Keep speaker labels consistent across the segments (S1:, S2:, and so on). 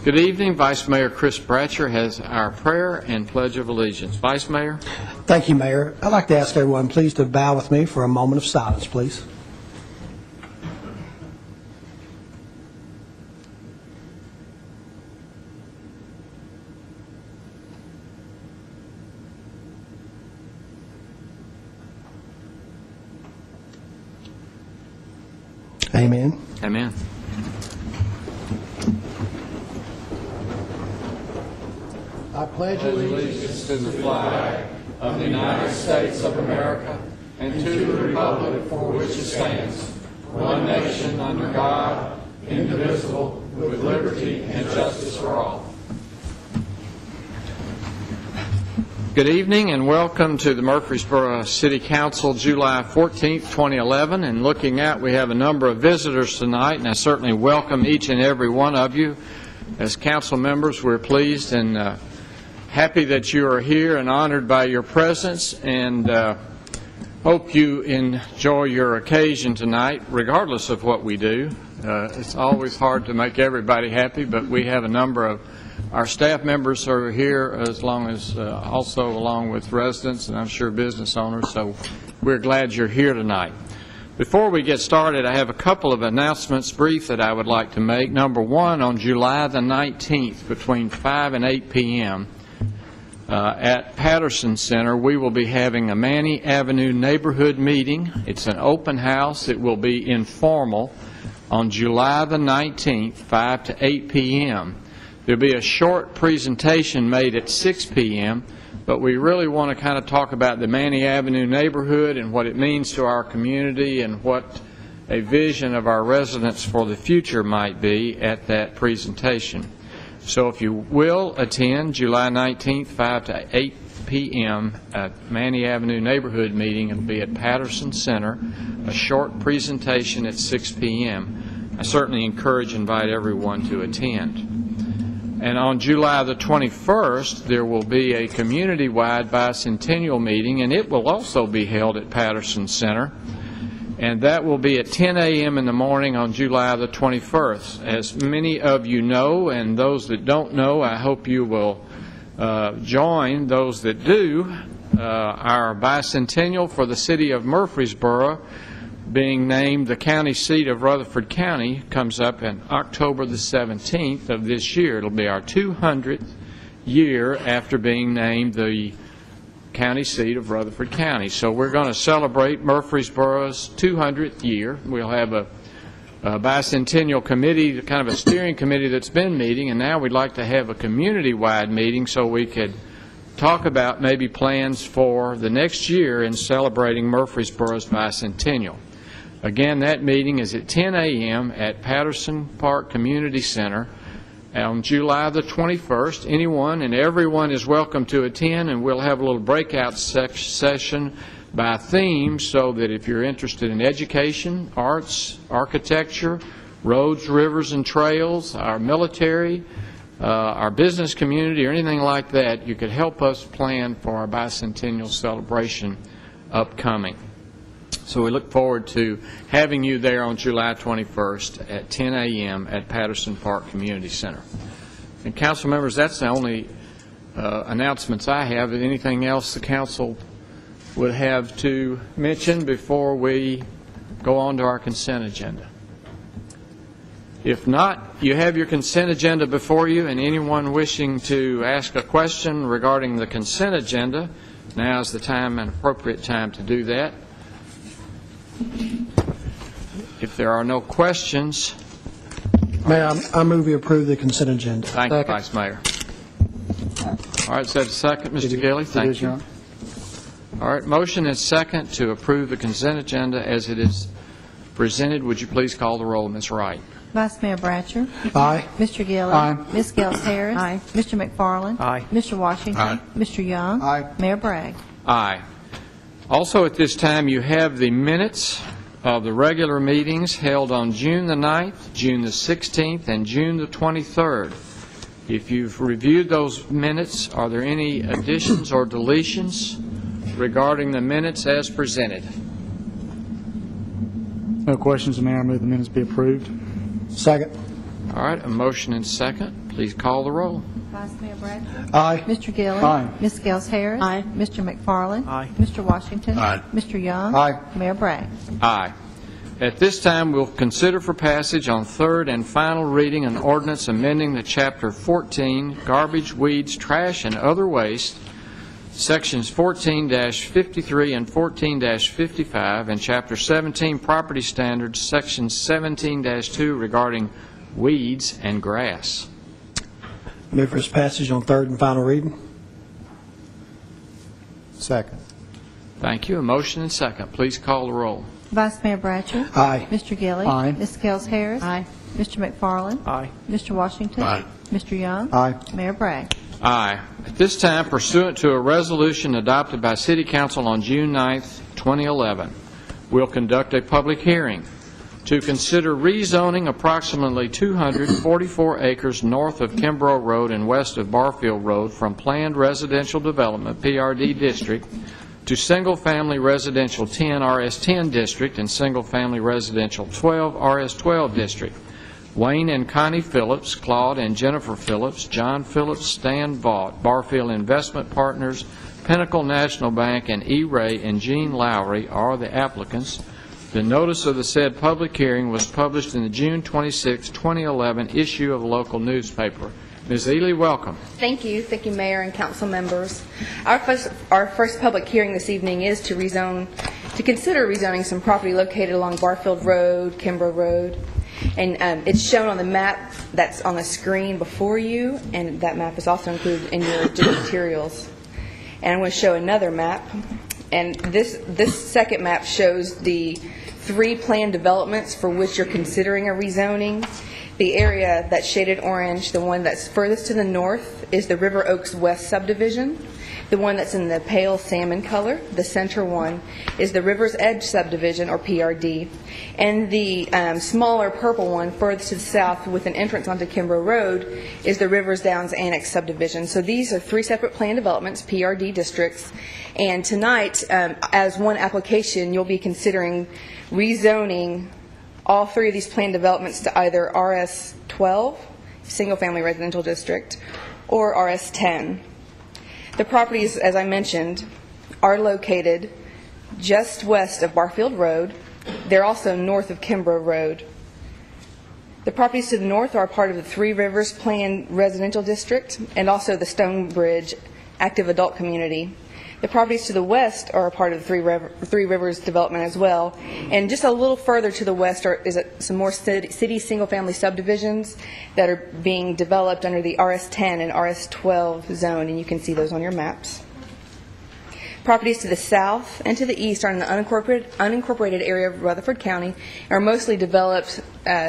S1: Good evening. Vice Mayor Chris Bratcher has our prayer and Pledge of Allegiance. Vice Mayor.
S2: Thank you, Mayor. I'd like to ask everyone please to bow with me for a moment of silence, please. Amen.
S1: Amen.
S2: I pledge
S1: Allegiance to the flag of the United States of America and to the republic for which it stands, one nation under God, indivisible, with liberty and justice for all. Good evening and welcome to the Murfreesboro City Council, July 14th, 2011. And looking out, we have a number of visitors tonight, and I certainly welcome each and every one of you. As council members, we're pleased and happy that you are here and honored by your presence, and hope you enjoy your occasion tonight, regardless of what we do. It's always hard to make everybody happy, but we have a number of our staff members who are here, also along with residents and I'm sure business owners, so we're glad you're here tonight. Before we get started, I have a couple of announcements, brief, that I would like to make. Number one, on July the 19th, between 5 and 8 p.m., at Patterson Center, we will be having a Manny Avenue neighborhood meeting. It's an open house. It will be informal on July the 19th, 5 to 8 p.m. There will be a short presentation made at 6 p.m., but we really want to kind of talk about the Manny Avenue neighborhood and what it means to our community and what a vision of our residents for the future might be at that presentation. So if you will attend July 19th, 5 to 8 p.m. at Manny Avenue neighborhood meeting, it will be at Patterson Center, a short presentation at 6 p.m. I certainly encourage and invite everyone to attend. And on July the 21st, there will be a community-wide bicentennial meeting, and it will also be held at Patterson Center. And that will be at 10 a.m. in the morning on July the 21st. As many of you know, and those that don't know, I hope you will join those that do. Our bicentennial for the city of Murfreesboro, being named the county seat of Rutherford County, comes up in October the 17th of this year. It'll be our 200th year after being named the county seat of Rutherford County. So we're going to celebrate Murfreesboro's 200th year. We'll have a bicentennial committee, kind of a steering committee that's been meeting, and now we'd like to have a community-wide meeting so we could talk about maybe plans for the next year in celebrating Murfreesboro's bicentennial. Again, that meeting is at 10 a.m. at Patterson Park Community Center on July the 21st. Anyone and everyone is welcome to attend, and we'll have a little breakout session by theme so that if you're interested in education, arts, architecture, roads, rivers, and trails, our military, our business community, or anything like that, you could help us plan for our bicentennial celebration upcoming. So we look forward to having you there on July 21st at 10 a.m. at Patterson Park Community Center. And council members, that's the only announcements I have. Anything else the council would have to mention before we go on to our consent agenda? If not, you have your consent agenda before you, and anyone wishing to ask a question regarding the consent agenda, now is the time, an appropriate time to do that. If there are no questions,
S2: Mayor, I move we approve the consent agenda.
S1: Thank you, Vice Mayor. All right, is that a second, Mr. Gilley? Thank you. All right, motion is second to approve the consent agenda as it is presented. Would you please call the roll, Ms. Wright?
S3: Vice Mayor Bratcher.
S2: Aye.
S3: Mr. Gilley.
S2: Aye.
S3: Ms. Gels Harris.
S4: Aye.
S3: Mr. McFarland.
S2: Aye.
S3: Mr. Washington.
S1: Aye.
S3: Mr. Young.
S2: Aye.
S3: Mayor Bragg.
S1: Aye. Also at this time, you have the minutes of the regular meetings held on June the 9th, June the 16th, and June the 23rd. If you've reviewed those minutes, are there any additions or deletions regarding the minutes as presented?
S5: No questions, Mayor. I move the minutes be approved.
S2: Second.
S1: All right, a motion and second. Please call the roll.
S3: Vice Mayor Bratcher.
S2: Aye.
S3: Mr. Gilly.
S2: Aye.
S3: Ms. Gels Harris.
S4: Aye.
S3: Mr. McFarland.
S2: Aye.
S3: Mr. Washington.
S5: Aye.
S3: Mr. Young.
S2: Aye.
S3: Mayor Bragg.
S1: Aye. At this time, we'll consider for passage on third and final reading an ordinance amending the Chapter 14, Garbage, Weeds, Trash, and Other Waste, Sections 14-53 and 14-55, and Chapter 17, Property Standards, Section 17-2 regarding weeds and grass.
S2: Move for its passage on third and final reading.
S5: Second.
S1: Thank you. A motion and second. Please call the roll.
S3: Vice Mayor Bratcher.
S2: Aye.
S3: Mr. Gilly.
S2: Aye.
S3: Ms. Gels Harris.
S4: Aye.
S3: Mr. McFarland.
S2: Aye.
S3: Mr. Washington.
S5: Aye.
S3: Mr. Young.
S2: Aye.
S3: Mayor Bragg.
S1: Aye. At this time, pursuant to a resolution adopted by City Council on June 9th, 2011, we'll conduct a public hearing to consider rezoning approximately 244 acres north of Kimbrough Road and west of Barfield Road from Planned Residential Development, PRD District, to Single-Family Residential 10 RS10 District and Single-Family Residential 12 RS12 District. Wayne and Connie Phillips, Claude and Jennifer Phillips, John Phillips, Stan Vaught, Barfield Investment Partners, Pinnacle National Bank, and E. Ray and Jean Lowry are the applicants. The notice of the said public hearing was published in the June 26, 2011 issue of the local newspaper. Ms. Ely, welcome.
S6: Thank you. Thank you, Mayor and council members. Our first public hearing this evening is to consider rezoning some property located along Barfield Road, Kimbrough Road. And it's shown on the map that's on the screen before you, and that map is also included in your materials. And I'm going to show another map. And this second map shows the 3 planned developments for which you're considering a rezoning. The area that's shaded orange, the one that's furthest to the north, is the River Oaks West subdivision. The one that's in the pale salmon color, the center one, is the River's Edge subdivision, or PRD. And the smaller purple one, furthest to the south with an entrance onto Kimbrough Road, is the Rivers Downs Annex subdivision. So these are 3 separate planned developments, PRD districts. And tonight, as one application, you'll be considering rezoning all 3 of these planned developments to either RS12, Single Family Residential District, or RS10. The properties, as I mentioned, are located just west of Barfield Road. They're also north of Kimbrough Road. The properties to the north are part of the 3 Rivers Planned Residential District and also the Stonebridge Active Adult Community. The properties to the west are a part of the Three Rivers development as well. And just a little further to the west is some more city single-family subdivisions that are being developed under the RS10 and RS12 zone, and you can see those on your maps. Properties to the south and to the east are in the unincorporated area of Rutherford County and are mostly developed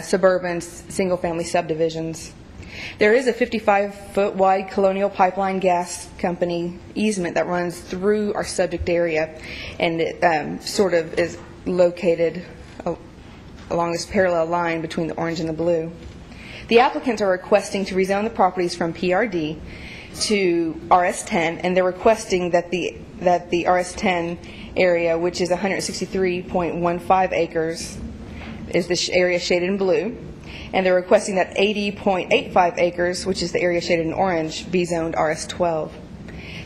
S6: suburban single-family subdivisions. There is a 55-foot wide Colonial Pipeline Gas Company easement that runs through our subject area, and it sort of is located along this parallel line between the orange and the blue. The applicants are requesting to rezone the properties from PRD to RS10, and they're requesting that the RS10 area, which is 163.15 acres, is the area shaded in blue. And they're requesting that 80.85 acres, which is the area shaded in orange, be zoned RS12.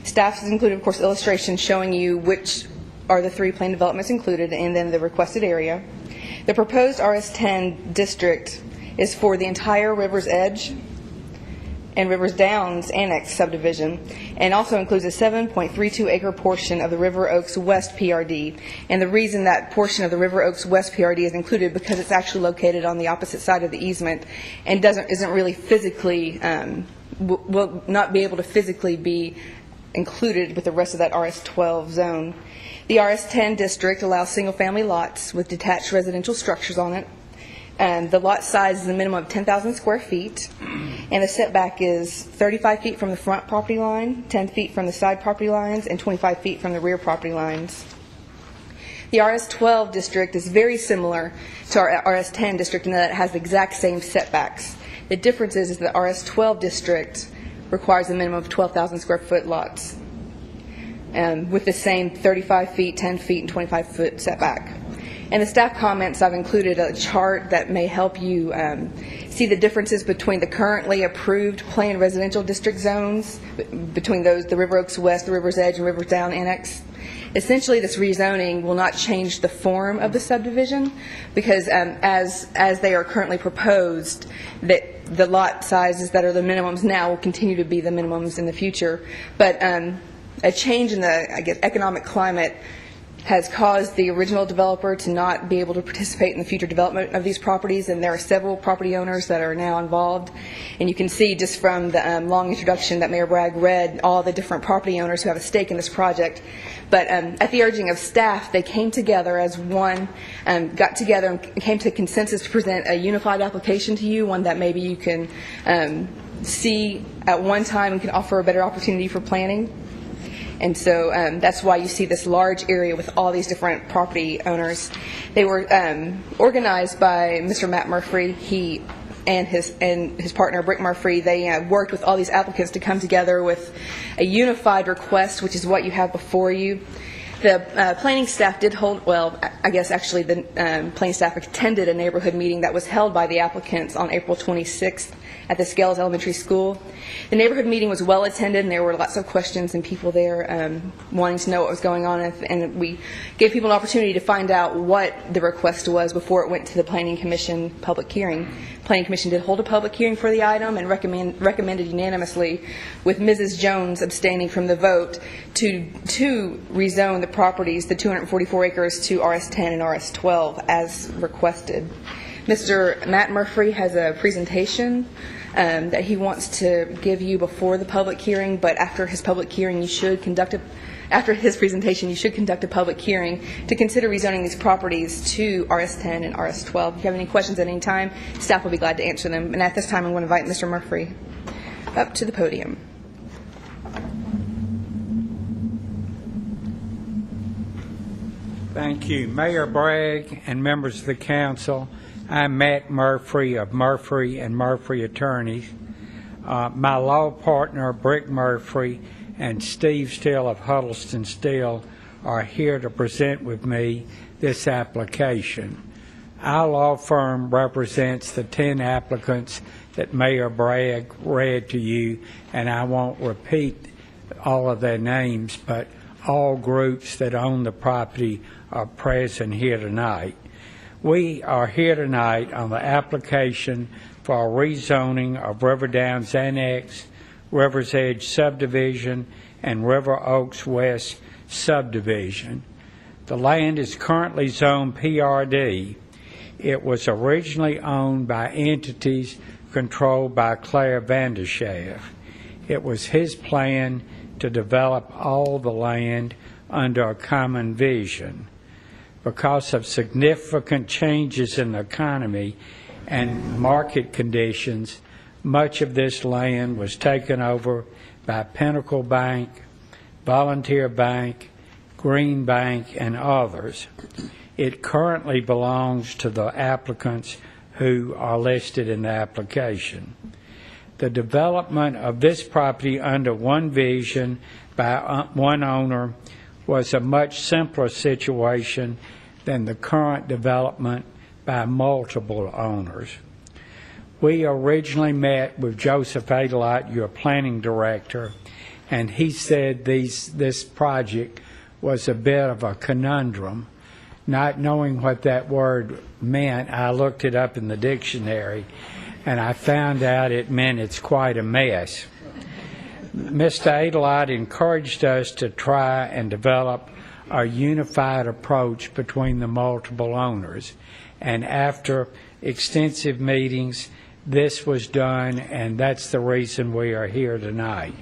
S6: Staff has included, of course, illustrations showing you which are the 3 planned developments included and then the requested area. The proposed RS10 district is for the entire River's Edge and Rivers Downs Annex subdivision, and also includes a 7.32 acre portion of the River Oaks West PRD. And the reason that portion of the River Oaks West PRD is included because it's actually located on the opposite side of the easement and isn't really physically will not be able to physically be included with the rest of that RS12 zone. The RS10 district allows single-family lots with detached residential structures on it. And the lot size is a minimum of 10,000 square feet, and the setback is 35 feet from the front property line, 10 feet from the side property lines, and 25 feet from the rear property lines. The RS12 district is very similar to our RS10 district in that it has the exact same setbacks. The difference is the RS12 district requires a minimum of 12,000 square foot lots with the same 35 feet, 10 feet, and 25 foot setback. In the staff comments, I've included a chart that may help you see the differences between the currently approved planned residential district zones, between those, the River Oaks West, the River's Edge, and River's Down Annex. Essentially, this rezoning will not change the form of the subdivision because as they are currently proposed, that the lot sizes that are the minimums now will continue to be the minimums in the future. But a change in the, I guess, economic climate has caused the original developer to not be able to participate in the future development of these properties, and there are several property owners that are now involved. And you can see just from the long introduction that Mayor Bragg read, all the different property owners who have a stake in this project. But at the urging of staff, they came together as one, got together and came to consensus to present a unified application to you, one that maybe you can see at one time and can offer a better opportunity for planning. And so that's why you see this large area with all these different property owners. They were organized by Mr. Matt Murphy. He and his partner, Brick Murphy, they worked with all these applicants to come together with a unified request, which is what you have before you. The planning staff did hold, well, I guess actually the planning staff attended a neighborhood meeting that was held by the applicants on April 26th at the Scales Elementary School. The neighborhood meeting was well attended, and there were lots of questions and people there wanting to know what was going on, and we gave people an opportunity to find out what the request was before it went to the Planning Commission public hearing. Planning Commission did hold a public hearing for the item and recommended unanimously, with Mrs. Jones abstaining from the vote, to rezone the properties, the 244 acres, to RS10 and RS12 as requested. Mr. Matt Murphy has a presentation that he wants to give you before the public hearing, but after his public hearing, after his presentation, you should conduct a public hearing to consider rezoning these properties to RS10 and RS12. If you have any questions at any time, staff will be glad to answer them. And at this time, I want to invite Mr. Murphy up to the podium.
S4: Thank you. Mayor Bragg and members of the council, I'm Matt Murphy of Murphy and Murphy Attorneys. My law partner, Brick Murphy, and Steve Steele of Huddleston Steele are here to present with me this application. Our law firm represents the 10 applicants that Mayor Bragg read to you, and I won't repeat all of their names, but all groups that own the property are present here tonight. We are here tonight on the application for a rezoning of River Downs Annex, River's Edge subdivision, and River Oaks West subdivision. The land is currently zoned PRD. It was originally owned by entities controlled by Claire Vanderschaff. It was his plan to develop all the land under a common vision. Because of significant changes in the economy and market conditions, much of this land was taken over by Pinnacle Bank, Volunteer Bank, Green Bank, and others. It currently belongs to the applicants who are listed in the application. The development of this property under one vision by one owner was a much simpler situation than the current development by multiple owners. We originally met with Joseph Adelite, your planning director, and he said this project was a bit of a conundrum. Not knowing what that word meant, I looked it up in the dictionary, and I found out it meant it's quite a mess. Mr. Adelite encouraged us to try and develop a unified approach between the multiple owners. And after extensive meetings, this was done, and that's the reason we are here tonight.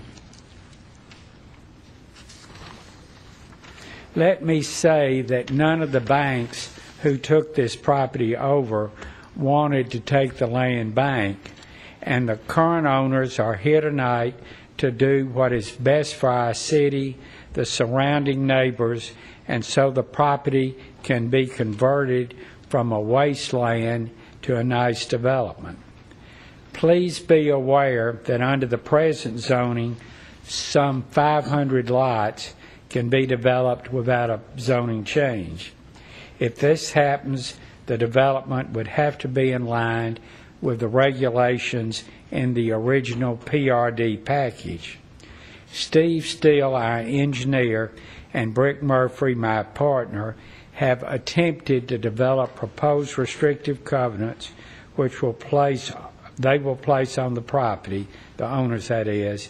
S4: Let me say that none of the banks who took this property over wanted to take the land bank, and the current owners are here tonight to do what is best for our city, the surrounding neighbors, and so the property can be converted from a wasteland to a nice development. Please be aware that under the present zoning, some 500 lots can be developed without a zoning change. If this happens, the development would have to be in line with the regulations in the original PRD package. Steve Steele, our engineer, and Brick Murphy, my partner, have attempted to develop proposed restrictive covenants which they will place on the property, the owners that is,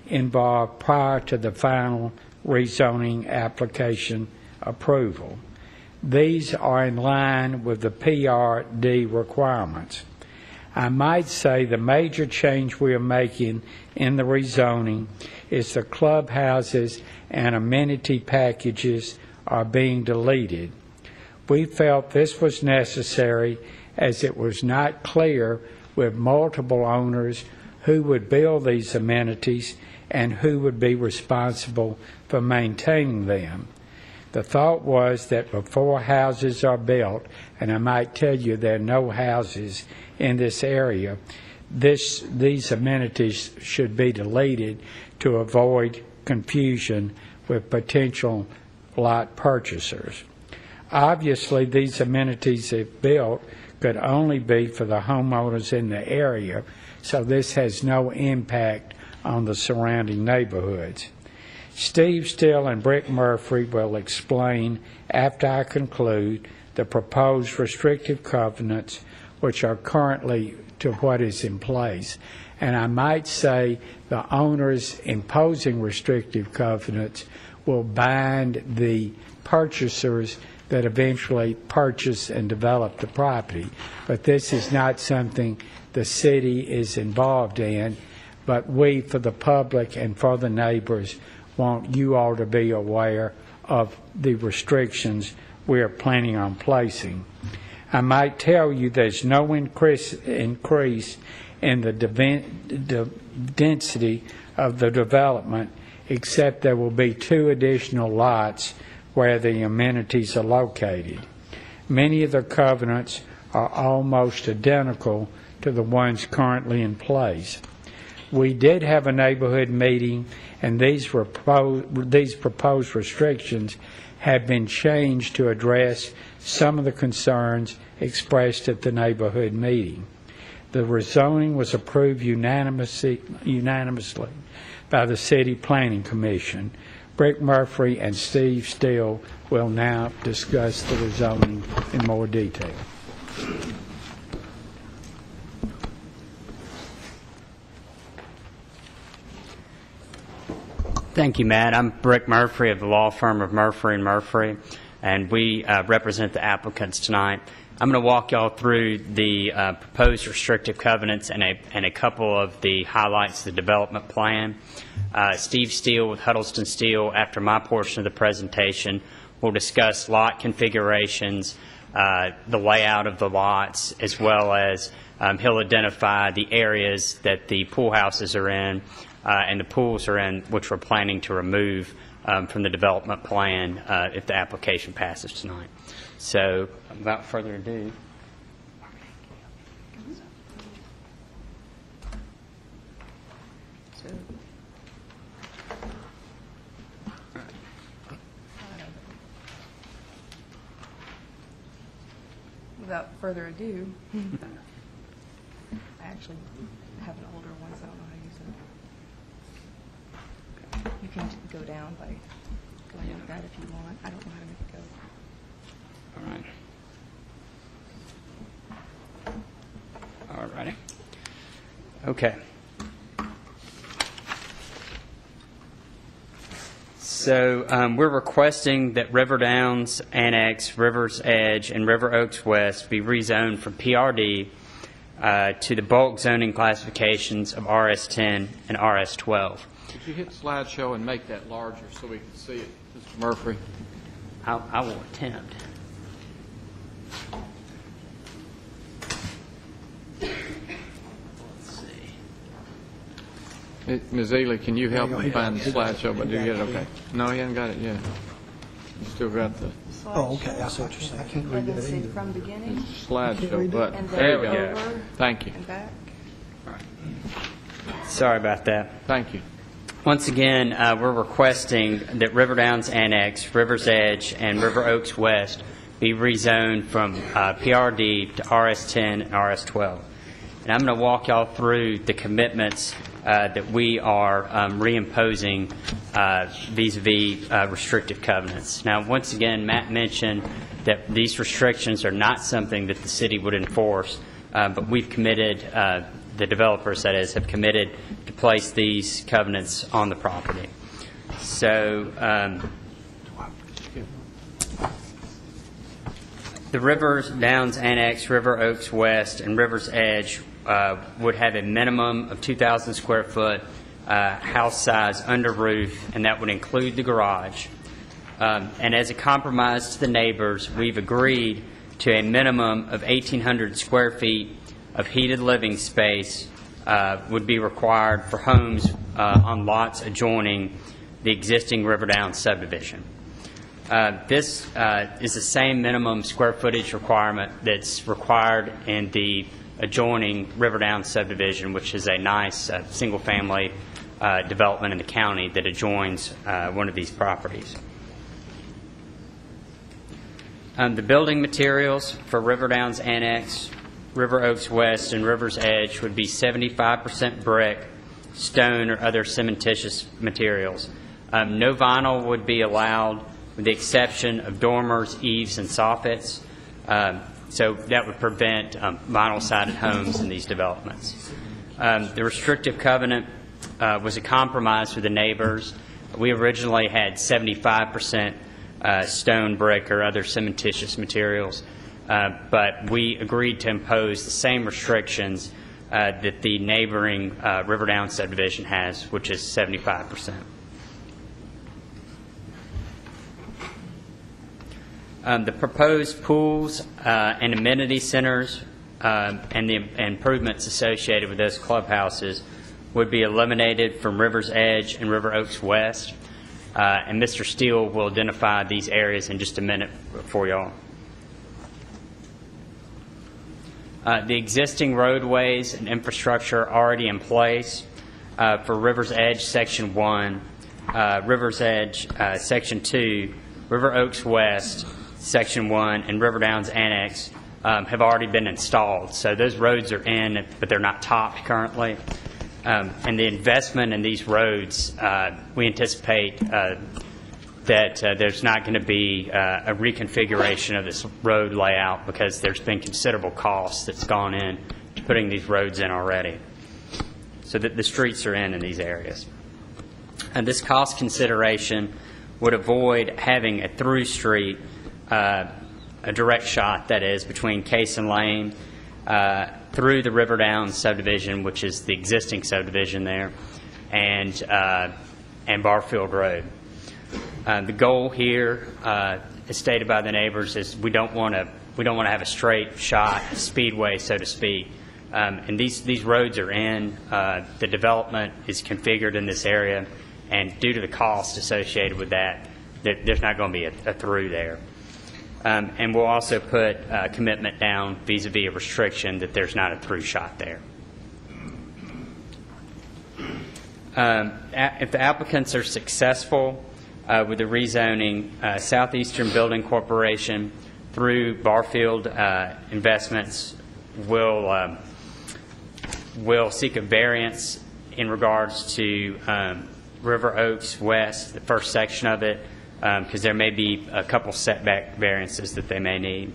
S4: involved prior to the final rezoning application approval. These are in line with the PRD requirements. I might say the major change we are making in the rezoning is the clubhouses and amenity packages are being deleted. We felt this was necessary as it was not clear with multiple owners who would build these amenities and who would be responsible for maintaining them. The thought was that before houses are built, and I might tell you there are no houses in this area, these amenities should be deleted to avoid confusion with potential lot purchasers. Obviously, these amenities, if built, could only be for the homeowners in the area, so this has no impact on the surrounding neighborhoods. Steve Steele and Brick Murphy will explain after I conclude the proposed restrictive covenants which are currently to what is in place. And I might say the owners imposing restrictive covenants will bind the purchasers that eventually purchase and develop the property. But this is not something the city is involved in, but we, for the public and for the neighbors, want you all to be aware of the restrictions we are planning on placing. I might tell you there's no increase in the density of the development, except there will be 2 additional lots where the amenities are located. Many of the covenants are almost identical to the ones currently in place. We did have a neighborhood meeting, and these proposed restrictions have been changed to address some of the concerns expressed at the neighborhood meeting. The rezoning was approved unanimously by the City Planning Commission. Brick Murphy and Steve Steele will now discuss the rezoning in more detail.
S5: Thank you, Matt. I'm Brick Murphy of the law firm of Murphy & Murphy, and we represent the applicants tonight. I'm going to walk y'all through the proposed restrictive covenants and a couple of the highlights of the development plan. Steve Steele with Huddleston Steel, after my portion of the presentation, will discuss lot configurations, the layout of the lots, as well as he'll identify the areas that the pool houses are in and the pools are in, which we're planning to remove from the development plan if the application passes tonight. So, without further ado,
S6: Without further ado, I actually have an older one, so I don't know how to use it. You can go down by going like that if you want. I don't know how to make it go.
S5: all righty. Okay. So we're requesting that River Downs Annex, River's Edge, and River Oaks West be rezoned from PRD to the bulk zoning classifications of RS10 and RS12.
S1: Could you hit slideshow and make that larger so we can see it, Mr. Murphy?
S5: I will attempt. Let's see.
S1: Ms. Ely, can you help me find the slideshow? But do you get it? Okay. No, he hasn't got it yet. You still got the
S2: Oh, okay, I see what you're saying. I can't read
S6: And then
S2: that
S6: see
S2: either.
S6: from beginning
S1: slideshow button.
S6: and
S1: There
S6: then
S1: we go.
S6: over
S1: Thank you.
S6: and back.
S5: Sorry about that.
S1: Thank you.
S5: Once again, we're requesting that River Downs Annex, River's Edge, and River Oaks West be rezoned from PRD to RS10 and RS12. And I'm going to walk y'all through the commitments that we are reimposing vis-a-vis restrictive covenants. Now, once again, Matt mentioned that these restrictions are not something that the city would enforce, but we've committed, the developers, that is, have committed to place these covenants on the property. So the River Downs Annex, River Oaks West, and River's Edge would have a minimum of 2,000 square foot house size under roof, and that would include the garage. And as a compromise to the neighbors, we've agreed to a minimum of 1,800 square feet of heated living space would be required for homes on lots adjoining the existing River Downs subdivision. This is the same minimum square footage requirement that's required in the adjoining River Downs subdivision, which is a nice single-family development in the county that adjoins one of these properties. The building materials for River Downs Annex, River Oaks West, and River's Edge would be 75% brick, stone, or other cementitious materials. No vinyl would be allowed, with the exception of dormers, eaves, and soffits. So that would prevent vinyl-sided homes in these developments. The restrictive covenant was a compromise with the neighbors. We originally had 75% stone, brick, or other cementitious materials, but we agreed to impose the same restrictions that the neighboring River Downs subdivision has, which is 75%. The proposed pools and amenity centers and the improvements associated with those clubhouses would be eliminated from River's Edge and River Oaks West. And Mr. Steele will identify these areas in just a minute for y'all. The existing roadways and infrastructure are already in place for River's Edge Section 1, River's Edge Section 2, River Oaks West Section 1, and River Downs Annex have already been installed. So those roads are in, but they're not topped currently. And the investment in these roads, we anticipate that there's not going to be a reconfiguration of this road layout because there's been considerable cost that's gone in to putting these roads in already. So that the streets are in these areas. And this cost consideration would avoid having a through street, a direct shot, that is, between Case and Lane through the River Downs subdivision, which is the existing subdivision there, and Barfield Road. The goal here, as stated by the neighbors, is we don't want to have a straight shot speedway, so to speak. And these roads are in. The development is configured in this area, and due to the cost associated with that, there's not going to be a through there. And we'll also put a commitment down vis-a-vis a restriction that there's not a through shot there. If the applicants are successful with the rezoning, Southeastern Building Corporation through Barfield Investments will seek a variance in regards to River Oaks West, the first section of it, because there may be a couple setback variances that they may need.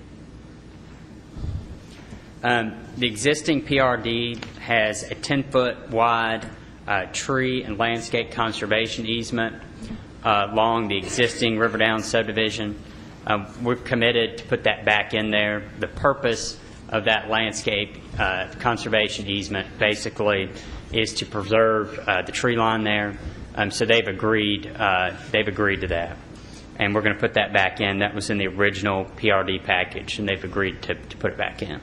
S5: The existing PRD has a 10-foot wide tree and landscape conservation easement along the existing River Downs subdivision. We're committed to put that back in there. The purpose of that landscape conservation easement basically is to preserve the tree line there. So they've agreed to that. And we're going to put that back in. That was in the original PRD package, and they've agreed to put it back in.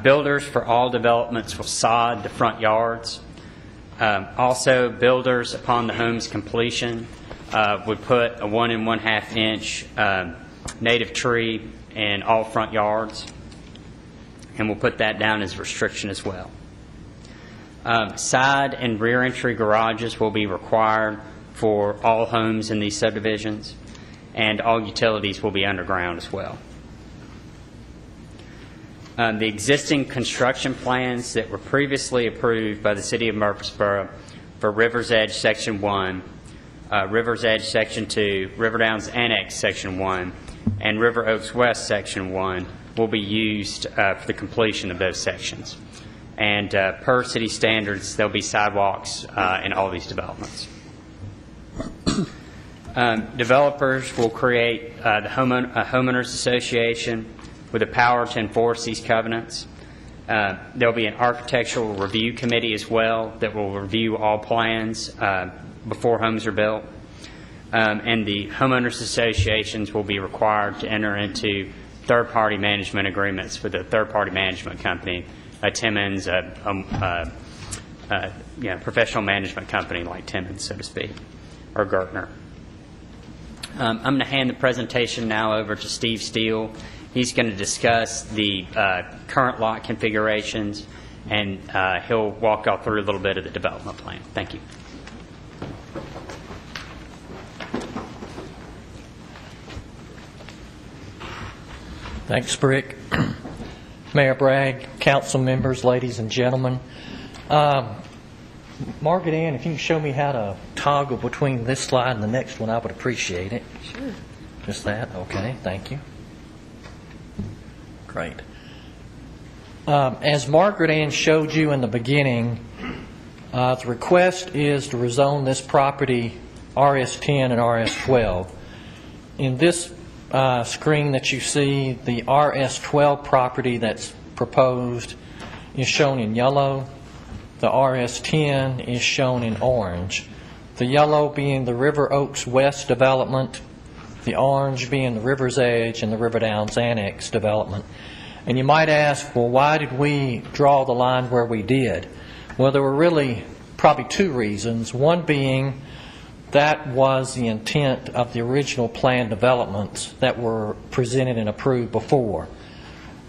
S5: Builders for all developments will sod the front yards. Also, builders upon the home's completion would put a 1 1/2 inch native tree in all front yards, and we'll put that down as a restriction as well. Side and rear entry garages will be required for all homes in these subdivisions, and all utilities will be underground as well. The existing construction plans that were previously approved by the City of Murfreesboro for River's Edge Section 1, River's Edge Section 2, River Downs Annex Section 1, and River Oaks West Section 1 will be used for the completion of those sections. And per city standards, there'll be sidewalks in all these developments. Developers will create a homeowners association with the power to enforce these covenants. There'll be an architectural review committee as well that will review all plans before homes are built. And the homeowners associations will be required to enter into third-party management agreements with a third-party management company, Timmons, professional management company like Timmons, so to speak, or Gertner. I'm going to hand the presentation now over to Steve Steele. He's going to discuss the current lot configurations, and he'll walk y'all through a little bit of the development plan. Thank you.
S7: Thanks, Brick. Mayor Bragg, council members, ladies and gentlemen. Margaret Ann, if you can show me how to toggle between this slide and the next one, I would appreciate it.
S3: Sure.
S7: Just that? Okay, thank you. Great. As Margaret Ann showed you in the beginning, the request is to rezone this property RS10 and RS12. In this screen that you see, the RS12 property that's proposed is shown in yellow. The RS10 is shown in orange. The yellow being the River Oaks West development, the orange being the River's Edge and the River Downs Annex development. And you might ask, well, why did we draw the line where we did? Well, there were really probably two reasons. One being that was the intent of the original planned developments that were presented and approved before.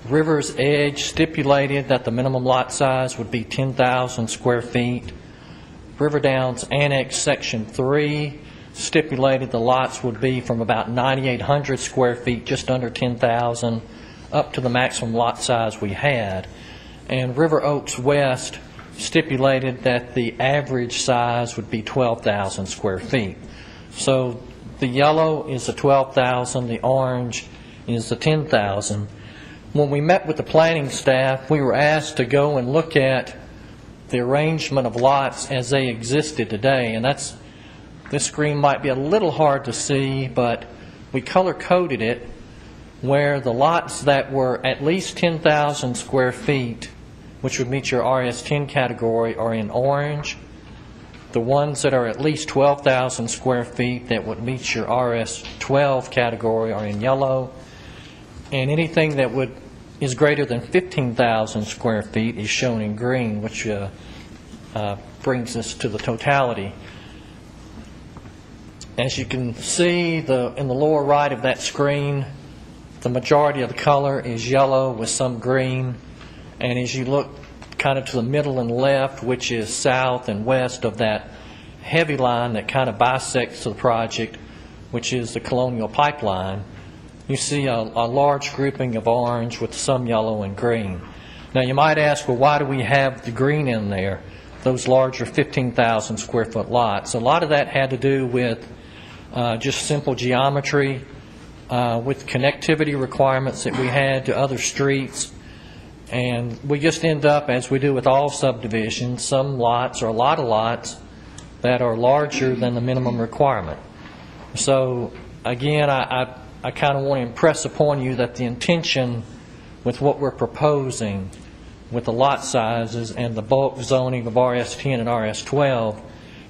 S7: River's Edge stipulated that the minimum lot size would be 10,000 square feet. River Downs Annex Section 3 stipulated the lots would be from about 9,800 square feet, just under 10,000, up to the maximum lot size we had. And River Oaks West stipulated that the average size would be 12,000 square feet. So the yellow is the 12,000, the orange is the 10,000. When we met with the planning staff, we were asked to go and look at the arrangement of lots as they existed today, and this screen might be a little hard to see, but we color-coded it where the lots that were at least 10,000 square feet, which would meet your RS10 category, are in orange. The ones that are at least 12,000 square feet that would meet your RS12 category are in yellow. And anything that is greater than 15,000 square feet is shown in green, which brings us to the totality. As you can see in the lower right of that screen, the majority of the color is yellow with some green. And as you look kind of to the middle and left, which is south and west of that heavy line that kind of bisects the project, which is the Colonial Pipeline, you see a large grouping of orange with some yellow and green. Now you might ask, well, why do we have the green in there, those larger 15,000 square foot lots? A lot of that had to do with just simple geometry, with connectivity requirements that we had to other streets. And we just end up, as we do with all subdivisions, some lots or a lot of lots that are larger than the minimum requirement. So again, I kind of want to impress upon you that the intention with what we're proposing with the lot sizes and the bulk zoning of RS10 and RS12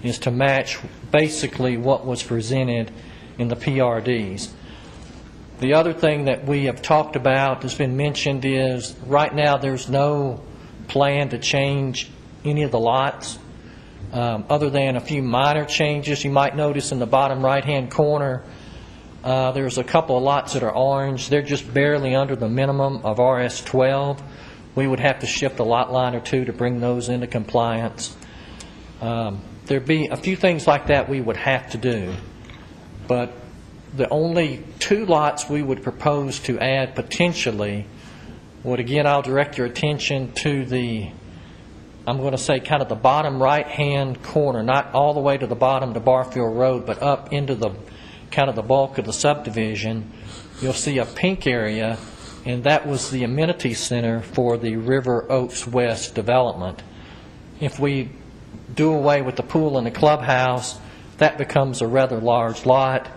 S7: is to match basically what was presented in the PRDs. The other thing that we have talked about, that's been mentioned, is right now there's no plan to change any of the lots other than a few minor changes. You might notice in the bottom right-hand corner there's a couple of lots that are orange. They're just barely under the minimum of RS12. We would have to shift a lot line or two to bring those into compliance. There'd be a few things like that we would have to do, but the only 2 lots we would propose to add potentially would, again, I'll direct your attention to I'm going to say kind of the bottom right-hand corner, not all the way to the bottom to Barfield Road, but up into the kind of the bulk of the subdivision. You'll see a pink area, and that was the amenity center for the River Oaks West development. If we do away with the pool and the clubhouse, that becomes a rather large lot.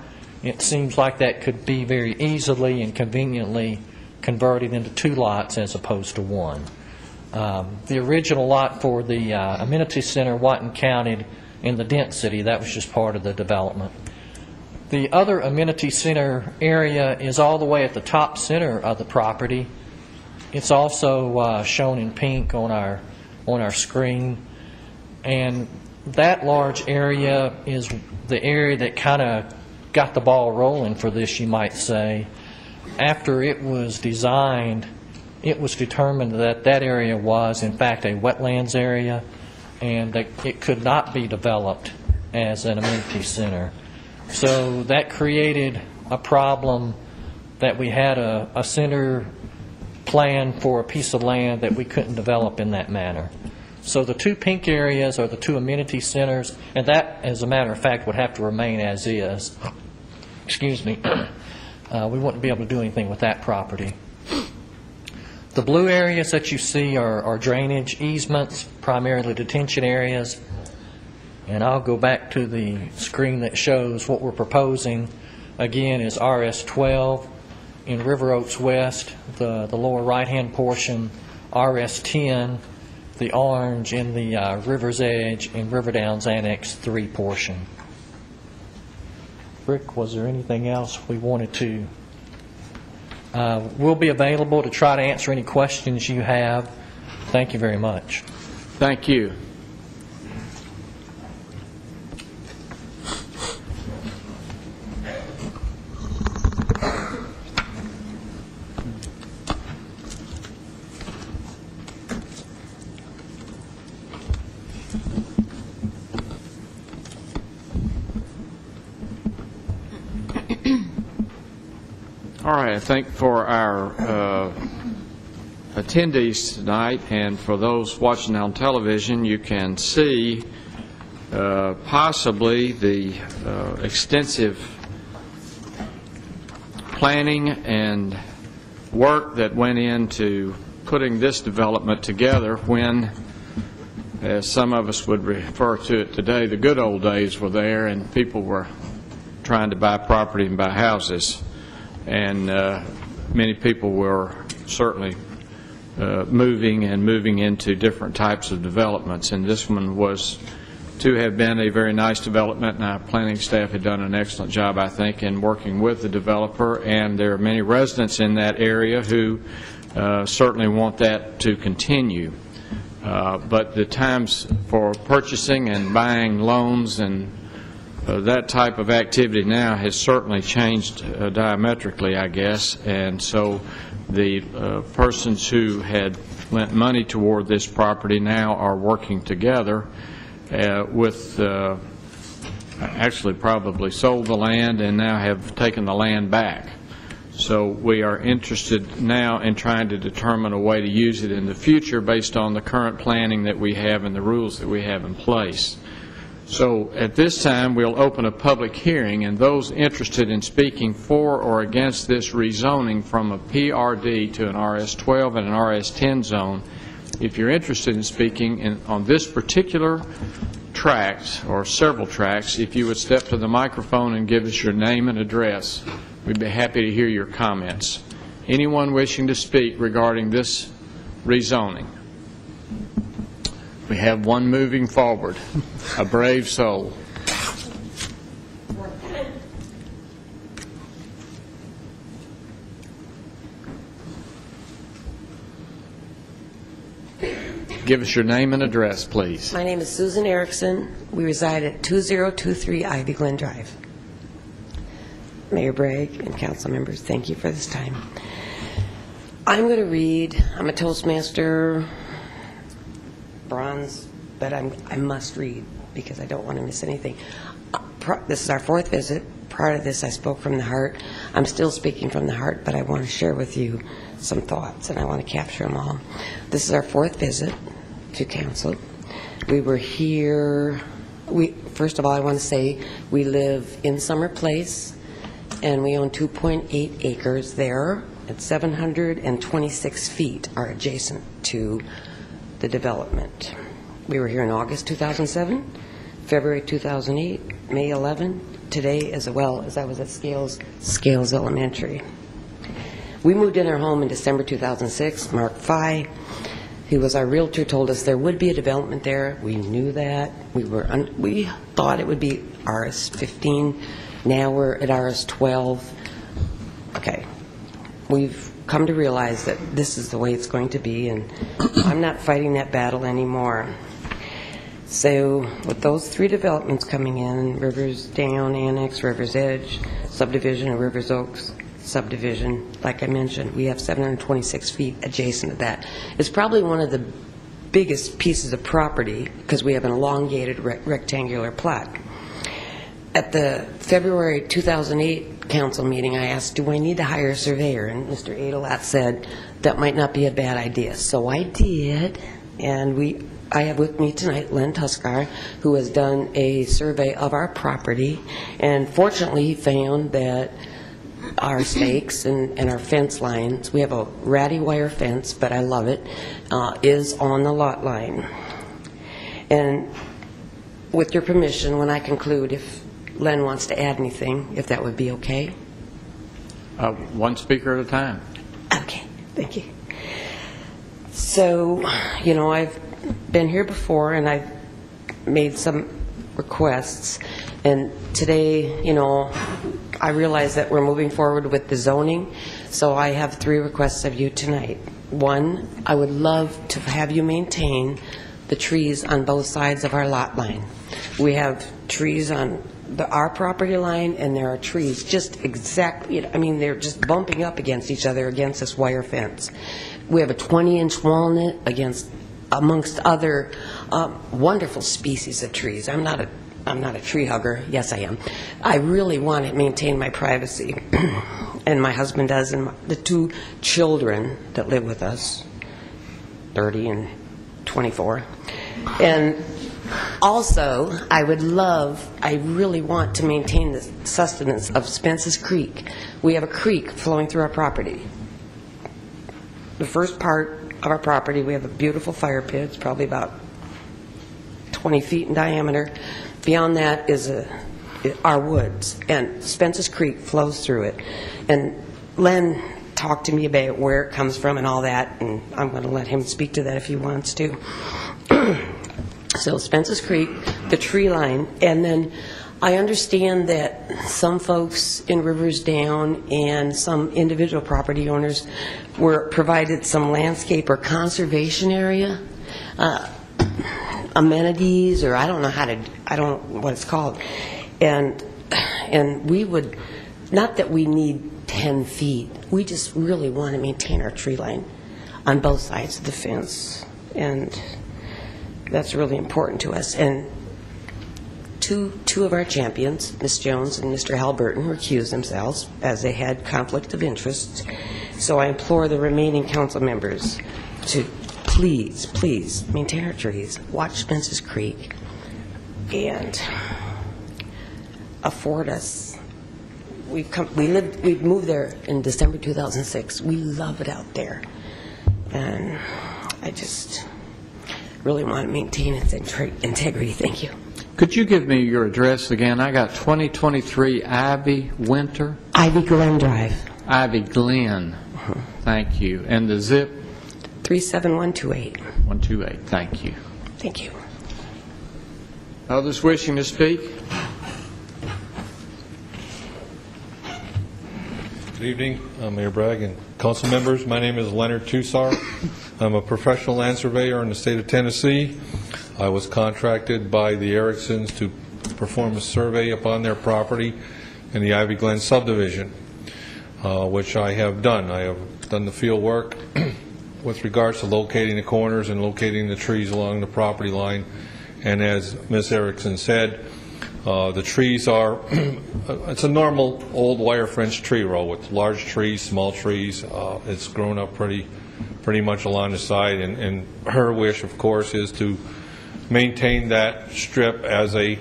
S7: It seems like that could be very easily and conveniently converted into 2 lots as opposed to 1. The original lot for the amenity center wasn't counted in the density. That was just part of the development. The other amenity center area is all the way at the top center of the property. It's also shown in pink on our screen. And that large area is the area that kind of got the ball rolling for this, you might say. After it was designed, it was determined that that area was, in fact, a wetlands area, and that it could not be developed as an amenity center. So that created a problem that we had a center plan for a piece of land that we couldn't develop in that manner. So the 2 pink areas are the 2 amenity centers, and that, as a matter of fact, would have to remain as is. Excuse me. We wouldn't be able to do anything with that property. The blue areas that you see are drainage easements, primarily detention areas. And I'll go back to the screen that shows what we're proposing. Again, is RS-12 in River Oaks West, the lower right-hand portion, RS-10, the orange in the River's Edge and River Downs Annex 3 portion. Rick, was there anything else we wanted to? We'll be available to try to answer any questions you have. Thank you very much.
S1: Thank you. All right, I think for our attendees tonight and for those watching on television, you can see possibly the extensive planning and work that went into putting this development together when, as some of us would refer to it today, the good old days were there and people were trying to buy property and buy houses. And many people were certainly moving into different types of developments. And this one was to have been a very nice development, and our planning staff had done an excellent job, I think, in working with the developer. And there are many residents in that area who certainly want that to continue. But the times for purchasing and buying loans and that type of activity now has certainly changed diametrically, I guess, and so the persons who had lent money toward this property now are working together with actually probably sold the land and now have taken the land back. So we are interested now in trying to determine a way to use it in the future based on the current planning that we have and the rules that we have in place. So at this time, we'll open a public hearing, and those interested in speaking for or against this rezoning from a PRD to an RS-12 and an RS-10 zone, if you're interested in speaking on this particular tract or several tracts, if you would step to the microphone and give us your name and address, we'd be happy to hear your comments. Anyone wishing to speak regarding this rezoning? We have one moving forward, a brave soul. Give us your name and address, please.
S8: My name is Susan Erickson. We reside at 2023 Ivy Glen Drive. Mayor Bragg and council members, thank you for this time. I'm going to read. I'm a Toastmaster, bronze, but I must read because I don't want to miss anything. This is our fourth visit. Prior to this, I spoke from the heart. I'm still speaking from the heart, but I want to share with you some thoughts, and I want to capture them all. This is our fourth visit to council. We were here. First of all, I want to say we live in Summer Place, and we own 2.8 acres there. At 726 feet are adjacent to the development. We were here in August 2007, February 2008, May 11, today, as well as I was at Scales Elementary. We moved in our home in December 2006. Mark Fye, who was our realtor, told us there would be a development there. We knew that. We thought it would be RS-15. Now we're at RS-12. Okay. We've come to realize that this is the way it's going to be, and I'm not fighting that battle anymore. So with those three developments coming in, Rivers Down Annex, Rivers Edge subdivision, and Rivers Oaks subdivision, like I mentioned, we have 726 feet adjacent to that. It's probably one of the biggest pieces of property because we have an elongated rectangular plot. At the February 2008 council meeting, I asked, do I need to hire a surveyor? And Mr. Adelat said that might not be a bad idea. So I did, and I have with me tonight Len Tuskar, who has done a survey of our property, and fortunately he found that our stakes and our fence lines, we have a ratty wire fence, but I love it, is on the lot line. And with your permission, when I conclude, if Len wants to add anything, if that would be okay.
S1: One speaker at a time.
S8: Okay, thank you. So, I've been here before, and I've made some requests, and today, I realize that we're moving forward with the zoning, so I have 3 requests of you tonight. One, I would love to have you maintain the trees on both sides of our lot line. We have trees on our property line, and there are trees just exactly, they're just bumping up against each other against this wire fence. We have a 20-inch walnut amongst other wonderful species of trees. I'm not a tree hugger. Yes, I am. I really want to maintain my privacy, and my husband does, and the 2 children that live with us, 30 and 24. And also, I really want to maintain the sustenance of Spence's Creek. We have a creek flowing through our property. The first part of our property, we have a beautiful fire pit. It's probably about 20 feet in diameter. Beyond that is our woods, and Spence's Creek flows through it. And Len talked to me about where it comes from and all that, and I'm going to let him speak to that if he wants to. So Spence's Creek, the tree line, and then I understand that some folks in Rivers Down and some individual property owners were provided some landscape or conservation area, amenities, or I don't know what it's called. And we would, not that we need 10 feet, we just really want to maintain our tree line on both sides of the fence. And that's really important to us. And two of our champions, Ms. Jones and Mr. Halberton, recused themselves as they had conflict of interest. So I implore the remaining council members to please maintain our trees, watch Spence's Creek, and afford us. We've moved there in December 2006. We love it out there, and I just really want to maintain its integrity. Thank you.
S1: Could you give me your address again? I got 2023 Ivy Winter.
S8: Ivy Glen Drive.
S1: Ivy Glen. Thank you. And the zip?
S8: 37128.
S1: 128. Thank you.
S8: Thank you.
S1: Others wishing to speak?
S9: Good evening, Mayor Bragg and council members. My name is Leonard Tusar. I'm a professional land surveyor in the state of Tennessee. I was contracted by the Ericksons to perform a survey upon their property in the Ivy Glen subdivision, which I have done. I have done the field work with regards to locating the corners and locating the trees along the property line. And as Ms. Erickson said, the trees are, it's a normal old wire fence tree row with large trees, small trees. It's grown up pretty much along the side, and her wish, of course, is to maintain that strip as a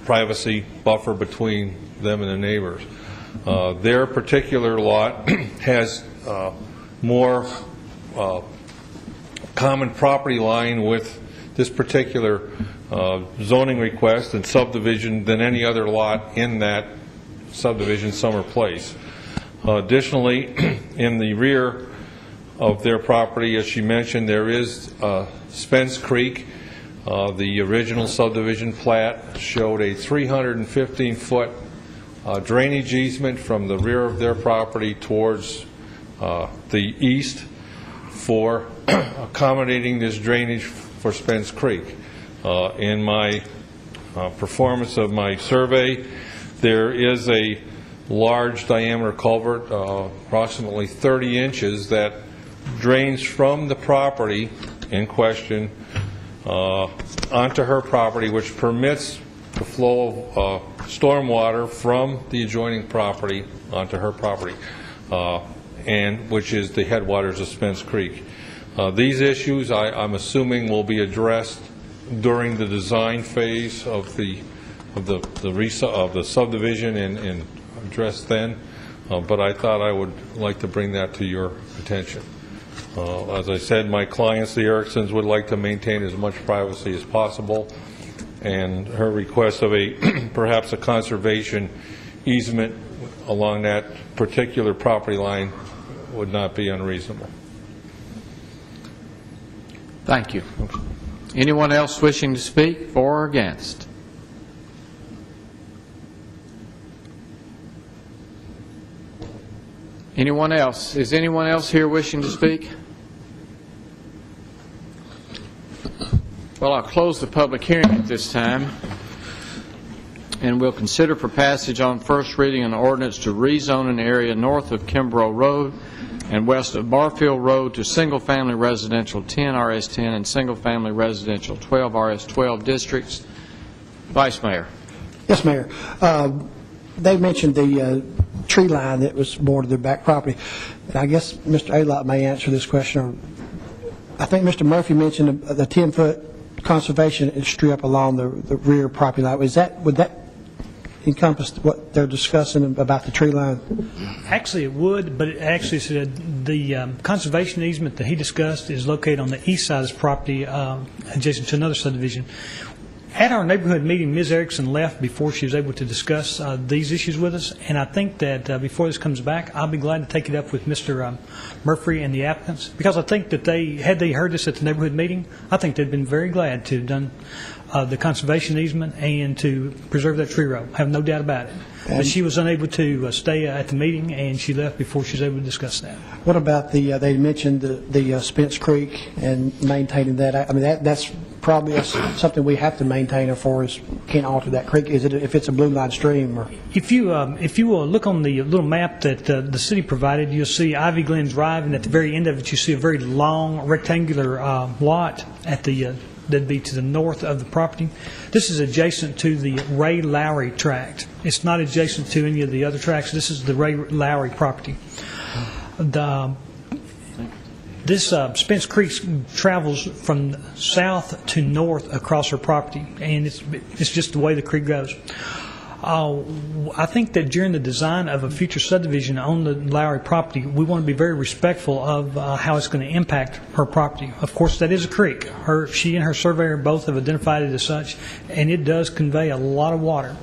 S9: privacy buffer between them and the neighbors. Their particular lot has more common property line with this particular zoning request and subdivision than any other lot in that subdivision, Summer Place. Additionally, in the rear of their property, as she mentioned, there is Spence Creek. The original subdivision plat showed a 315-foot drainage easement from the rear of their property towards the east for accommodating this drainage for Spence Creek. In my performance of my survey, there is a large diameter culvert, approximately 30 inches, that drains from the property in question onto her property, which permits the flow of stormwater from the adjoining property onto her property, and which is the headwaters of Spence Creek. These issues, I'm assuming, will be addressed during the design phase of the subdivision and addressed then. But I thought I would like to bring that to your attention. As I said, my clients, the Ericksons, would like to maintain as much privacy as possible, and her request of perhaps a conservation easement along that particular property line would not be unreasonable.
S1: Thank you. Anyone else wishing to speak for or against? Anyone else? Is anyone else here wishing to speak? Well, I'll close the public hearing at this time, and we'll consider for passage on first reading an ordinance to rezone an area north of Kimbrough Road and west of Barfield Road to single-family residential 10 RS10 and single-family residential 12 RS12 districts. Vice Mayor.
S2: Yes, Mayor. They mentioned the tree line that was bordered their back property. And I guess Mr. Alott may answer this question. I think Mr. Murphy mentioned the 10-foot conservation strip along the rear property line. Would that encompass what they're discussing about the tree line?
S10: Actually, it would, but it actually said the conservation easement that he discussed is located on the east side of his property, adjacent to another subdivision. At our neighborhood meeting, Ms. Erickson left before she was able to discuss these issues with us, and I think that before this comes back, I'll be glad to take it up with Mr. Murphy and the applicants, because I think that had they heard this at the neighborhood meeting, I think they'd been very glad to have done the conservation easement and to preserve that tree row. I have no doubt about it. But she was unable to stay at the meeting, and she left before she was able to discuss that.
S2: What about they mentioned the Spence Creek and maintaining that? I mean, that's probably something we have to maintain, for us. Can't alter that creek. Is it if it's a blue line stream? Or? If you
S10: will look on the little map that the city provided, you'll see Ivy Glen Drive, and at the very end of it, you see a very long rectangular lot at the that'd be to the north of the property. This is adjacent to the Ray Lowry tract. It's not adjacent to any of the other tracts. This is the Ray Lowry property. This Spence Creek travels from south to north across her property, and it's just the way the creek goes. I think that during the design of a future subdivision on the Lowry property, we want to be very respectful of how it's going to impact her property. Of course, that is a creek. She and her surveyor both have identified it as such, and it does convey a lot of water.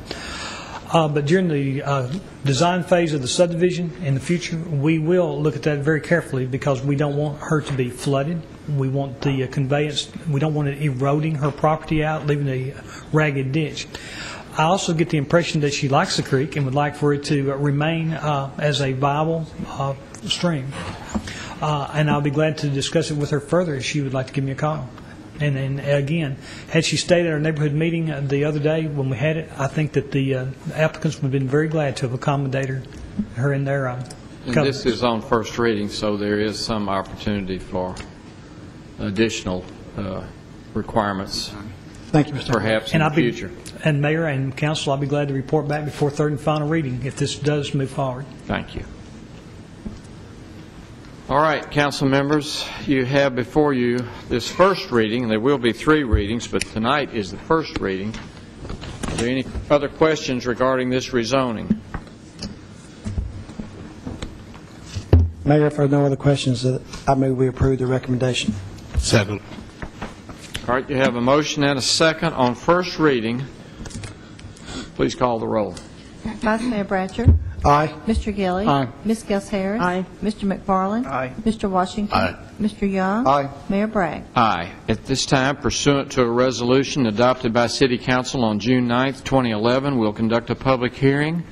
S10: But during the design phase of the subdivision in the future, we will look at that very carefully, because we don't want her to be flooded. We want the conveyance. We don't want it eroding her property out, leaving a ragged ditch. I also get the impression that she likes the creek and would like for it to remain as a viable stream. And I'll be glad to discuss it with her further if she would like to give me a call. And again, had she stayed at our neighborhood meeting the other day when we had it, I think that the applicants would have been very glad to have accommodated her in their
S1: And
S10: covenants.
S1: this is on first reading, so there is some opportunity for additional requirements,
S2: Thank you, Mr. Chairman.
S1: perhaps in
S10: And
S1: the
S10: I'll be,
S1: future.
S10: and Mayor and Council, I'll be glad to report back before third and final reading if this does move forward.
S1: Thank you. All right, council members, you have before you this first reading. There will be 3 readings, but tonight is the first reading. Are there any other questions regarding this rezoning?
S2: Mayor, if there are no other questions, I move we approve the recommendation.
S11: Second.
S1: All right, you have a motion and a second on first reading. Please call the roll.
S3: Vice Mayor Bratcher.
S2: Aye.
S3: Mr. Gilly.
S11: Aye.
S3: Ms. Gels Harris.
S11: Aye.
S3: Mr. McFarland.
S11: Aye.
S3: Mr. Washington.
S11: Aye.
S3: Mr. Young.
S11: Aye.
S3: Mayor Bragg.
S1: Aye. At this time, pursuant to a resolution adopted by City Council on June 9th, 2011, we'll conduct a public hearing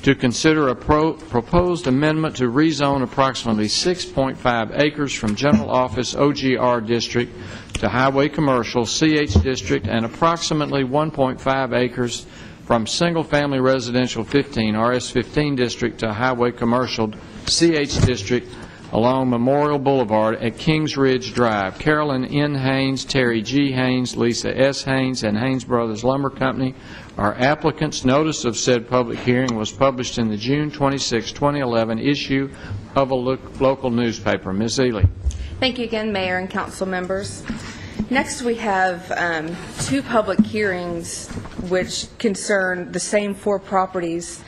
S1: to consider a proposed amendment to rezone approximately 6.5 acres from General Office OGR District to Highway Commercial CH District and approximately 1.5 acres from Single Family Residential 15 RS15 District to Highway Commercial CH District along Memorial Boulevard at Kings Ridge Drive. Carolyn N. Haynes, Terry G. Haynes, Lisa S. Haynes, and Haynes Brothers Lumber Company are applicants. Notice of said public hearing was published in the June 26, 2011 issue of a local newspaper. Ms. Ely.
S6: Thank you again, Mayor and council members. Next, we have 2 public hearings which concern the same 4 properties.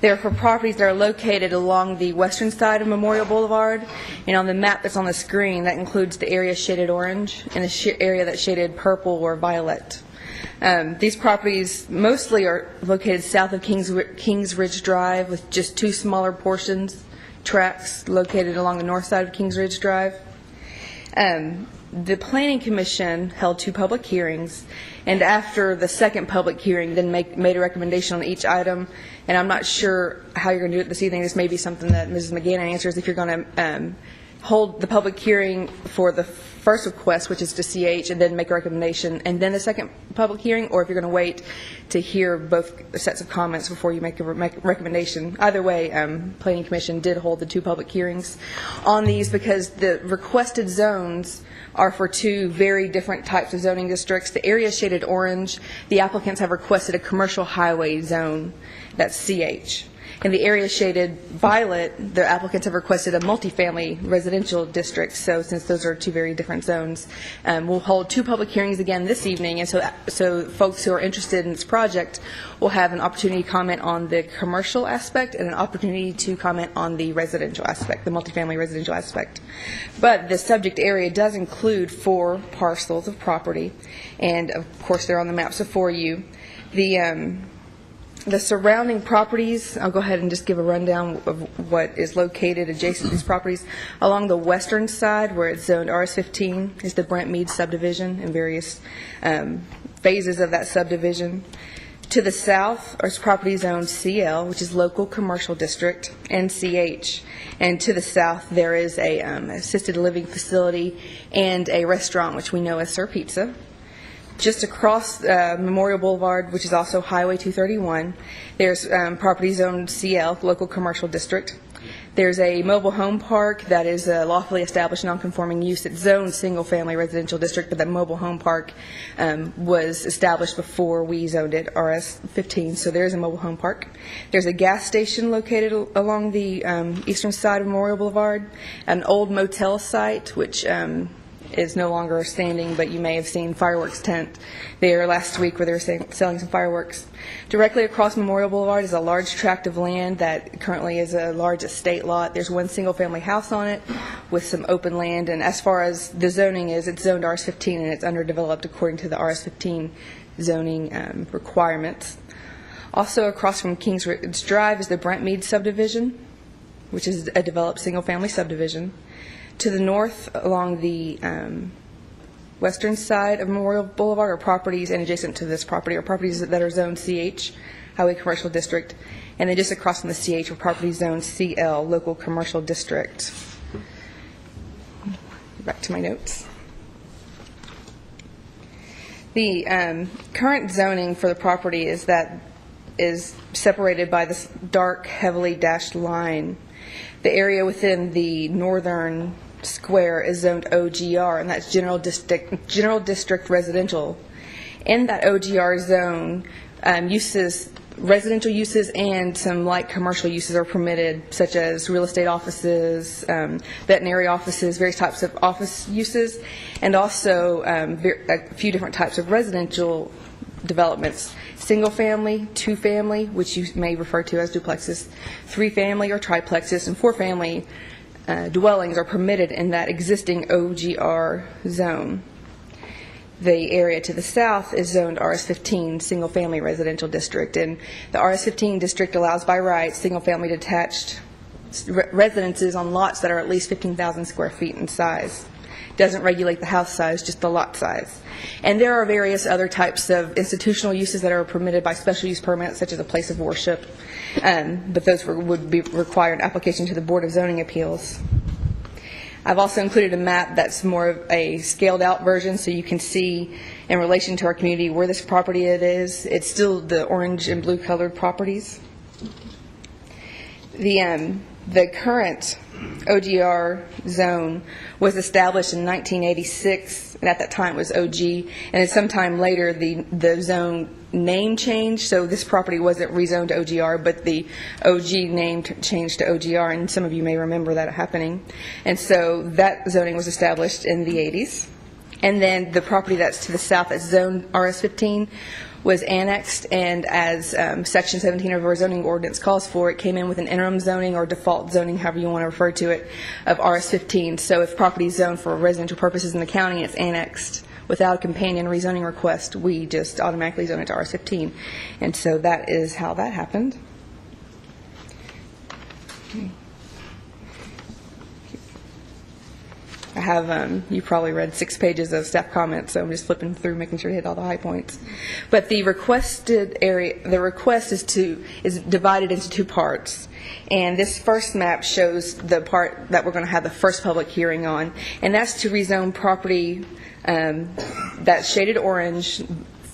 S6: They're for properties that are located along the western side of Memorial Boulevard, and on the map that's on the screen, that includes the area shaded orange and the area that's shaded purple or violet. These properties mostly are located south of Kings Ridge Drive with just 2 smaller tracts located along the north side of Kings Ridge Drive. The Planning Commission held 2 public hearings, and after the second public hearing, then made a recommendation on each item. And I'm not sure how you're going to do it this evening. This may be something that Mrs. McGann answers if you're going to hold the public hearing for the first request, which is to CH, and then make a recommendation, and then the second public hearing, or if you're going to wait to hear both sets of comments before you make a recommendation. Either way, Planning Commission did hold the 2 public hearings on these because the requested zones are for 2 very different types of zoning districts. The area shaded orange, the applicants have requested a commercial highway zone, that's CH. In the area shaded violet, the applicants have requested a multifamily residential district. So since those are 2 very different zones, we'll hold 2 public hearings again this evening. And so folks who are interested in this project will have an opportunity to comment on the commercial aspect and an opportunity to comment on the residential aspect, the multifamily residential aspect. But the subject area does include 4 parcels of property. And of course, they're on the maps before you. The surrounding properties, I'll go ahead and just give a rundown of what is located adjacent to these properties. Along the western side, where it's zoned RS15, is the Brent Mead subdivision and various phases of that subdivision. To the south is property zone CL, which is local commercial district, and CH. And to the south, there is a assisted living facility and a restaurant, which we know as Sir Pizza. Just across Memorial Boulevard, which is also Highway 231, there's property zone CL, local commercial district. There's a mobile home park that is a lawfully established nonconforming use. It's zoned single-family residential district, but that mobile home park was established before we zoned it RS15, so there's a mobile home park. There's a gas station located along the eastern side of Memorial Boulevard, an old motel site, which is no longer standing, but you may have seen fireworks tent there last week where they were selling some fireworks. Directly across Memorial Boulevard is a large tract of land that currently is a large estate lot. There's 1 single-family house on it with some open land, and as far as the zoning is, it's zoned RS15 and it's underdeveloped according to the RS15 zoning requirements. Also across from Kings Ridge Drive is the Brent Mead subdivision, which is a developed single-family subdivision. To the north, along the western side of Memorial Boulevard, are properties, and adjacent to this property are properties that are zoned CH, Highway Commercial District, and then just across from the CH are properties zoned CL, Local Commercial District. Back to my notes. The current zoning for the property is separated by this dark, heavily dashed line. The area within the northern square is zoned OGR, and that's General District Residential. In that OGR zone, residential uses and some light commercial uses are permitted, such as real estate offices, veterinary offices, various types of office uses, and also a few different types of residential developments: single-family, two-family, which you may refer to as duplexes, three-family or triplexes, and four-family dwellings are permitted in that existing OGR zone. The area to the south is zoned RS-15, single-family residential district, and the RS-15 district allows by right single-family detached residences on lots that are at least 15,000 square feet in size. Doesn't regulate the house size, just the lot size. And there are various other types of institutional uses that are permitted by special use permits, such as a place of worship, but those would be required application to the Board of Zoning Appeals. I've also included a map that's more of a scaled-out version, so you can see in relation to our community where this property it is. It's still the orange and blue-colored properties. The current OGR zone was established in 1986, and at that time it was OG, and then sometime later the zone name changed, so this property wasn't rezoned to OGR, but the OG name changed to OGR, and some of you may remember that happening. And so that zoning was established in the 80s. And then the property that's to the south, that's zoned RS-15, was annexed, and as Section 17 of our zoning ordinance calls for, it came in with an interim zoning or default zoning, however you want to refer to it, of RS-15. So if property is zoned for residential purposes in the county and it's annexed without a companion rezoning request, we just automatically zone it to RS-15. And so that is how that happened. I have, you probably read 6 pages of staff comments, so I'm just flipping through, making sure to hit all the high points. But the requested area, the request is divided into 2 parts. And this first map shows the part that we're going to have the first public hearing on, and that's to rezone property that's shaded orange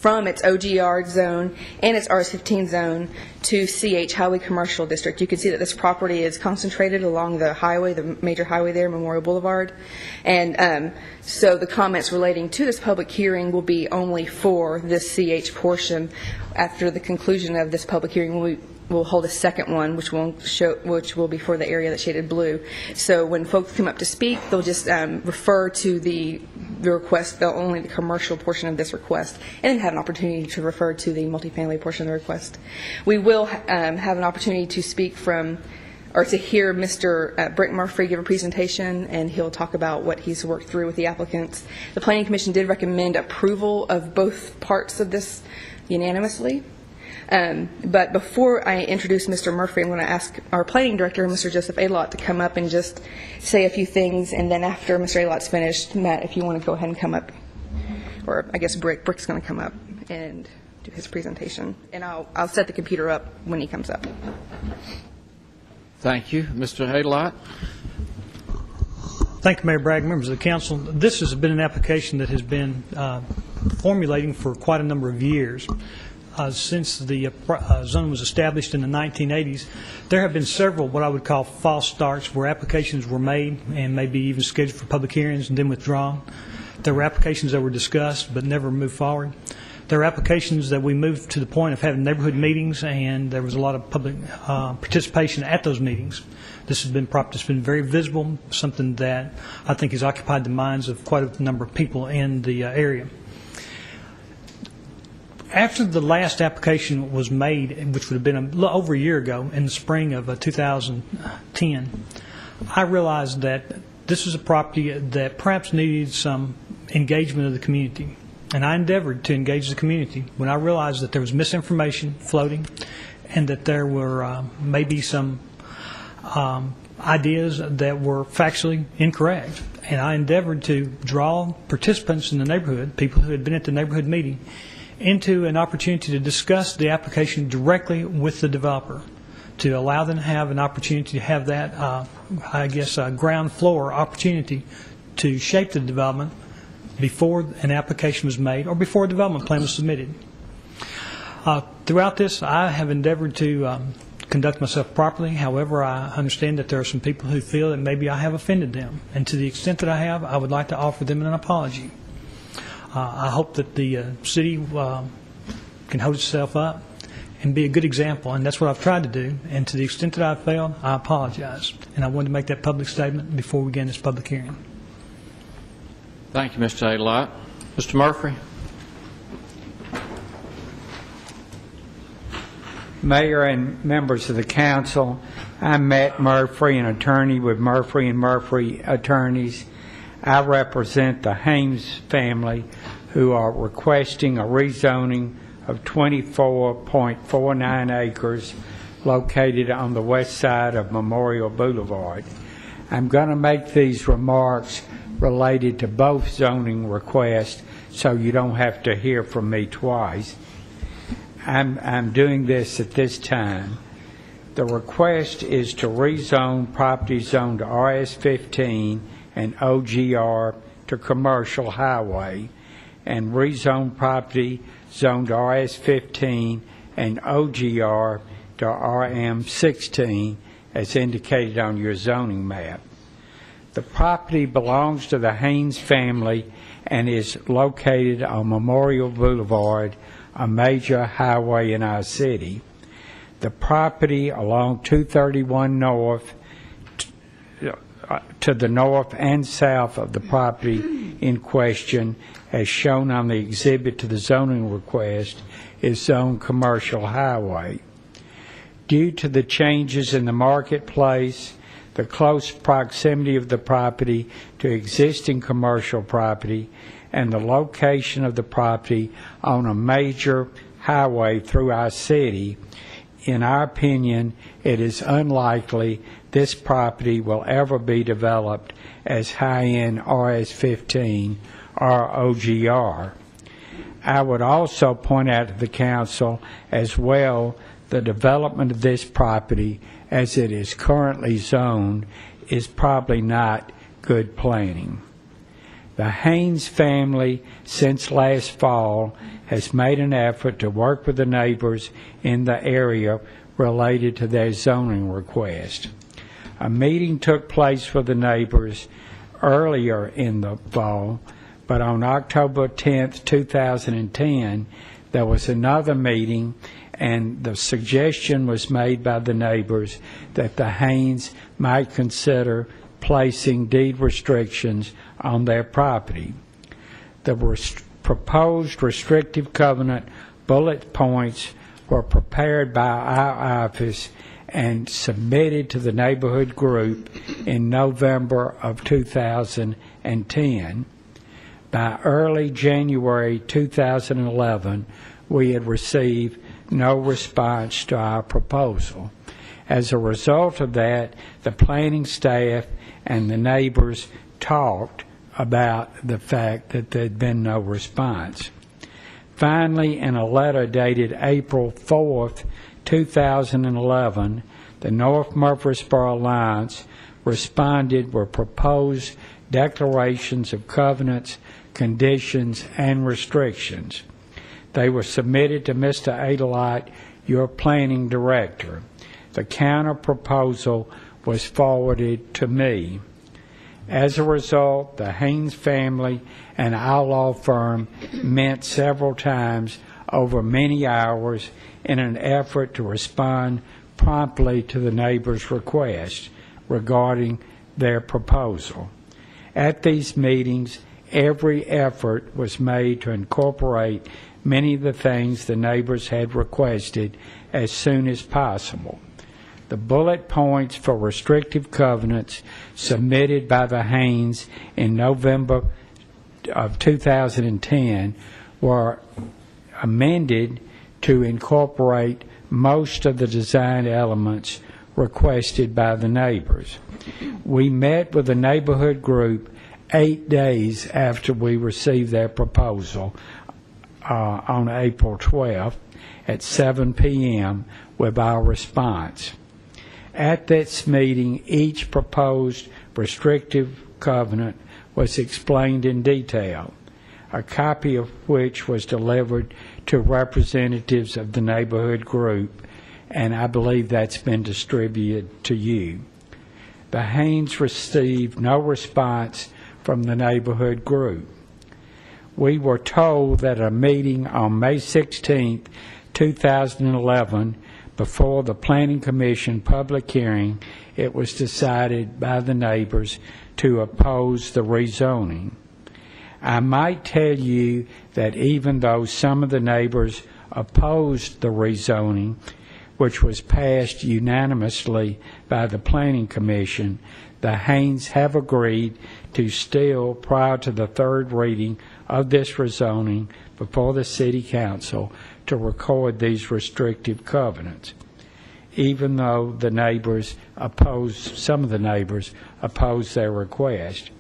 S6: from its OGR zone and its RS-15 zone to CH, Highway Commercial District. You can see that this property is concentrated along the highway, the major highway there, Memorial Boulevard. And so the comments relating to this public hearing will be only for this CH portion. After the conclusion of this public hearing, we'll hold a second one, which will be for the area that's shaded blue. So when folks come up to speak, they'll just refer to the request, only the commercial portion of this request, and then have an opportunity to refer to the multifamily portion of the request. We will have an opportunity to speak from, or to hear Mr. Brick Murphy give a presentation, and he'll talk about what he's worked through with the applicants. The Planning Commission did recommend approval of both parts of this unanimously. But before I introduce Mr. Murphy, I'm going to ask our planning director, Mr. Joseph Alott, to come up and just say a few things, and then after Mr. Alott's finished, Matt, if you want to go ahead and come up, or I guess Brick's going to come up and do his presentation, and I'll set the computer up when he comes up.
S1: Thank you. Mr. Alott.
S10: Thank you, Mayor Bragg, members of the council. This has been an application that has been formulating for quite a number of years. Since the zone was established in the 1980s, there have been several what I would call false starts where applications were made and maybe even scheduled for public hearings and then withdrawn. There were applications that were discussed but never moved forward. There were applications that we moved to the point of having neighborhood meetings, and there was a lot of public participation at those meetings. This has been it's been very visible, something that I think has occupied the minds of quite a number of people in the area. After the last application was made, which would have been a little over a year ago, in the spring of 2010, I realized that this was a property that perhaps needed some engagement of the community. And I endeavored to engage the community when I realized that there was misinformation floating and that there were maybe some ideas that were factually incorrect. And I endeavored to draw participants in the neighborhood, people who had been at the neighborhood meeting, into an opportunity to discuss the application directly with the developer, to allow them to have an opportunity to have that, ground floor opportunity to shape the development before an application was made or before a development plan was submitted. Throughout this, I have endeavored to conduct myself properly. However, I understand that there are some people who feel that maybe I have offended them. And to the extent that I have, I would like to offer them an apology. I hope that the city can hold itself up and be a good example, and that's what I've tried to do. And to the extent that I've failed, I apologize. And I wanted to make that public statement before we begin this public hearing.
S1: Thank you, Mr. A-Lot. Mr. Murphy?
S4: Mayor and members of the council, I'm Matt Murphy, an attorney with Murphy & Murphy Attorneys. I represent the Haynes family, who are requesting a rezoning of 24.49 acres located on the west side of Memorial Boulevard. I'm going to make these remarks related to both zoning requests so you don't have to hear from me twice. I'm doing this at this time. The request is to rezone property zoned RS-15 and OGR to commercial highway, and rezone property zoned RS-15 and OGR to RM-16 as indicated on your zoning map. The property belongs to the Haynes family and is located on Memorial Boulevard, a major highway in our city. The property along 231 North to the north and south of the property in question, as shown on the exhibit to the zoning request, is zoned commercial highway. Due to the changes in the marketplace, the close proximity of the property to existing commercial property, and the location of the property on a major highway through our city, in our opinion, it is unlikely this property will ever be developed as high-end RS-15 or OGR. I would also point out to the council as well the development of this property as it is currently zoned is probably not good planning. The Haynes family, since last fall, has made an effort to work with the neighbors in the area related to their zoning request. A meeting took place with the neighbors earlier in the fall, but on October 10th, 2010, there was another meeting, and the suggestion was made by the neighbors that the Haynes might consider placing deed restrictions on their property. The proposed restrictive covenant bullet points were prepared by our office and submitted to the neighborhood group in November of 2010. By early January 2011, we had received no response to our proposal. As a result of that, the planning staff and the neighbors talked about the fact that there had been no response. Finally, in a letter dated April 4th, 2011, the North Murfreesboro Alliance responded with proposed declarations of covenants, conditions, and restrictions. They were submitted to Mr. A-Lot, your planning director. The counter proposal was forwarded to me. As a result, the Haynes family and our law firm met several times over many hours in an effort to respond promptly to the neighbors' request regarding their proposal. At these meetings, every effort was made to incorporate many of the things the neighbors had requested as soon as possible. The bullet points for restrictive covenants submitted by the Haynes in November of 2010 were amended to incorporate most of the design elements requested by the neighbors. We met with the neighborhood group 8 days after we received their proposal on April 12th at 7 p.m. with our response. At this meeting, each proposed restrictive covenant was explained in detail, a copy of which was delivered to representatives of the neighborhood group and I believe that's been distributed to you. The Haynes received no response from the neighborhood group. We were told that at a meeting on May 16, 2011, before the Planning Commission public hearing, it was decided by the neighbors to oppose the rezoning. I might tell you that even though some of the neighbors opposed the rezoning, which was passed unanimously by the Planning Commission, the Haynes have agreed to still, prior to the third reading of this rezoning before the City Council, to record these restrictive covenants, even though the neighbors some of the neighbors opposed their request.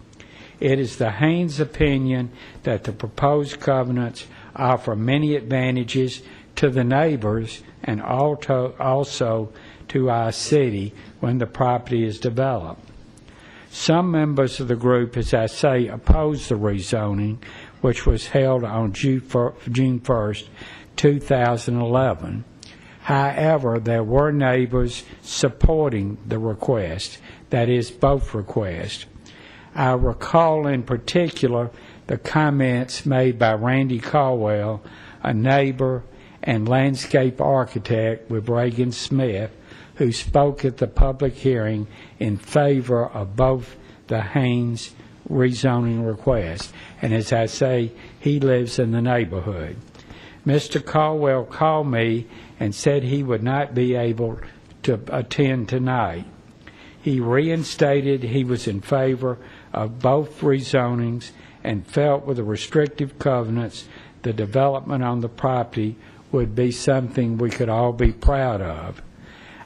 S4: It is the Haynes opinion that the proposed covenants offer many advantages to the neighbors and also to our city when the property is developed. Some members of the group, as I say, opposed the rezoning, which was held on June 1st, 2011. However, there were neighbors supporting the request, that is, both requests. I recall in particular the comments made by Randy Caldwell, a neighbor and landscape architect with Reagan Smith, who spoke at the public hearing in favor of both the Haynes rezoning request. And as I say, he lives in the neighborhood. Mr. Caldwell called me and said he would not be able to attend tonight. He reinstated he was in favor of both rezonings and felt with the restrictive covenants, the development on the property would be something we could all be proud of.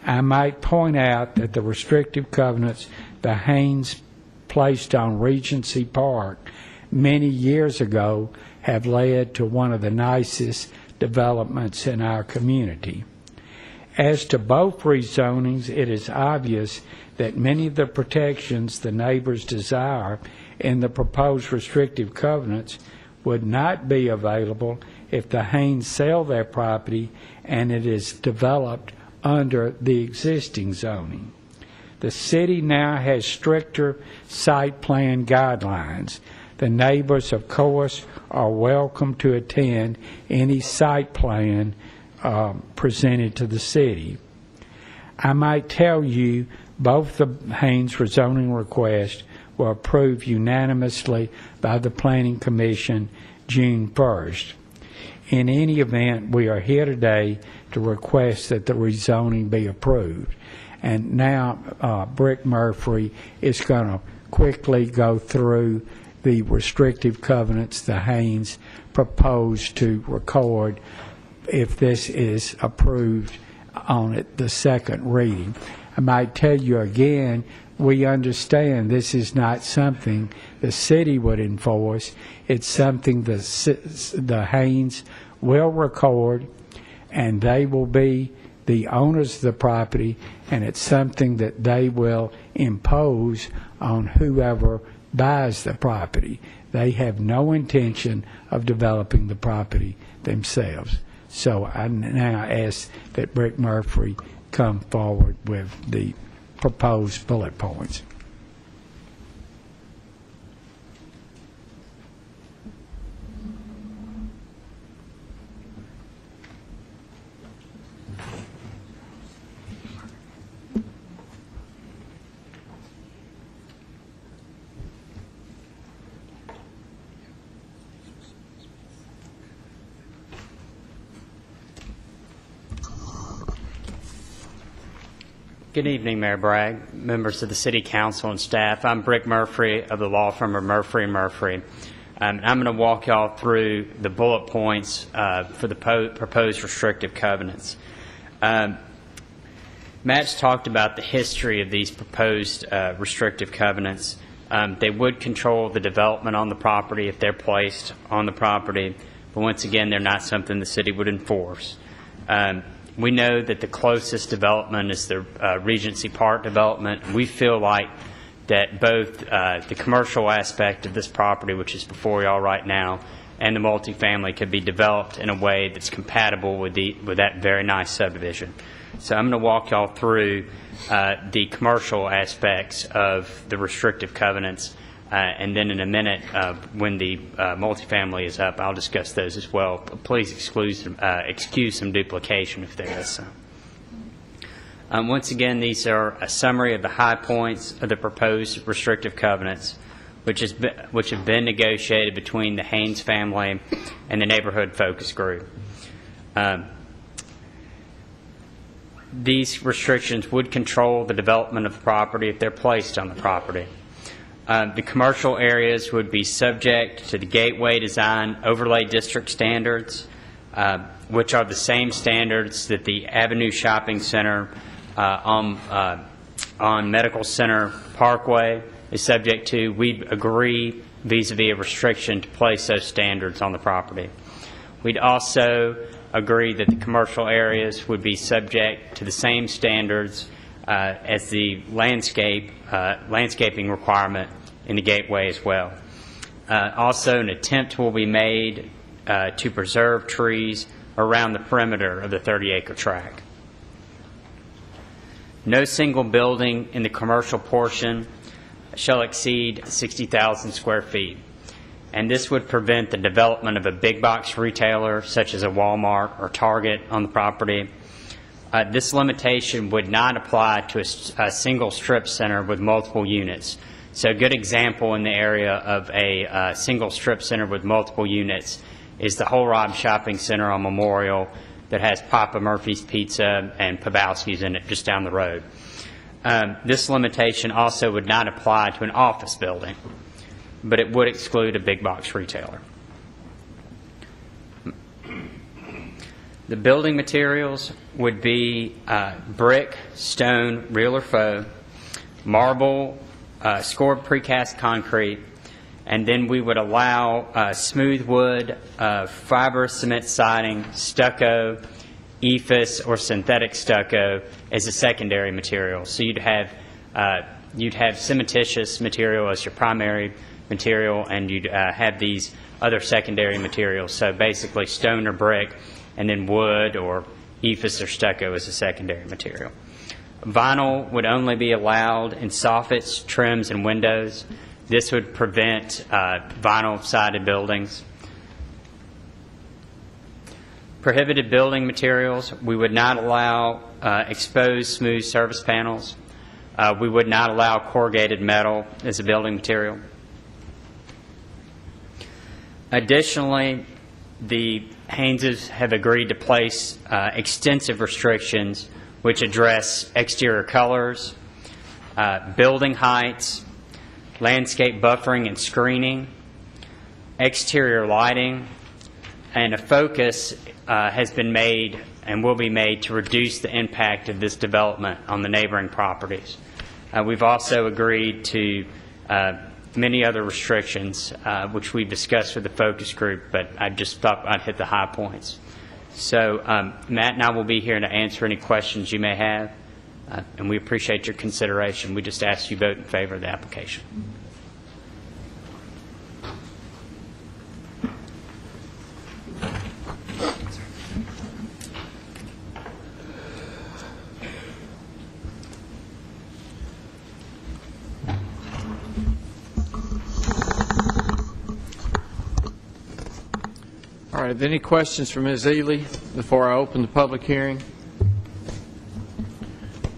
S4: I might point out that the restrictive covenants the Haynes placed on Regency Park many years ago have led to one of the nicest developments in our community. As to both rezonings, it is obvious that many of the protections the neighbors desire in the proposed restrictive covenants would not be available if the Haynes sell their property and it is developed under the existing zoning. The city now has stricter site plan guidelines. The neighbors, of course, are welcome to attend any site plan presented to the city. I might tell you both the Haynes rezoning requests were approved unanimously by the Planning Commission June 1st. In any event, we are here today to request that the rezoning be approved. And now Brick Murphy is going to quickly go through the restrictive covenants the Haynes proposed to record if this is approved on it, the second reading. I might tell you again, we understand this is not something the city would enforce. It's something the Haynes will record, and they will be the owners of the property, and it's something that they will impose on whoever buys the property. They have no intention of developing the property themselves. So I now ask that Brick Murphy come forward with the proposed bullet points.
S5: Good evening, Mayor Bragg, members of the City Council and staff. I'm Brick Murphy of the law firm of Murphy & Murphy. I'm going to walk y'all through the bullet points for the proposed restrictive covenants. Matt's talked about the history of these proposed restrictive covenants. They would control the development on the property if they're placed on the property, but once again, they're not something the city would enforce. We know that the closest development is the Regency Park development. We feel like that both the commercial aspect of this property, which is before y'all right now, and the multifamily could be developed in a way that's compatible with that very nice subdivision. So I'm going to walk y'all through the commercial aspects of the restrictive covenants, and then in a minute, when the multifamily is up, I'll discuss those as well. Please excuse some duplication if there is some. Once again, these are a summary of the high points of the proposed restrictive covenants, which have been negotiated between the Haynes family and the Neighborhood Focus Group. These restrictions would control the development of the property if they're placed on the property. The commercial areas would be subject to the Gateway Design Overlay District standards, which are the same standards that the Avenue Shopping Center on Medical Center Parkway is subject to. We agree vis-a-vis a restriction to place those standards on the property. We'd also agree that the commercial areas would be subject to the same standards as the landscaping requirement in the gateway as well. Also, an attempt will be made to preserve trees around the perimeter of the 30-acre tract. No single building in the commercial portion shall exceed 60,000 square feet. And this would prevent the development of a big box retailer such as a Walmart or Target on the property. This limitation would not apply to a single strip center with multiple units. So a good example in the area of a single strip center with multiple units is the Whole Rob Shopping Center on Memorial that has Papa Murphy's Pizza and Pavowski's in it just down the road. This limitation also would not apply to an office building, but it would exclude a big box retailer. The building materials would be brick, stone, real or faux, marble, scored precast concrete, and then we would allow smooth wood, fibrous cement siding, stucco, EIFS, or synthetic stucco as a secondary material. So you'd have cementitious material as your primary material, and you'd have these other secondary materials. So basically stone or brick, and then wood or EIFS or stucco as a secondary material. Vinyl would only be allowed in soffits, trims, and windows. This would prevent vinyl-sided buildings. Prohibited building materials, we would not allow exposed smooth surface panels. We would not allow corrugated metal as a building material. Additionally, the Hayneses have agreed to place extensive restrictions which address exterior colors, building heights, landscape buffering and screening, exterior lighting, and a focus has been made and will be made to reduce the impact of this development on the neighboring properties. We've also agreed to many other restrictions, which we've discussed with the focus group, but I just thought I'd hit the high points. So Matt and I will be here to answer any questions you may have, and we appreciate your consideration. We just ask you vote in favor of the application.
S1: All right, are there any questions for Ms. Ely before I open the public hearing?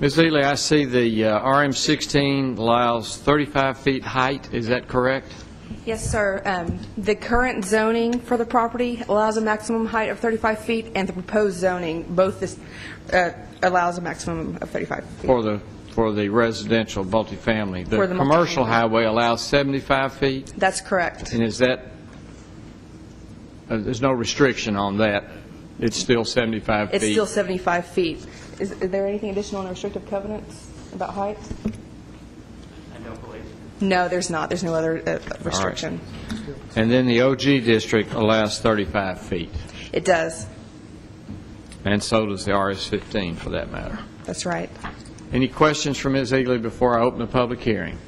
S1: Ms. Ely, I see the RM16 allows 35 feet height. Is that correct?
S6: Yes, sir. The current zoning for the property allows a maximum height of 35 feet, and the proposed zoning both allows a maximum of 35 feet.
S1: For the residential multifamily.
S6: For the
S1: commercial
S6: multifamily.
S1: highway allows 75 feet?
S6: That's correct.
S1: And is that, there's no restriction on that? It's still 75 feet?
S6: It's still 75 feet. Is there anything additional in the restrictive covenants about height?
S5: I don't believe
S6: No, there's not. There's no other restriction.
S1: And then the OG district allows 35 feet?
S6: It does.
S1: And so does the RS-15, for that matter.
S6: That's right. Any
S1: questions for Ms. Eagley before I open the public hearing?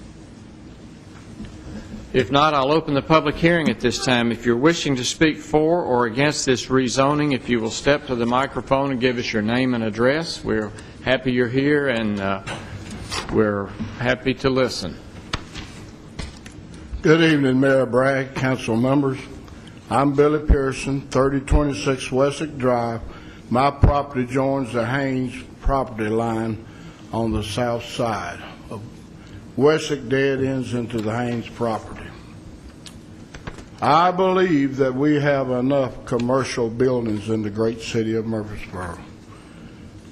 S1: If not, I'll open the public hearing at this time. If you're wishing to speak for or against this rezoning, if you will step to the microphone and give us your name and address. We're happy you're here, and we're happy to listen.
S11: Good evening, Mayor Bragg, council members. I'm Billy Pearson, 3026 Wessex Drive. My property joins the Haynes property line on the south side of Wessex, dead ends into the Haynes property. I believe that we have enough commercial buildings in the great city of Murfreesboro.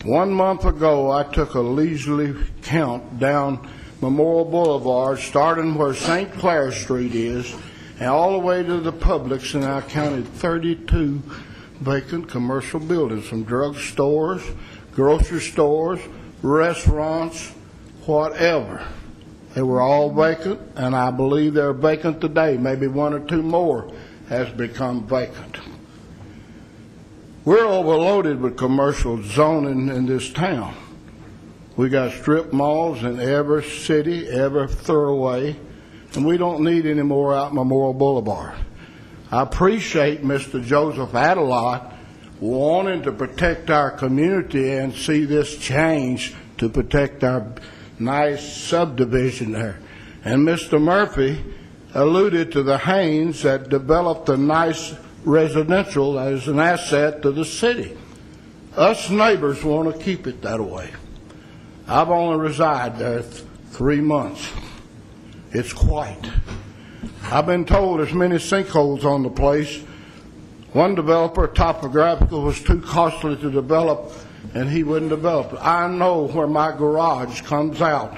S11: 1 month ago, I took a leisurely count down Memorial Boulevard, starting where St. Clair Street is, and all the way to the Publix, and I counted 32 vacant commercial buildings, from drug stores, grocery stores, restaurants, whatever. They were all vacant, and I believe they're vacant today. Maybe 1 or 2 more has become vacant. We're overloaded with commercial zoning in this town. We got strip malls in every city, every thoroughway, and we don't need any more out Memorial Boulevard. I appreciate Mr. Joseph Adelot wanting to protect our community and see this change to protect our nice subdivision there. And Mr. Murphy alluded to the Haynes that developed a nice residential as an asset to the city. Us neighbors want to keep it that way. I've only resided there 3 months. It's quiet. I've been told there's many sinkholes on the place. One developer, Topographical, was too costly to develop, and he wouldn't develop it. I know where my garage comes out.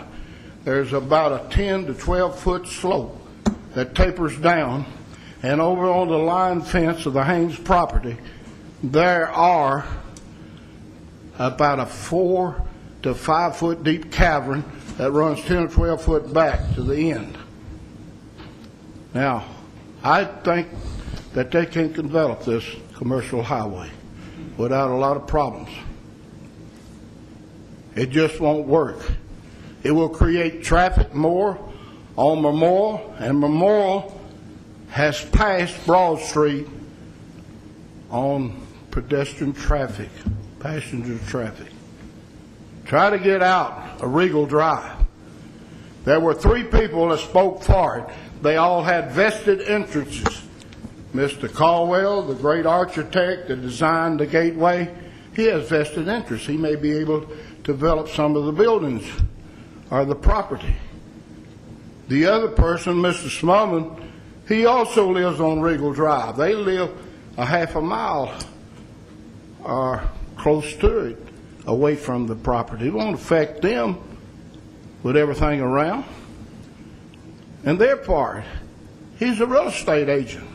S11: There's about a 10 to 12 foot slope that tapers down, and over on the line fence of the Haynes property, there are about a 4 to 5 foot deep cavern that runs 10 or 12 foot back to the end. Now, I think that they can develop this commercial highway without a lot of problems. It just won't work. It will create traffic more on Memorial, and Memorial has passed Broad Street on pedestrian traffic, passenger traffic. Try to get out of Regal Drive. There were 3 people that spoke for it. They all had vested entrances. Mr. Caldwell, the great architect that designed the gateway, he has vested interest. He may be able to develop some of the buildings or the property. The other person, Mr. Smulman, he also lives on Regal Drive. They live a half a mile or close to it away from the property. It won't affect them with everything around. And their part, he's a real estate agent.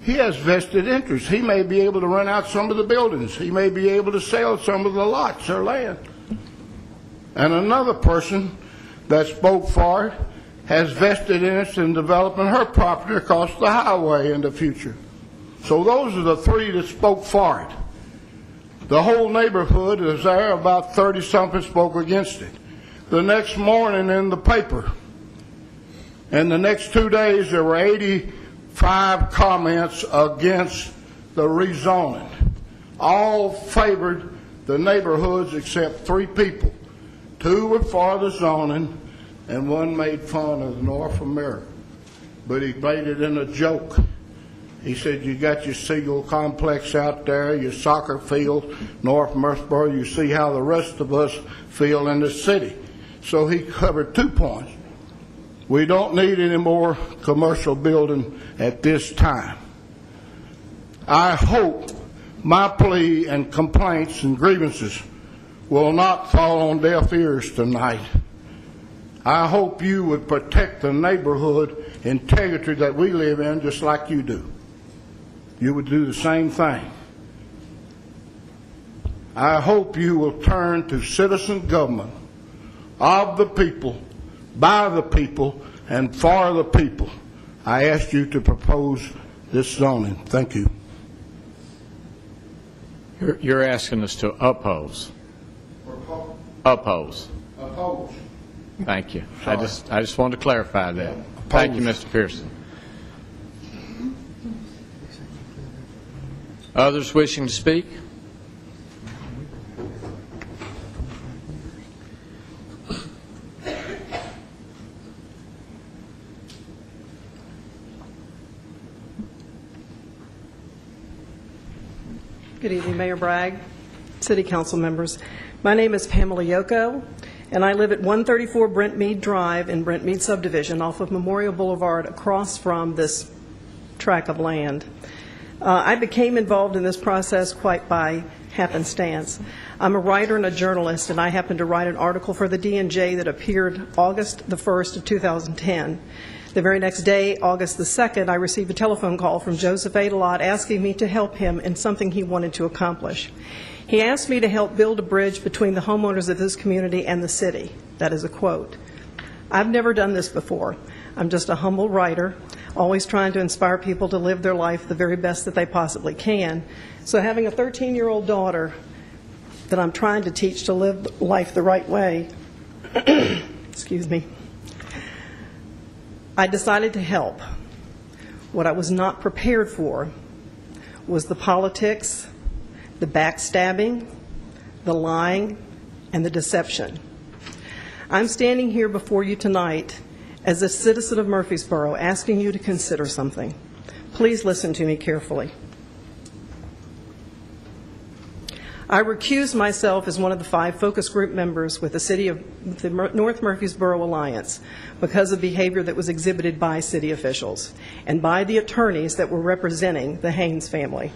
S11: He has vested interest. He may be able to rent out some of the buildings. He may be able to sell some of the lots or land. And another person that spoke for it has vested interest in developing her property across the highway in the future. So those are the 3 that spoke for it. The whole neighborhood is there, about 30-something spoke against it. The next morning in the paper, and the next 2 days, there were 85 comments against the rezoning. All favored the neighborhoods except 3 people. 2 were for the zoning, and 1 made fun of North America. But he made it in a joke. He said, you got your Siegel complex out there, your soccer field, North Murfreesboro, you see how the rest of us feel in the city. So he covered 2 points. We don't need any more commercial building at this time. I hope my plea and complaints and grievances will not fall on deaf ears tonight. I hope you would protect the neighborhood integrity that we live in just like you do. You would do the same thing. I hope you will turn to citizen government of the people, by the people, and for the people. I ask you to propose this zoning. Thank you.
S1: You're asking us to oppose. Oppose.
S11: Oppose.
S1: Thank you. I just wanted to clarify that. Thank you, Mr. Pearson. Others wishing to speak?
S12: Good evening, Mayor Bragg, City Council members. My name is Pamela Yoko, and I live at 134 Brent Mead Drive in Brent Mead Subdivision off of Memorial Boulevard across from this tract of land. I became involved in this process quite by happenstance. I'm a writer and a journalist, and I happened to write an article for the D&J that appeared August the 1st of 2010. The very next day, August the 2nd, I received a telephone call from Joseph Adelot asking me to help him in something he wanted to accomplish. He asked me to help build a bridge between the homeowners of this community and the city. That is a quote. I've never done this before. I'm just a humble writer, always trying to inspire people to live their life the very best that they possibly can. So having a 13-year-old daughter that I'm trying to teach to live life the right way, excuse me, I decided to help. What I was not prepared for was the politics, the backstabbing, the lying, and the deception. I'm standing here before you tonight as a citizen of Murfreesboro asking you to consider something. Please listen to me carefully. I recuse myself as one of the 5 focus group members with the North Murfreesboro Alliance because of behavior that was exhibited by city officials and by the attorneys that were representing the Haynes family.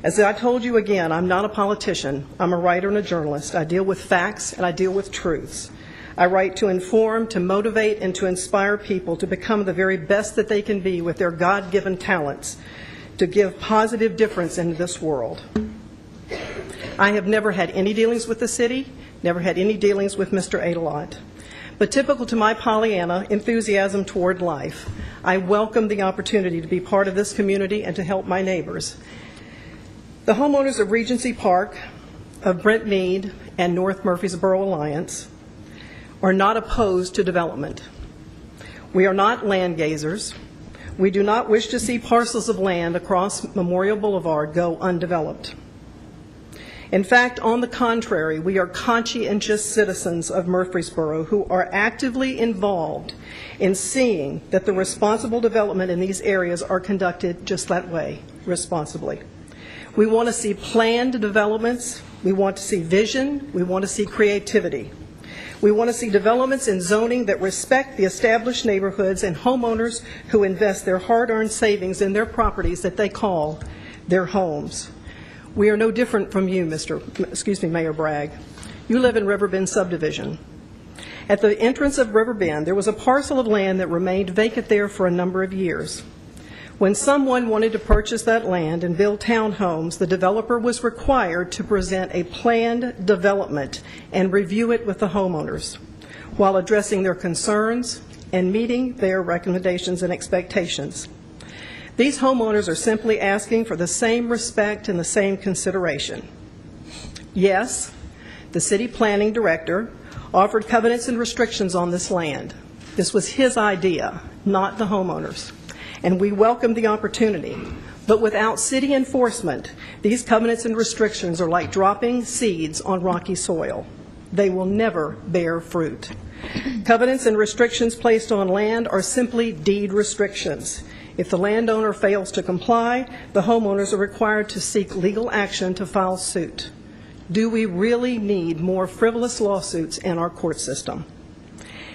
S12: As I told you again, I'm not a politician. I'm a writer and a journalist. I deal with facts and I deal with truths. I write to inform, to motivate, and to inspire people to become the very best that they can be with their God-given talents to give positive difference in this world. I have never had any dealings with the city, never had any dealings with Mr. Adelot. But typical to my Pollyanna enthusiasm toward life, I welcome the opportunity to be part of this community and to help my neighbors. The homeowners of Regency Park, of Brent Mead, and North Murfreesboro Alliance are not opposed to development. We are not land gazers. We do not wish to see parcels of land across Memorial Boulevard go undeveloped. In fact, on the contrary, we are conscientious citizens of Murfreesboro who are actively involved in seeing that the responsible development in these areas are conducted just that way, responsibly. We want to see planned developments. We want to see vision. We want to see creativity. We want to see developments in zoning that respect the established neighborhoods and homeowners who invest their hard-earned savings in their properties that they call their homes. We are no different from you, Mayor Bragg. You live in Riverbend Subdivision. At the entrance of Riverbend, there was a parcel of land that remained vacant there for a number of years. When someone wanted to purchase that land and build townhomes, the developer was required to present a planned development and review it with the homeowners while addressing their concerns and meeting their recommendations and expectations. These homeowners are simply asking for the same respect and the same consideration. Yes, the city planning director offered covenants and restrictions on this land. This was his idea, not the homeowners. And we welcome the opportunity. But without city enforcement, these covenants and restrictions are like dropping seeds on rocky soil. They will never bear fruit. Covenants and restrictions placed on land are simply deed restrictions. If the landowner fails to comply, the homeowners are required to seek legal action to file suit. Do we really need more frivolous lawsuits in our court system?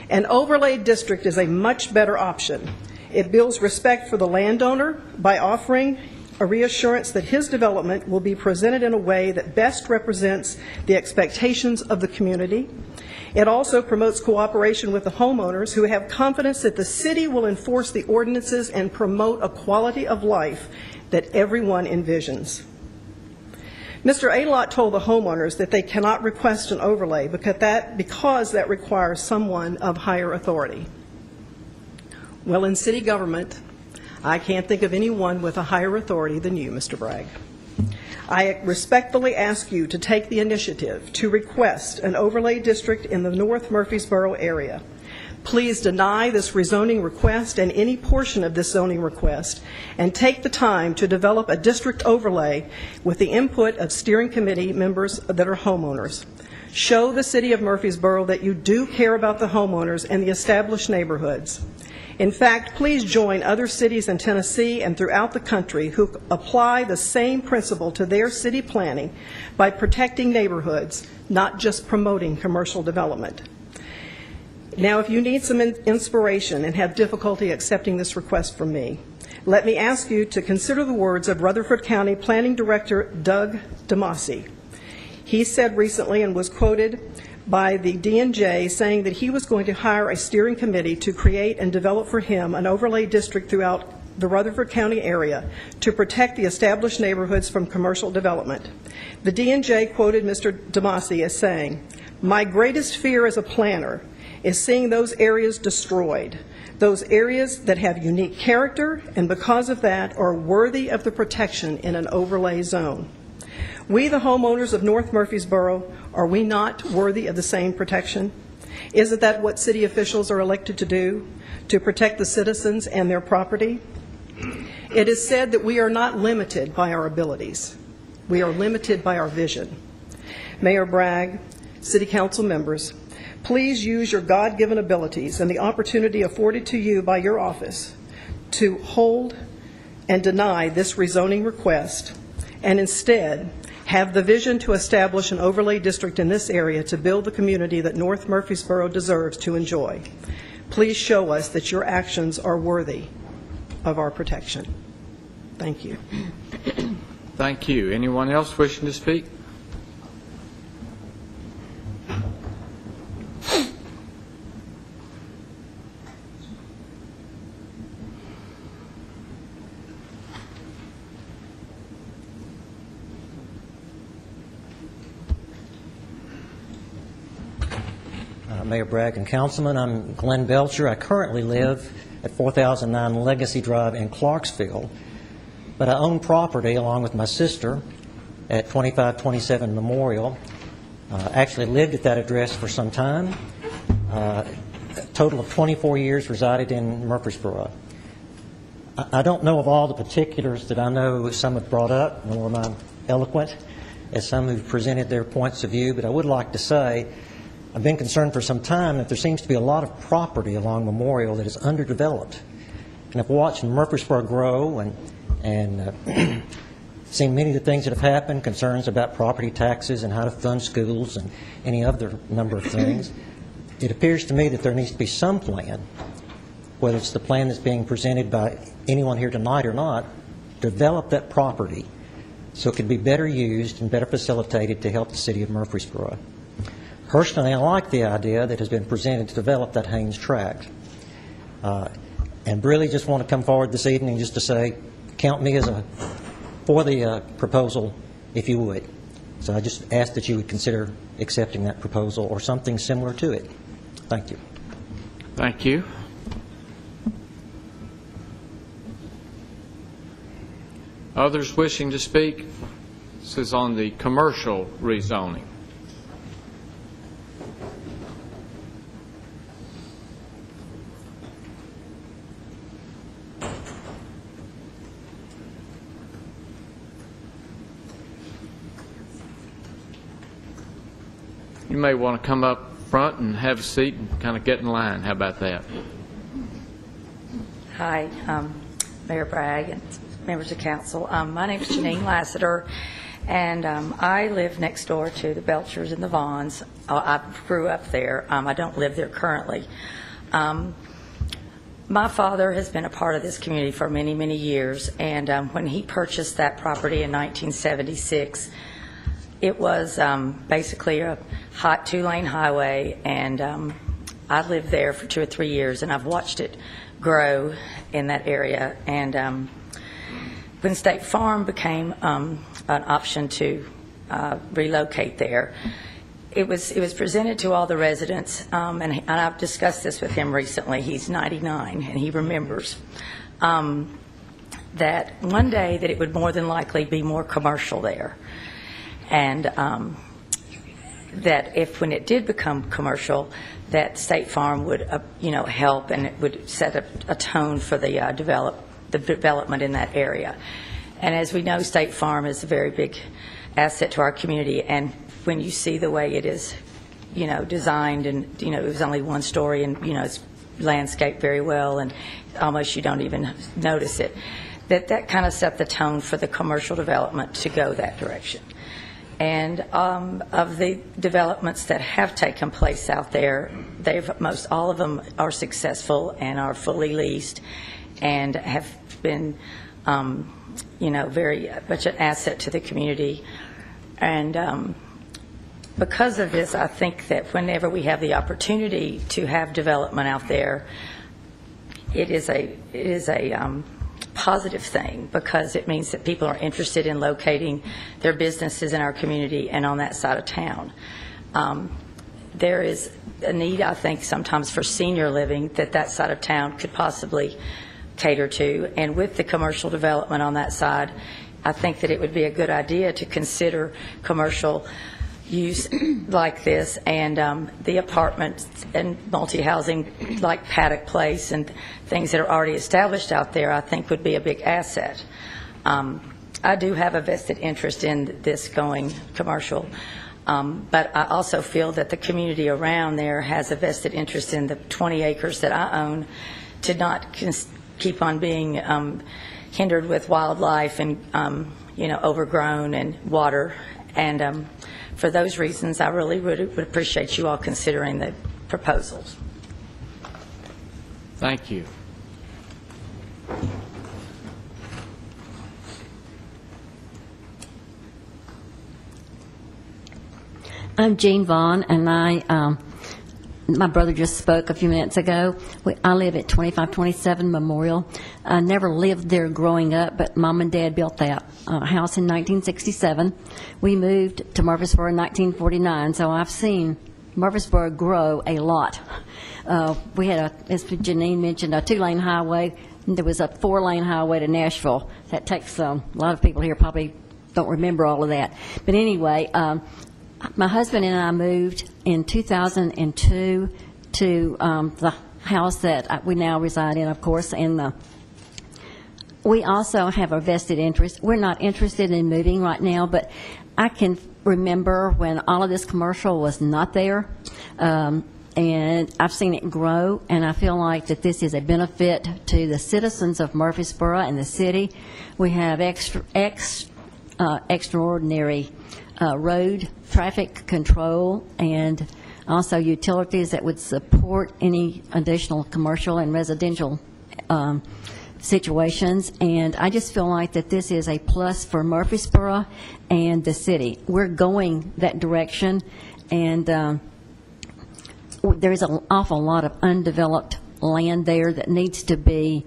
S12: An overlay district is a much better option. It builds respect for the landowner by offering a reassurance that his development will be presented in a way that best represents the expectations of the community. It also promotes cooperation with the homeowners who have confidence that the city will enforce the ordinances and promote a quality of life that everyone envisions. Mr. Adelot told the homeowners that they cannot request an overlay because that requires someone of higher authority. Well, in city government, I can't think of anyone with a higher authority than you, Mr. Bragg. I respectfully ask you to take the initiative to request an overlay district in the North Murfreesboro area. Please deny this rezoning request and any portion of this zoning request, and take the time to develop a district overlay with the input of steering committee members that are homeowners. Show the City of Murfreesboro that you do care about the homeowners and the established neighborhoods. In fact, please join other cities in Tennessee and throughout the country who apply the same principle to their city planning by protecting neighborhoods, not just promoting commercial development. Now, if you need some inspiration and have difficulty accepting this request from me, let me ask you to consider the words of Rutherford County Planning Director Doug DeMasi. He said recently and was quoted by the D&J saying that he was going to hire a steering committee to create and develop for him an overlay district throughout the Rutherford County area to protect the established neighborhoods from commercial development. The D&J quoted Mr. DeMasi as saying, "My greatest fear as a planner is seeing those areas destroyed, those areas that have unique character and because of that are worthy of the protection in an overlay zone." We, the homeowners of North Murfreesboro, are we not worthy of the same protection? Isn't that what city officials are elected to do, to protect the citizens and their property? It is said that we are not limited by our abilities. We are limited by our vision. Mayor Bragg, City Council members, please use your God-given abilities and the opportunity afforded to you by your office to hold and deny this rezoning request, and instead have the vision to establish an overlay district in this area to build the community that North Murfreesboro deserves to enjoy. Please show us that your actions are worthy of our protection. Thank you.
S1: Thank you. Anyone else wishing to speak?
S7: Mayor Bragg and Councilman, I'm Glenn Belcher. I currently live at 4009 Legacy Drive in Clarksville, but I own property along with my sister at 2527 Memorial. Actually lived at that address for some time. A total of 24 years resided in Murfreesboro. I don't know of all the particulars that I know some have brought up, nor am I eloquent as some who've presented their points of view, but I would like to say I've been concerned for some time that there seems to be a lot of property along Memorial that is underdeveloped. And I've watched Murfreesboro grow and seen many of the things that have happened, concerns about property taxes and how to fund schools and any other number of things. It appears to me that there needs to be some plan, whether it's the plan that's being presented by anyone here tonight or not, develop that property so it can be better used and better facilitated to help the city of Murfreesboro. Personally, I like the idea that has been presented to develop that Haynes tract. And really just want to come forward this evening just to say, count me as for the proposal, if you would. So I just ask that you would consider accepting that proposal or something similar to it. Thank you.
S1: Thank you. Others wishing to speak? This is on the commercial rezoning. You may want to come up front and have a seat and kind of get in line. How about that?
S13: Hi, Mayor Bragg and members of council. My name is Janine Lassiter, and I live next door to the Belchers and the Vaughns. I grew up there. I don't live there currently. My father has been a part of this community for many, many years, and when he purchased that property in 1976, it was basically a hot two-lane highway, and I lived there for 2 or 3 years, and I've watched it grow in that area. And when State Farm became an option to relocate there, it was presented to all the residents, and I've discussed this with him recently. He's 99, and he remembers that one day that it would more than likely be more commercial there. And that if, when it did become commercial, that State Farm would, help, and it would set a tone for the development in that area. And as we know, State Farm is a very big asset to our community, and when you see the way it is, designed, and, it was only one story, and, it's landscaped very well, and almost you don't even notice it, that kind of set the tone for the commercial development to go that direction. And of the developments that have taken place out there, most all of them are successful and are fully leased and have been, very much an asset to the community. And because of this, I think that whenever we have the opportunity to have development out there, it is a positive thing, because it means that people are interested in locating their businesses in our community and on that side of town. There is a need, I think, sometimes for senior living that side of town could possibly cater to, and with the commercial development on that side, I think that it would be a good idea to consider commercial use like this, and the apartments and multi-housing like Paddock Place and things that are already established out there, I think would be a big asset. I do have a vested interest in this going commercial, but I also feel that the community around there has a vested interest in the 20 acres that I own to not keep on being hindered with wildlife and overgrown and water. And for those reasons, I really would appreciate you all considering the proposals.
S1: Thank you.
S14: I'm Jean Vaughn, and my brother just spoke a few minutes ago. I live at 2527 Memorial. I never lived there growing up, but Mom and Dad built that house in 1967. We moved to Murfreesboro in 1949, so I've seen Murfreesboro grow a lot. We had, as Janine mentioned, a 2-lane highway. And there was a 4-lane highway to Nashville. That takes a lot of people here probably don't remember all of that. But anyway, my husband and I moved in 2002 to the house that we now reside in, of course, and we also have a vested interest. We're not interested in moving right now, but I can remember when all of this commercial was not there, and I've seen it grow, and I feel like that this is a benefit to the citizens of Murfreesboro and the city. We have extraordinary road traffic control and also utilities that would support any additional commercial and residential situations. And I just feel like that this is a plus for Murfreesboro and the city. We're going that direction, and there's an awful lot of undeveloped land there that needs to be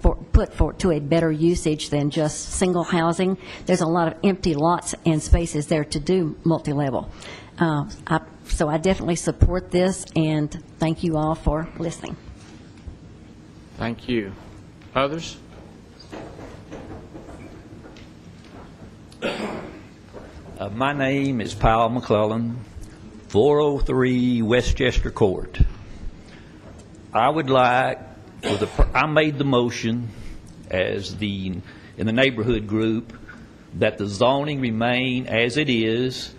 S14: put to a better usage than just single housing. There's a lot of empty lots and spaces there to do multi-level. So I definitely support this, and thank you all for listening.
S1: Thank you. Others?
S15: My name is Powell McClellan, 403 Westchester Court. I would like, I made the motion as in the neighborhood group that the zoning remain as it is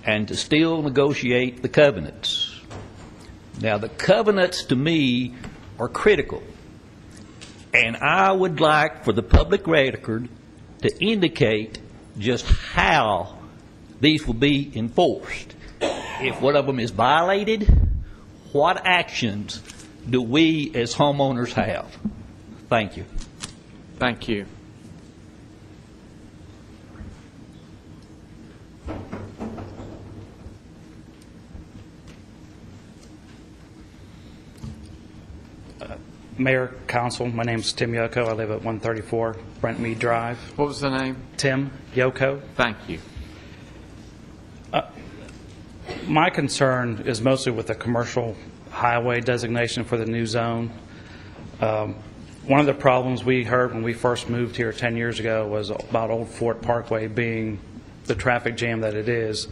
S15: and to still negotiate the covenants. Now, the covenants to me are critical, and I would like for the public record to indicate just how these will be enforced. If one of them is violated, what actions do we as homeowners have? Thank you.
S1: Thank you.
S16: Mayor, Council, my name is Tim Yoko. I live at 134 Brentmead Drive.
S1: What was the name?
S16: Tim Yoko.
S1: Thank you.
S16: My concern is mostly with the commercial highway designation for the new zone. One of the problems we heard when we first moved here 10 years ago was about Old Fort Parkway being the traffic jam that it is.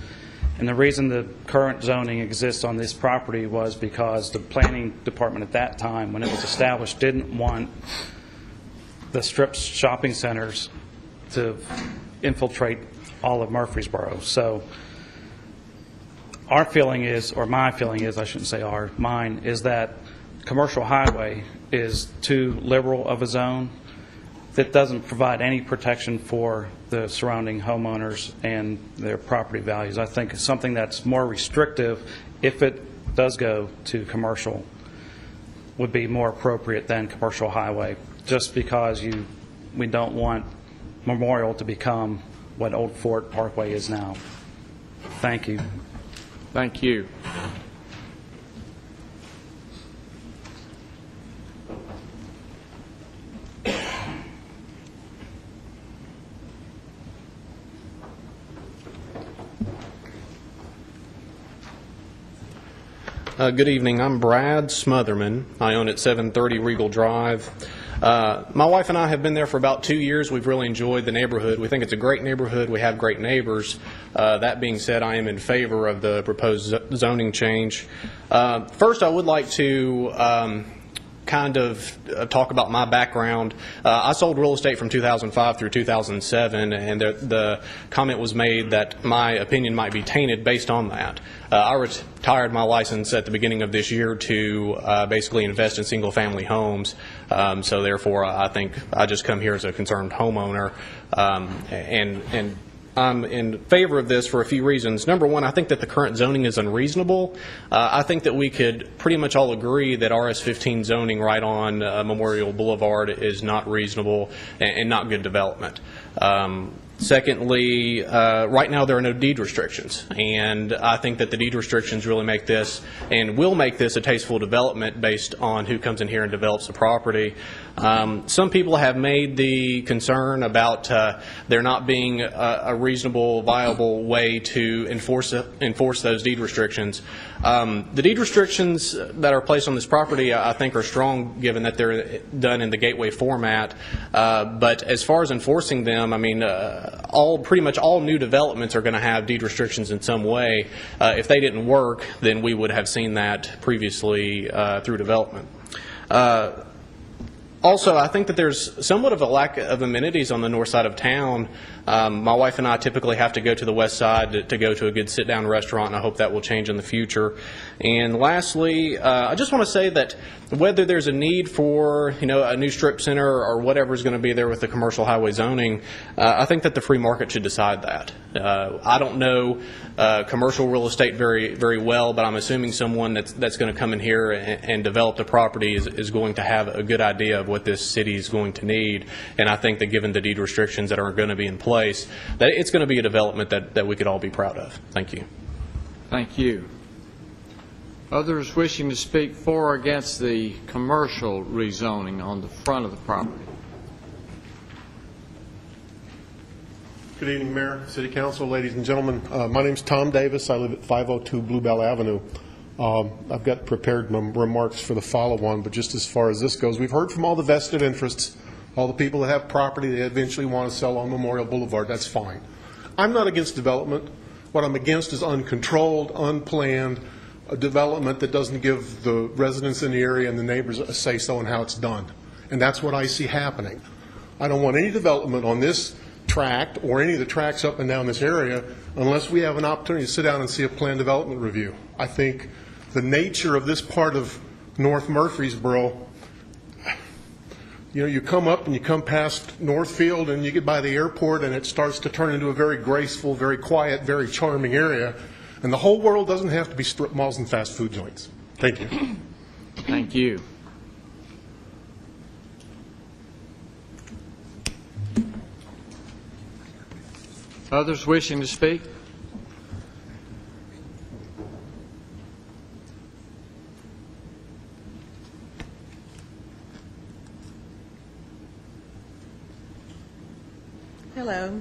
S16: And the reason the current zoning exists on this property was because the planning department at that time, when it was established, didn't want the strip shopping centers to infiltrate all of Murfreesboro. So our feeling is, or my feeling is, I shouldn't say our, mine, is that commercial highway is too liberal of a zone that doesn't provide any protection for the surrounding homeowners and their property values. I think something that's more restrictive, if it does go to commercial, would be more appropriate than commercial highway, just because we don't want Memorial to become what Old Fort Parkway is now. Thank you.
S1: Thank you.
S17: Good evening. I'm Brad Smotherman. I own at 730 Regal Drive. My wife and I have been there for about 2 years. We've really enjoyed the neighborhood. We think it's a great neighborhood. We have great neighbors. That being said, I am in favor of the proposed zoning change. First, I would like to kind of talk about my background. I sold real estate from 2005 through 2007, and the comment was made that my opinion might be tainted based on that. I retired my license at the beginning of this year to basically invest in single-family homes, so therefore I think I just come here as a concerned homeowner, and I'm in favor of this for a few reasons. Number one, I think that the current zoning is unreasonable. I think that we could pretty much all agree that RS-15 zoning right on Memorial Boulevard is not reasonable and not good development. Secondly, right now there are no deed restrictions, and I think that the deed restrictions really make this and will make this a tasteful development based on who comes in here and develops the property. Some people have made the concern about there not being a reasonable, viable way to enforce those deed restrictions. The deed restrictions that are placed on this property, I think, are strong, given that they're done in the gateway format. But as far as enforcing them, I mean, pretty much all new developments are going to have deed restrictions in some way. If they didn't work, then we would have seen that previously through development. Also, I think that there's somewhat of a lack of amenities on the north side of town. My wife and I typically have to go to the west side to go to a good sit-down restaurant, and I hope that will change in the future. And lastly, I just want to say that whether there's a need for, a new strip center or whatever is going to be there with the commercial highway zoning, I think that the free market should decide that. I don't know commercial real estate very, very well, but I'm assuming someone that's going to come in here and develop the property is going to have a good idea of what this city is going to need. And I think that given the deed restrictions that are going to be in place, that it's going to be a development that we could all be proud of. Thank you.
S1: Thank you. Others wishing to speak for or against the commercial rezoning on the front of the property?
S18: Good evening, Mayor, City Council, ladies and gentlemen. My name is Tom Davis. I live at 502 Bluebell Avenue. I've got prepared remarks for the follow-on, but just as far as this goes, we've heard from all the vested interests, all the people that have property they eventually want to sell on Memorial Boulevard. That's fine. I'm not against development. What I'm against is uncontrolled, unplanned development that doesn't give the residents in the area and the neighbors a say-so in how it's done. And that's what I see happening. I don't want any development on this tract or any of the tracts up and down this area unless we have an opportunity to sit down and see a planned development review. I think the nature of this part of North Murfreesboro, you come up and you come past Northfield and you get by the airport and it starts to turn into a very graceful, very quiet, very charming area. And the whole world doesn't have to be strip malls and fast food joints. Thank you.
S1: Thank you. Others wishing to speak?
S19: Hello,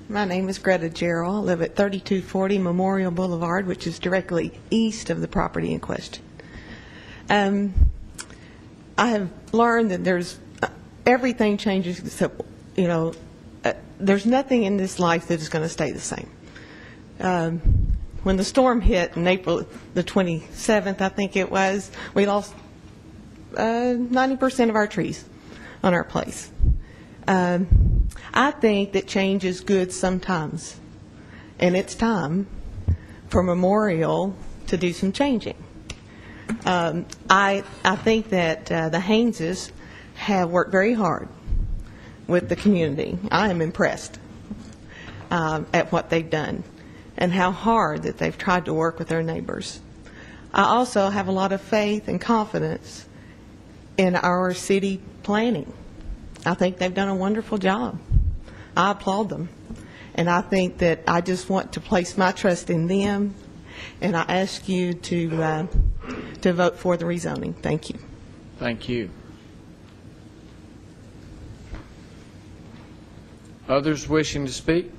S19: my name is Greta Gerald. I live at 3240 Memorial Boulevard, which is directly east of the property in question. I have learned that everything changes, except, there's nothing in this life that is going to stay the same. when the storm hit on April the 27th, I think it was, we lost 90% of our trees on our place. I think that change is good sometimes, and it's time for Memorial to do some changing. I think that the Hayneses have worked very hard with the community. I am impressed at what they've done and how hard that they've tried to work with their neighbors. I also have a lot of faith and confidence in our city planning. I think they've done a wonderful job. I applaud them. And I think that I just want to place my trust in them, and I ask you to vote for the rezoning. Thank you.
S1: Thank you. Others wishing to speak?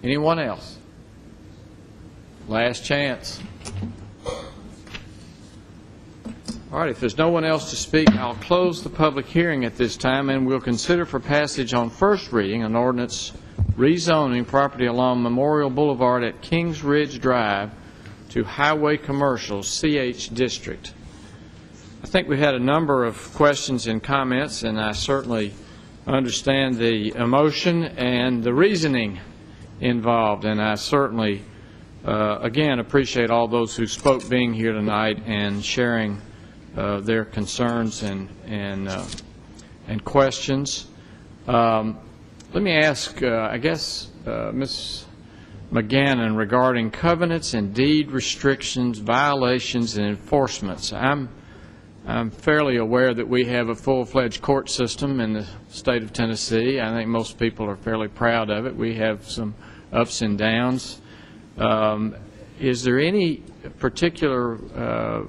S1: Anyone else? Last chance. All right, if there's no one else to speak, I'll close the public hearing at this time, and we'll consider for passage on first reading an ordinance rezoning property along Memorial Boulevard at Kings Ridge Drive to Highway Commercial CH District. I think we had a number of questions and comments, and I certainly understand the emotion and the reasoning involved, and I certainly, again, appreciate all those who spoke being here tonight and sharing their concerns and questions. Let me ask, I guess, Ms. McGannon, regarding covenants and deed restrictions, violations, and enforcements. I'm fairly aware that we have a full-fledged court system in the state of Tennessee. I think most people are fairly proud of it. We have some ups and downs. Is there any particular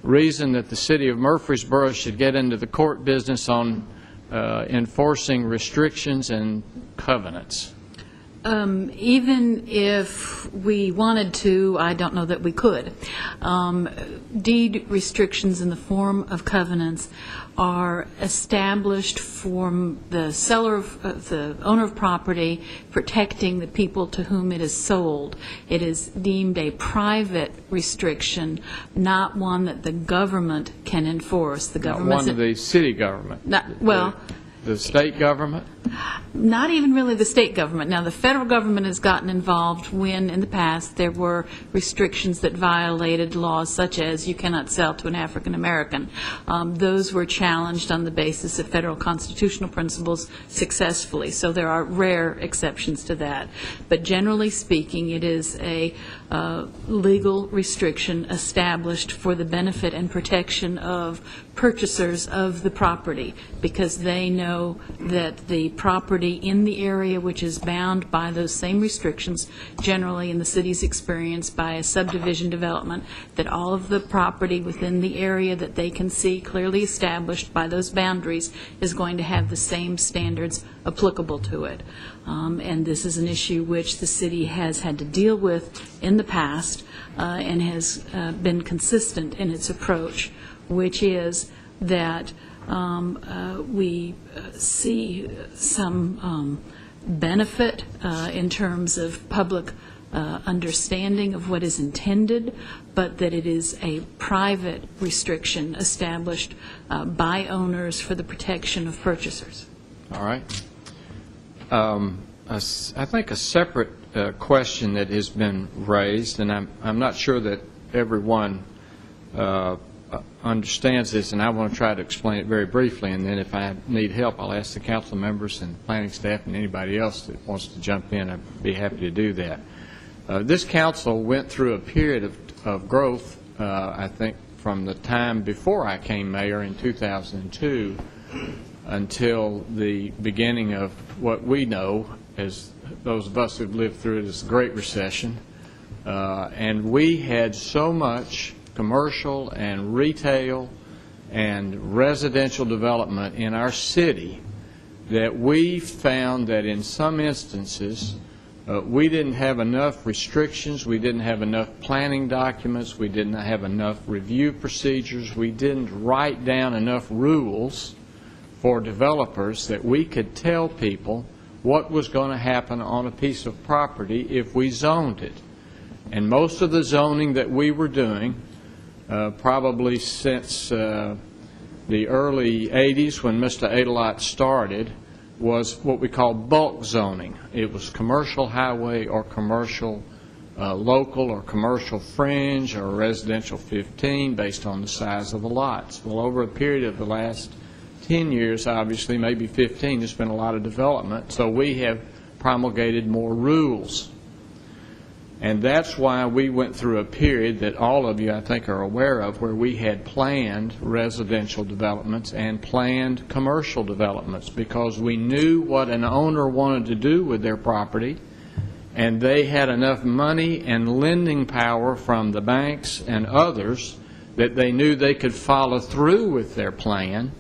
S1: reason that the city of Murfreesboro should get into the court business on enforcing restrictions and covenants?
S20: Even if we wanted to, I don't know that we could. Deed restrictions in the form of covenants are established for the seller, the owner of property, protecting the people to whom it is sold. It is deemed a private restriction, not one that the government can enforce. The government,
S1: not one of the city government. The state government?
S20: Not even really the state government. Now, the federal government has gotten involved when, in the past, there were restrictions that violated laws such as you cannot sell to an African American. Those were challenged on the basis of federal constitutional principles successfully, so there are rare exceptions to that. But generally speaking, it is a legal restriction established for the benefit and protection of purchasers of the property, because they know that the property in the area which is bound by those same restrictions, generally in the city's experience by a subdivision development, that all of the property within the area that they can see clearly established by those boundaries is going to have the same standards applicable to it. And this is an issue which the city has had to deal with in the past and has been consistent in its approach, which is that we see some benefit in terms of public understanding of what is intended, but that it is a private restriction established by owners for the protection of purchasers.
S1: All right. I think a separate question that has been raised, and I'm not sure that everyone understands this, and I want to try to explain it very briefly, and then if I need help, I'll ask the council members and planning staff and anybody else that wants to jump in. I'd be happy to do that. This council went through a period of growth, I think, from the time before I came mayor in 2002 until the beginning of what we know as those of us who've lived through it as the Great Recession. And we had so much commercial and retail and residential development in our city that we found that in some instances we didn't have enough restrictions, we didn't have enough planning documents, we didn't have enough review procedures, we didn't write down enough rules for developers that we could tell people what was going to happen on a piece of property if we zoned it. And most of the zoning that we were doing, probably since the early 80s when Mr. Adelot started, was what we call bulk zoning. It was commercial highway or commercial local or commercial fringe or residential 15 based on the size of the lots. Well, over a period of the last 10 years, obviously, maybe 15, there's been a lot of development, so we have promulgated more rules. And that's why we went through a period that all of you, I think, are aware of, where we had planned residential developments and planned commercial developments, because we knew what an owner wanted to do with their property, and they had enough money and lending power from the banks and others that they knew they could follow through with their plan.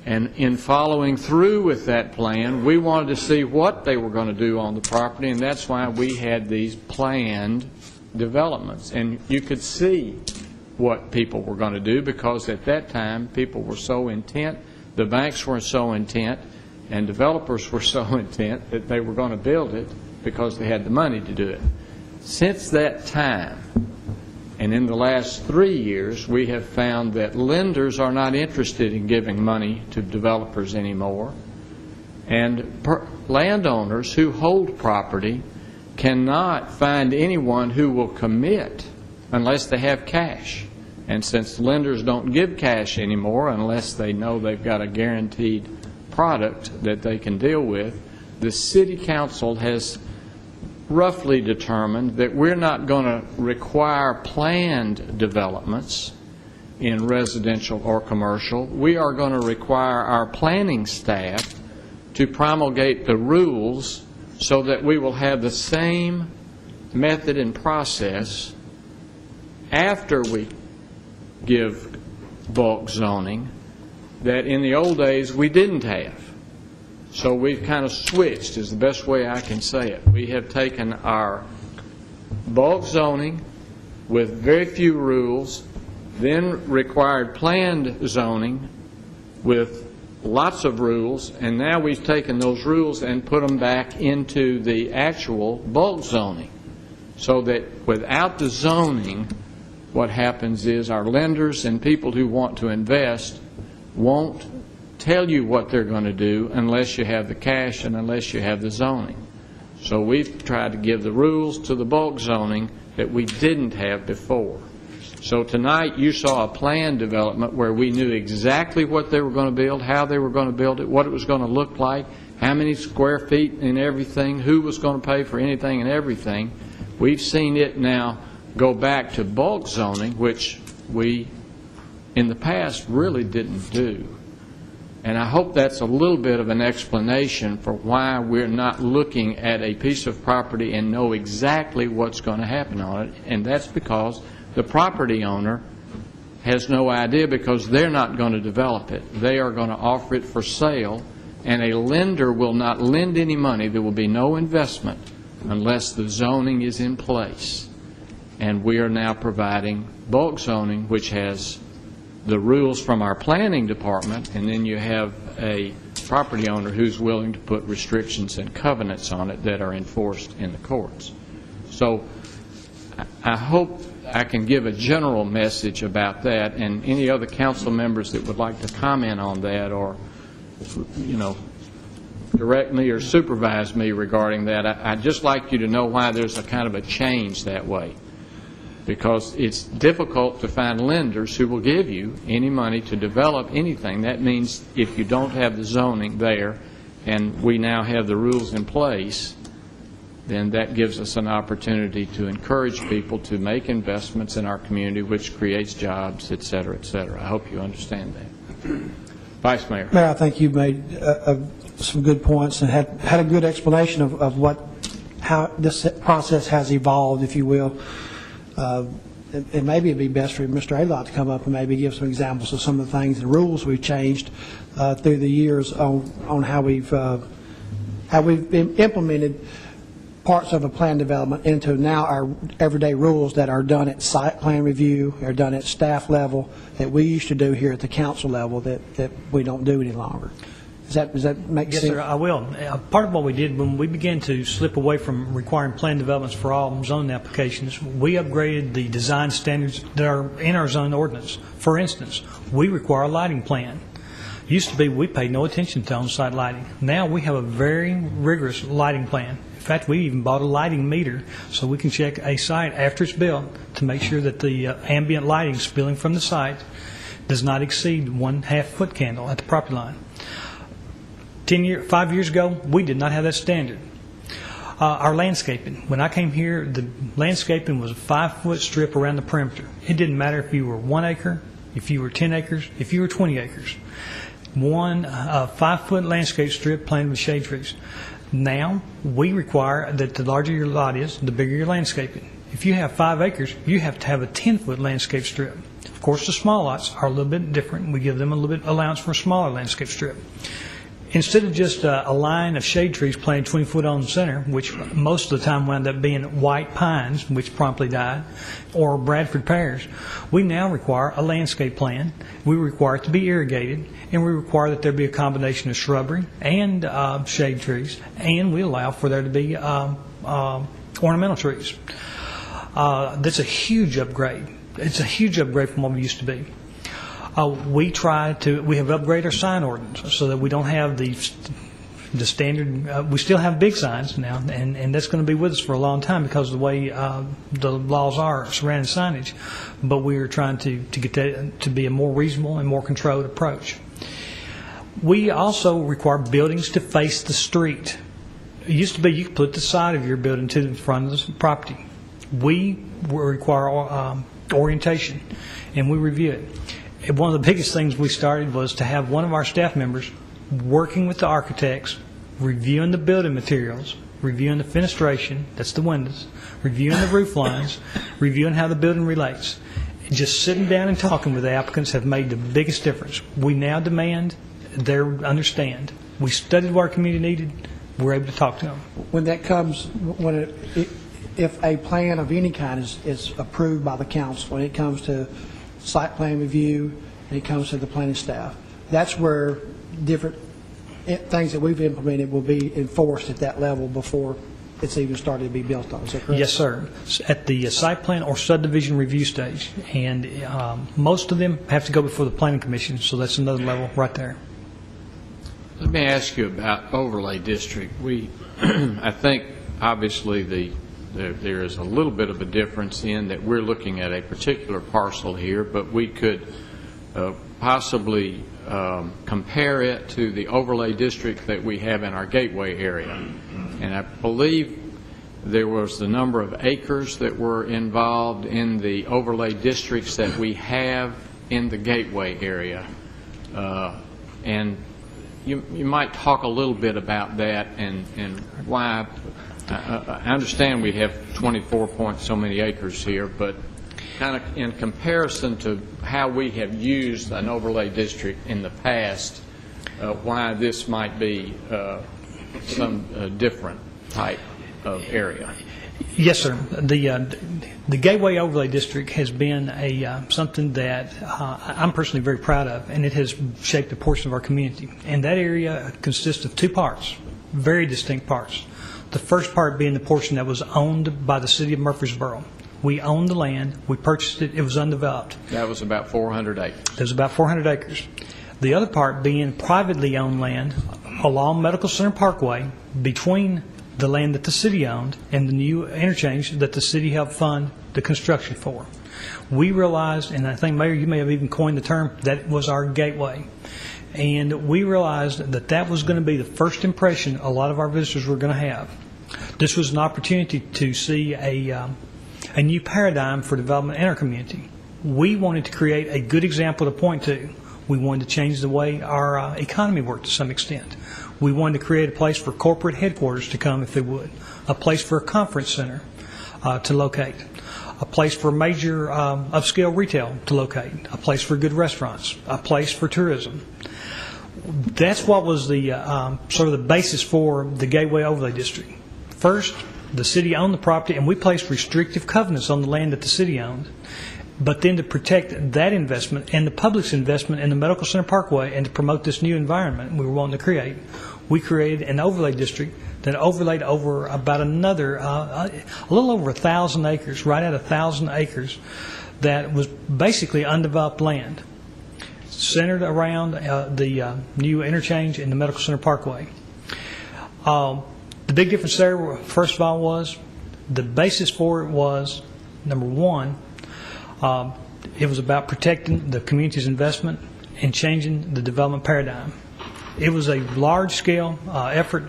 S1: And in following through with that plan, we wanted to see what they were going to do on the property, and that's why we had these planned developments. And you could see what people were going to do, because at that time people were so intent, the banks were so intent, and developers were so intent that they were going to build it because they had the money to do it. Since that time, and in the last 3 years, we have found that lenders are not interested in giving money to developers anymore. And landowners who hold property cannot find anyone who will commit unless they have cash. And since lenders don't give cash anymore unless they know they've got a guaranteed product that they can deal with, the City Council has roughly determined that we're not going to require planned developments in residential or commercial. We are going to require our planning staff to promulgate the rules so that we will have the same method and process after we give bulk zoning that in the old days we didn't have. So we've kind of switched, is the best way I can say it. We have taken our bulk zoning with very few rules, then required planned zoning with lots of rules, and now we've taken those rules and put them back into the actual bulk zoning. So that without the zoning, what happens is our lenders and people who want to invest won't tell you what they're going to do unless you have the cash and unless you have the zoning. So we've tried to give the rules to the bulk zoning that we didn't have before. So tonight you saw a planned development where we knew exactly what they were going to build, how they were going to build it, what it was going to look like, how many square feet and everything, who was going to pay for anything and everything. We've seen it now go back to bulk zoning, which we in the past really didn't do. And I hope that's a little bit of an explanation for why we're not looking at a piece of property and know exactly what's going to happen on it. And that's because the property owner has no idea, because they're not going to develop it. They are going to offer it for sale, and a lender will not lend any money. There will be no investment unless the zoning is in place. And we are now providing bulk zoning, which has the rules from our planning department, and then you have a property owner who's willing to put restrictions and covenants on it that are enforced in the courts. So I hope I can give a general message about that, and any other council members that would like to comment on that or, you know, direct me or supervise me regarding that. I'd just like you to know why there's a kind of a change that way. Because it's difficult to find lenders who will give you any money to develop anything. That means if you don't have the zoning there and we now have the rules in place, then that gives us an opportunity to encourage people to make investments in our community, which creates jobs, et cetera, et cetera. I hope you understand that. Vice Mayor.
S2: Mayor, I think you made some good points and had a good explanation of how this process has evolved, if you will. And maybe it'd be best for Mr. Adelot to come up and maybe give some examples of some of the things and rules we've changed through the years on how we've implemented parts of a plan development into now our everyday rules that are done at site plan review, are done at staff level, that we used to do here at the council level that we don't do any longer. Does that make
S10: Yes,
S2: sense?
S10: sir, I will. Part of what we did when we began to slip away from requiring plan developments for all zoning applications, we upgraded the design standards that are in our zone ordinance. For instance, we require a lighting plan. Used to be we paid no attention to on-site lighting. Now we have a very rigorous lighting plan. In fact, we even bought a lighting meter so we can check a site after it's built to make sure that the ambient lighting spilling from the site does not exceed 1/2 foot candle at the property line. 5 years ago, we did not have that standard. Our landscaping. When I came here, the landscaping was a 5-foot strip around the perimeter. It didn't matter if you were 1 acre, if you were 10 acres, if you were 20 acres. 5-foot landscape strip planted with shade trees. Now, we require that the larger your lot is, the bigger your landscaping. If you have 5 acres, you have to have a 10-foot landscape strip. Of course, the small lots are a little bit different. We give them a little bit allowance for a smaller landscape strip. Instead of just a line of shade trees planted 20 foot on the center, which most of the time wound up being white pines, which promptly died, or Bradford pears, we now require a landscape plan. We require it to be irrigated, and we require that there be a combination of shrubbery and shade trees, and we allow for there to be ornamental trees. That's a huge upgrade. It's a huge upgrade from what we used to be. We have upgraded our sign ordinance so that we don't have the standard. We still have big signs now, and that's going to be with us for a long time because of the way the laws are surrounding signage. But we are trying to get that to be a more reasonable and more controlled approach. We also require buildings to face the street. It used to be you could put the side of your building to the front of the property. We require orientation, and we review it. One of the biggest things we started was to have one of our staff members working with the architects, reviewing the building materials, reviewing the fenestration, that's the windows, reviewing the roof lines, reviewing how the building relates. Just sitting down and talking with the applicants have made the biggest difference. We now demand they understand. We studied what our community needed. We're able to talk to them.
S2: When that comes, if a plan of any kind is approved by the council, when it comes to site plan review, and it comes to the planning staff, that's where different things that we've implemented will be enforced at that level before it's even started to be built on. Is that correct?
S10: Yes, sir. At the site plan or subdivision review stage, and most of them have to go before the planning commission, so that's another level right there.
S1: Let me ask you about overlay district. I think obviously there is a little bit of a difference in that we're looking at a particular parcel here, but we could possibly compare it to the overlay district that we have in our gateway area. And I believe there was the number of acres that were involved in the overlay districts that we have in the gateway area. And you might talk a little bit about that and why. I understand we have 24 point so many acres here, but kind of in comparison to how we have used an overlay district in the past, why this might be some different type of area.
S10: Yes, sir. The Gateway Overlay District has been something that I'm personally very proud of, and it has shaped a portion of our community. And that area consists of 2 parts, very distinct parts. The first part being the portion that was owned by the city of Murfreesboro. We owned the land. We purchased it. It was undeveloped.
S1: That was about 400 acres.
S10: It was about 400 acres. The other part being privately owned land along Medical Center Parkway between the land that the city owned and the new interchange that the city helped fund the construction for. We realized, and I think, Mayor, you may have even coined the term, that it was our gateway. And we realized that that was going to be the first impression a lot of our visitors were going to have. This was an opportunity to see a new paradigm for development in our community. We wanted to create a good example to point to. We wanted to change the way our economy worked to some extent. We wanted to create a place for corporate headquarters to come if they would, a place for a conference center to locate, a place for major upscale retail to locate, a place for good restaurants, a place for tourism. That's what was the sort of the basis for the Gateway Overlay District. First, the city owned the property, and we placed restrictive covenants on the land that the city owned. But then to protect that investment and the public's investment in the Medical Center Parkway and to promote this new environment we were wanting to create, we created an overlay district that overlaid over about another, a little over 1,000 acres, right at 1,000 acres, that was basically undeveloped land, centered around the new interchange in the Medical Center Parkway. The big difference there, first of all, was the basis for it was, number one, it was about protecting the community's investment and changing the development paradigm. It was a large-scale effort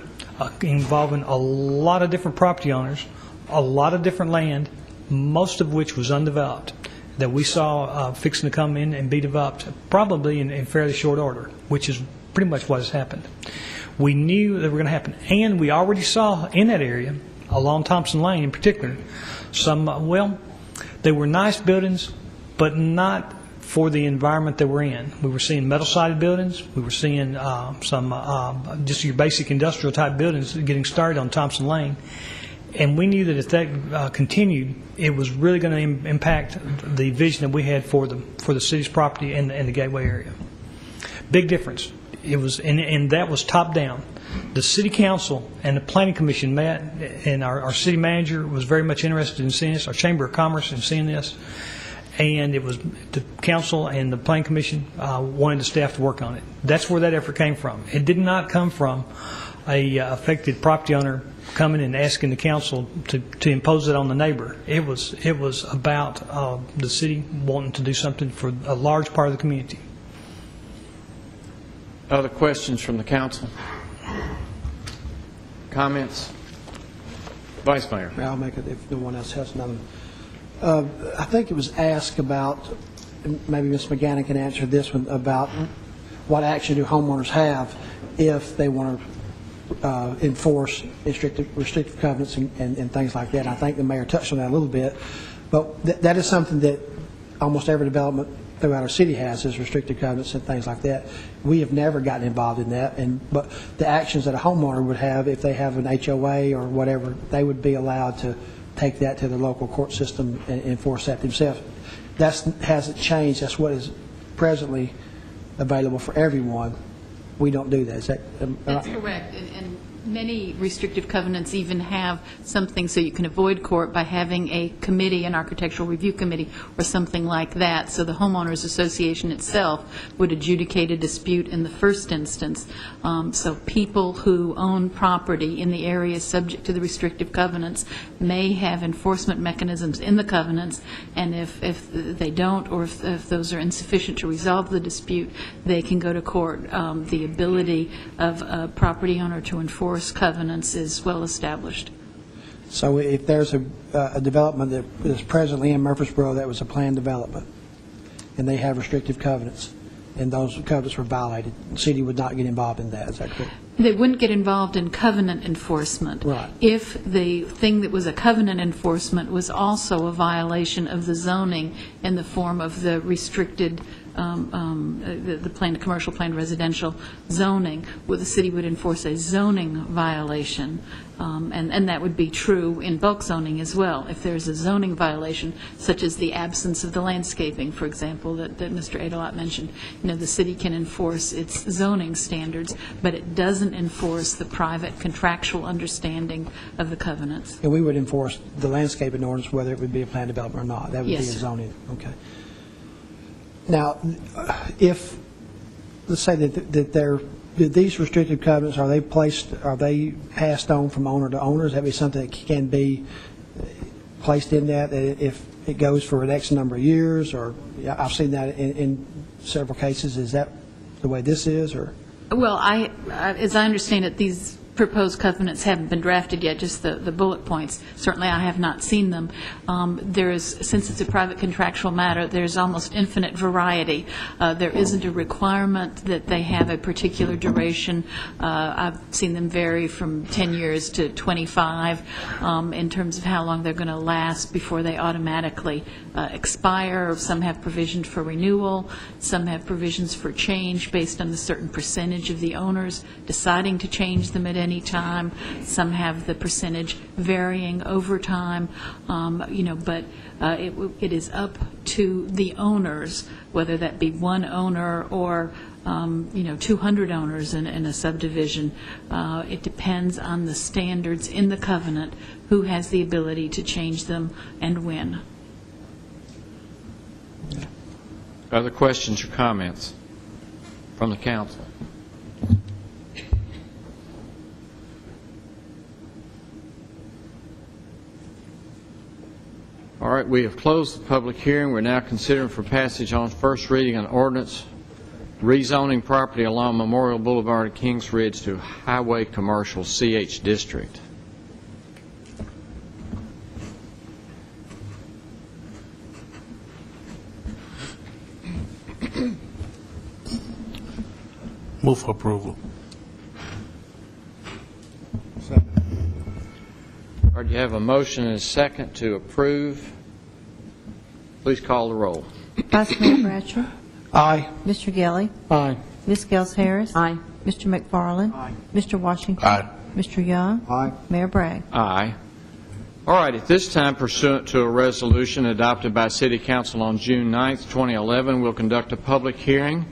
S10: involving a lot of different property owners, a lot of different land, most of which was undeveloped, that we saw fixing to come in and be developed probably in fairly short order, which is pretty much what has happened. We knew that were going to happen, and we already saw in that area, along Thompson Lane in particular, some, they were nice buildings, but not for the environment that we're in. We were seeing metal-sided buildings. We were seeing some just your basic industrial-type buildings getting started on Thompson Lane. And we knew that if that continued, it was really going to impact the vision that we had for the city's property and the Gateway area. Big difference. It was, and that was top-down. The City Council and the Planning Commission met, and our city manager was very much interested in seeing this, our Chamber of Commerce in seeing this, and it was the Council and the Planning Commission wanted the staff to work on it. That's where that effort came from. It did not come from a affected property owner coming and asking the Council to impose it on the neighbor. It was about the city wanting to do something for a large part of the community.
S1: Other questions from the Council? Comments? Vice Mayor.
S2: I'll make it if no one else has none. I think it was asked about, maybe Ms. McGannon can answer this one, about what action do homeowners have if they want to enforce restrictive covenants and things like that. I think the mayor touched on that a little bit, but that is something that almost every development throughout our city has, is restrictive covenants and things like that. We have never gotten involved in that, but the actions that a homeowner would have if they have an HOA or whatever, they would be allowed to take that to the local court system and enforce that themselves. That hasn't changed. That's what is presently available for everyone. We don't do that. Is that
S20: That's correct. And many restrictive covenants even have something so you can avoid court by having a committee, an architectural review committee, or something like that. So the homeowners association itself would adjudicate a dispute in the first instance. So people who own property in the area subject to the restrictive covenants may have enforcement mechanisms in the covenants, and if they don't, or if those are insufficient to resolve the dispute, they can go to court. The ability of a property owner to enforce covenants is well established.
S2: So if there's a development that is presently in Murfreesboro that was a planned development, and they have restrictive covenants, and those covenants were violated, the city would not get involved in that. Is that correct?
S20: They wouldn't get involved in covenant enforcement.
S2: Right.
S20: If the thing that was a covenant enforcement was also a violation of the zoning in the form of the restricted the planned commercial, planned residential zoning, where the city would enforce a zoning violation, and that would be true in bulk zoning as well. If there's a zoning violation, such as the absence of the landscaping, for example, that Mr. Adelot mentioned, the city can enforce its zoning standards, but it doesn't enforce the private contractual understanding of the covenants.
S2: And we would enforce the landscaping ordinance whether it would be a planned development or not. That would
S20: Yes,
S2: be a
S20: sir.
S2: zoning. Okay. Now, if, let's say that these restrictive covenants, are they passed on from owner to owner? Is that be something that can be placed in that if it goes for an X number of years? Or I've seen that in several cases. Is that the way this is? Or
S20: Well, as I understand it, these proposed covenants haven't been drafted yet, just the bullet points. Certainly, I have not seen them. Since it's a private contractual matter, there's almost infinite variety. There isn't a requirement that they have a particular duration. I've seen them vary from 10 years to 25 in terms of how long they're going to last before they automatically expire. Some have provisions for renewal. Some have provisions for change based on a certain percentage of the owners deciding to change them at any any time. Some have the percentage varying over time, but it is up to the owners, whether that be one owner or 200 owners in a subdivision. It depends on the standards in the covenant, who has the ability to change them and when.
S1: Other questions or comments from the council? All right, we have closed the public hearing. We're now considering for passage on first reading an ordinance rezoning property along Memorial Boulevard at Kings Ridge to Highway Commercial CH District.
S11: Move for approval.
S1: All right, you have a motion and a second to approve. Please call the roll.
S3: Vice Mayor Bratcher.
S2: Aye.
S3: Mr. Gelli.
S2: Aye.
S3: Ms. Gels Harris. Aye. Mr. McFarland. Aye. Mr. Washington.
S11: Aye.
S3: Mr. Young.
S2: Aye.
S3: Mayor Bragg.
S1: Aye. All right, at this time, pursuant to a resolution adopted by City Council on June 9th, 2011, we'll conduct a public hearing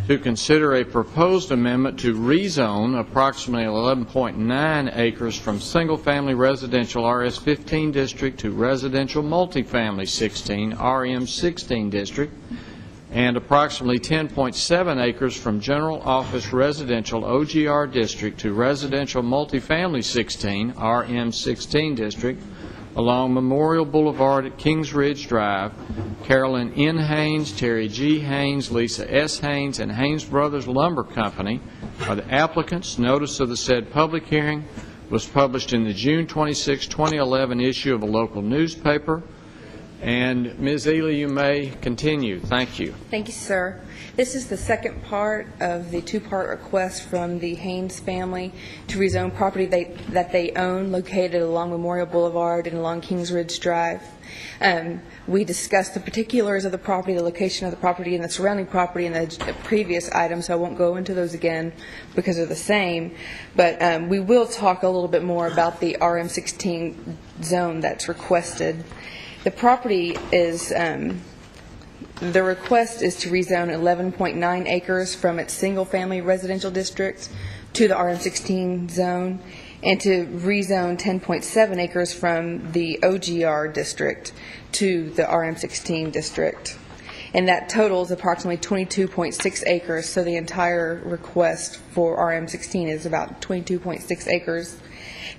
S1: to consider a proposed amendment to rezone approximately 11.9 acres from single-family residential RS-15 district to residential multifamily 16 RM-16 district, and approximately 10.7 acres from general office residential OGR district to residential multifamily 16 RM-16 district along Memorial Boulevard at Kings Ridge Drive. Carolyn N. Haynes, Terry G. Haynes, Lisa S. Haynes, and Haynes Brothers Lumber Company are the applicants. Notice of the said public hearing was published in the June 26, 2011 issue of a local newspaper. And Ms. Ely, you may continue. Thank you.
S6: Thank you, sir. This is the second part of the two-part request from the Haynes family to rezone property that they own located along Memorial Boulevard and along Kings Ridge Drive. We discussed the particulars of the property, the location of the property, and the surrounding property in the previous item, so I won't go into those again because they're the same. But we will talk a little bit more about the RM16 zone that's requested. The property is, the request is to rezone 11.9 acres from its single-family residential district to the RM16 zone, and to rezone 10.7 acres from the OGR district to the RM16 district. And that totals approximately 22.6 acres, so the entire request for RM16 is about 22.6 acres.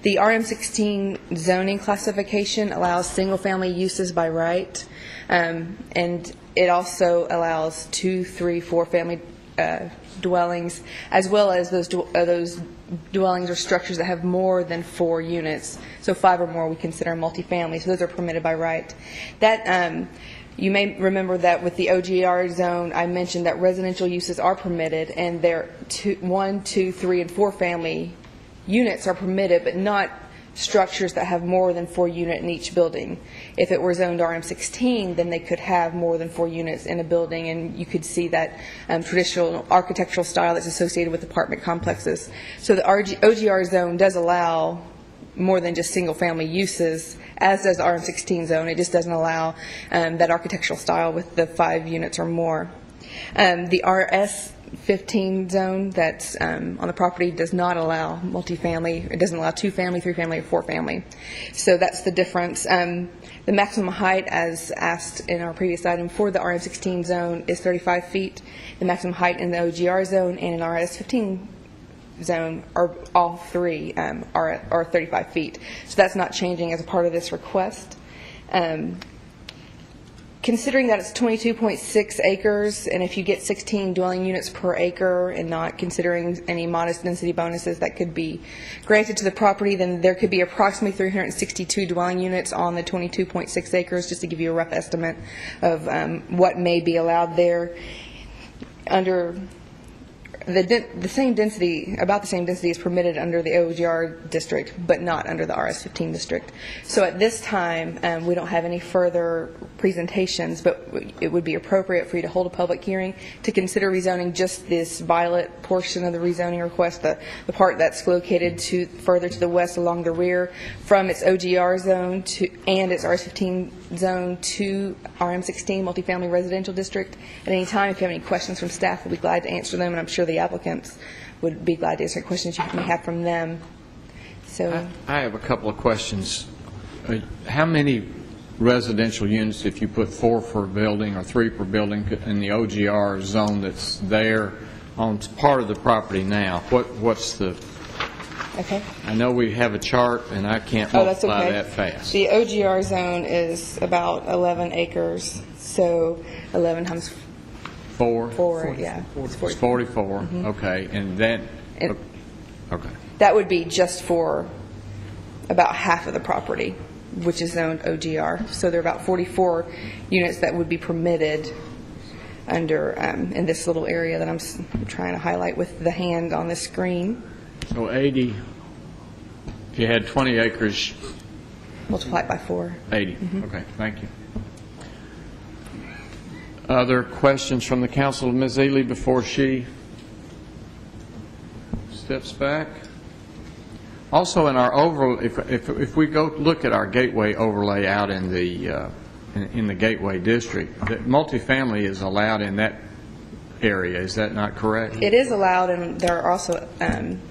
S6: The RM16 zoning classification allows single-family uses by right, and it also allows 2, 3, 4 family dwellings, as well as those dwellings or structures that have more than 4 units. So 5 or more we consider multifamily, so those are permitted by right. That you may remember that with the OGR zone, I mentioned that residential uses are permitted, and they're 1, 2, 3, and 4 family units are permitted, but not structures that have more than 4 units in each building. If it were zoned RM16, then they could have more than 4 units in a building, and you could see that traditional architectural style that's associated with apartment complexes. So the OGR zone does allow more than just single-family uses, as does the RM16 zone. It just doesn't allow that architectural style with the 5 units or more. The RS15 zone that's on the property does not allow multifamily. It doesn't allow 2-family, 3-family, or 4-family. So that's the difference. The maximum height, as asked in our previous item, for the RM16 zone is 35 feet. The maximum height in the OGR zone and in RS15 zone are all 3 are 35 feet. So that's not changing as a part of this request. Considering that it's 22.6 acres, and if you get 16 dwelling units per acre and not considering any modest density bonuses that could be granted to the property, then there could be approximately 362 dwelling units on the 22.6 acres, just to give you a rough estimate of what may be allowed there. Under the same density, about the same density is permitted under the OGR district, but not under the RS-15 district. So at this time, we don't have any further presentations, but it would be appropriate for you to hold a public hearing to consider rezoning just this violet portion of the rezoning request, the part that's located further to the west along the rear from its OGR zone and its RS-15 zone to RM-16 multifamily residential district. At any time, if you have any questions from staff, we'll be glad to answer them, and I'm sure the applicants would be glad to answer questions you may have from them. So
S1: I have a couple of questions. How many residential units, if you put 4 per building or 3 per building in the OGR zone that's there on part of the property now, what's the...
S6: Okay.
S1: I know we have a chart, and I can't multiply that fast.
S6: The OGR zone is about 11 acres, so 11 times 4, yeah.
S1: It's 44, okay. And then, okay.
S6: That would be just for about half of the property, which is zoned OGR. So there are about 44 units that would be permitted under, in this little area that I'm trying to highlight with the hand on the screen.
S1: So 80, if you had 20 acres.
S6: Multiply it by 4.
S1: 80, okay, thank you. Other questions from the council of Ms. Ely before she steps back? Also, in our if we go look at our gateway overlay out in the gateway district, that multifamily is allowed in that area. Is that not correct?
S6: It is allowed, and there are also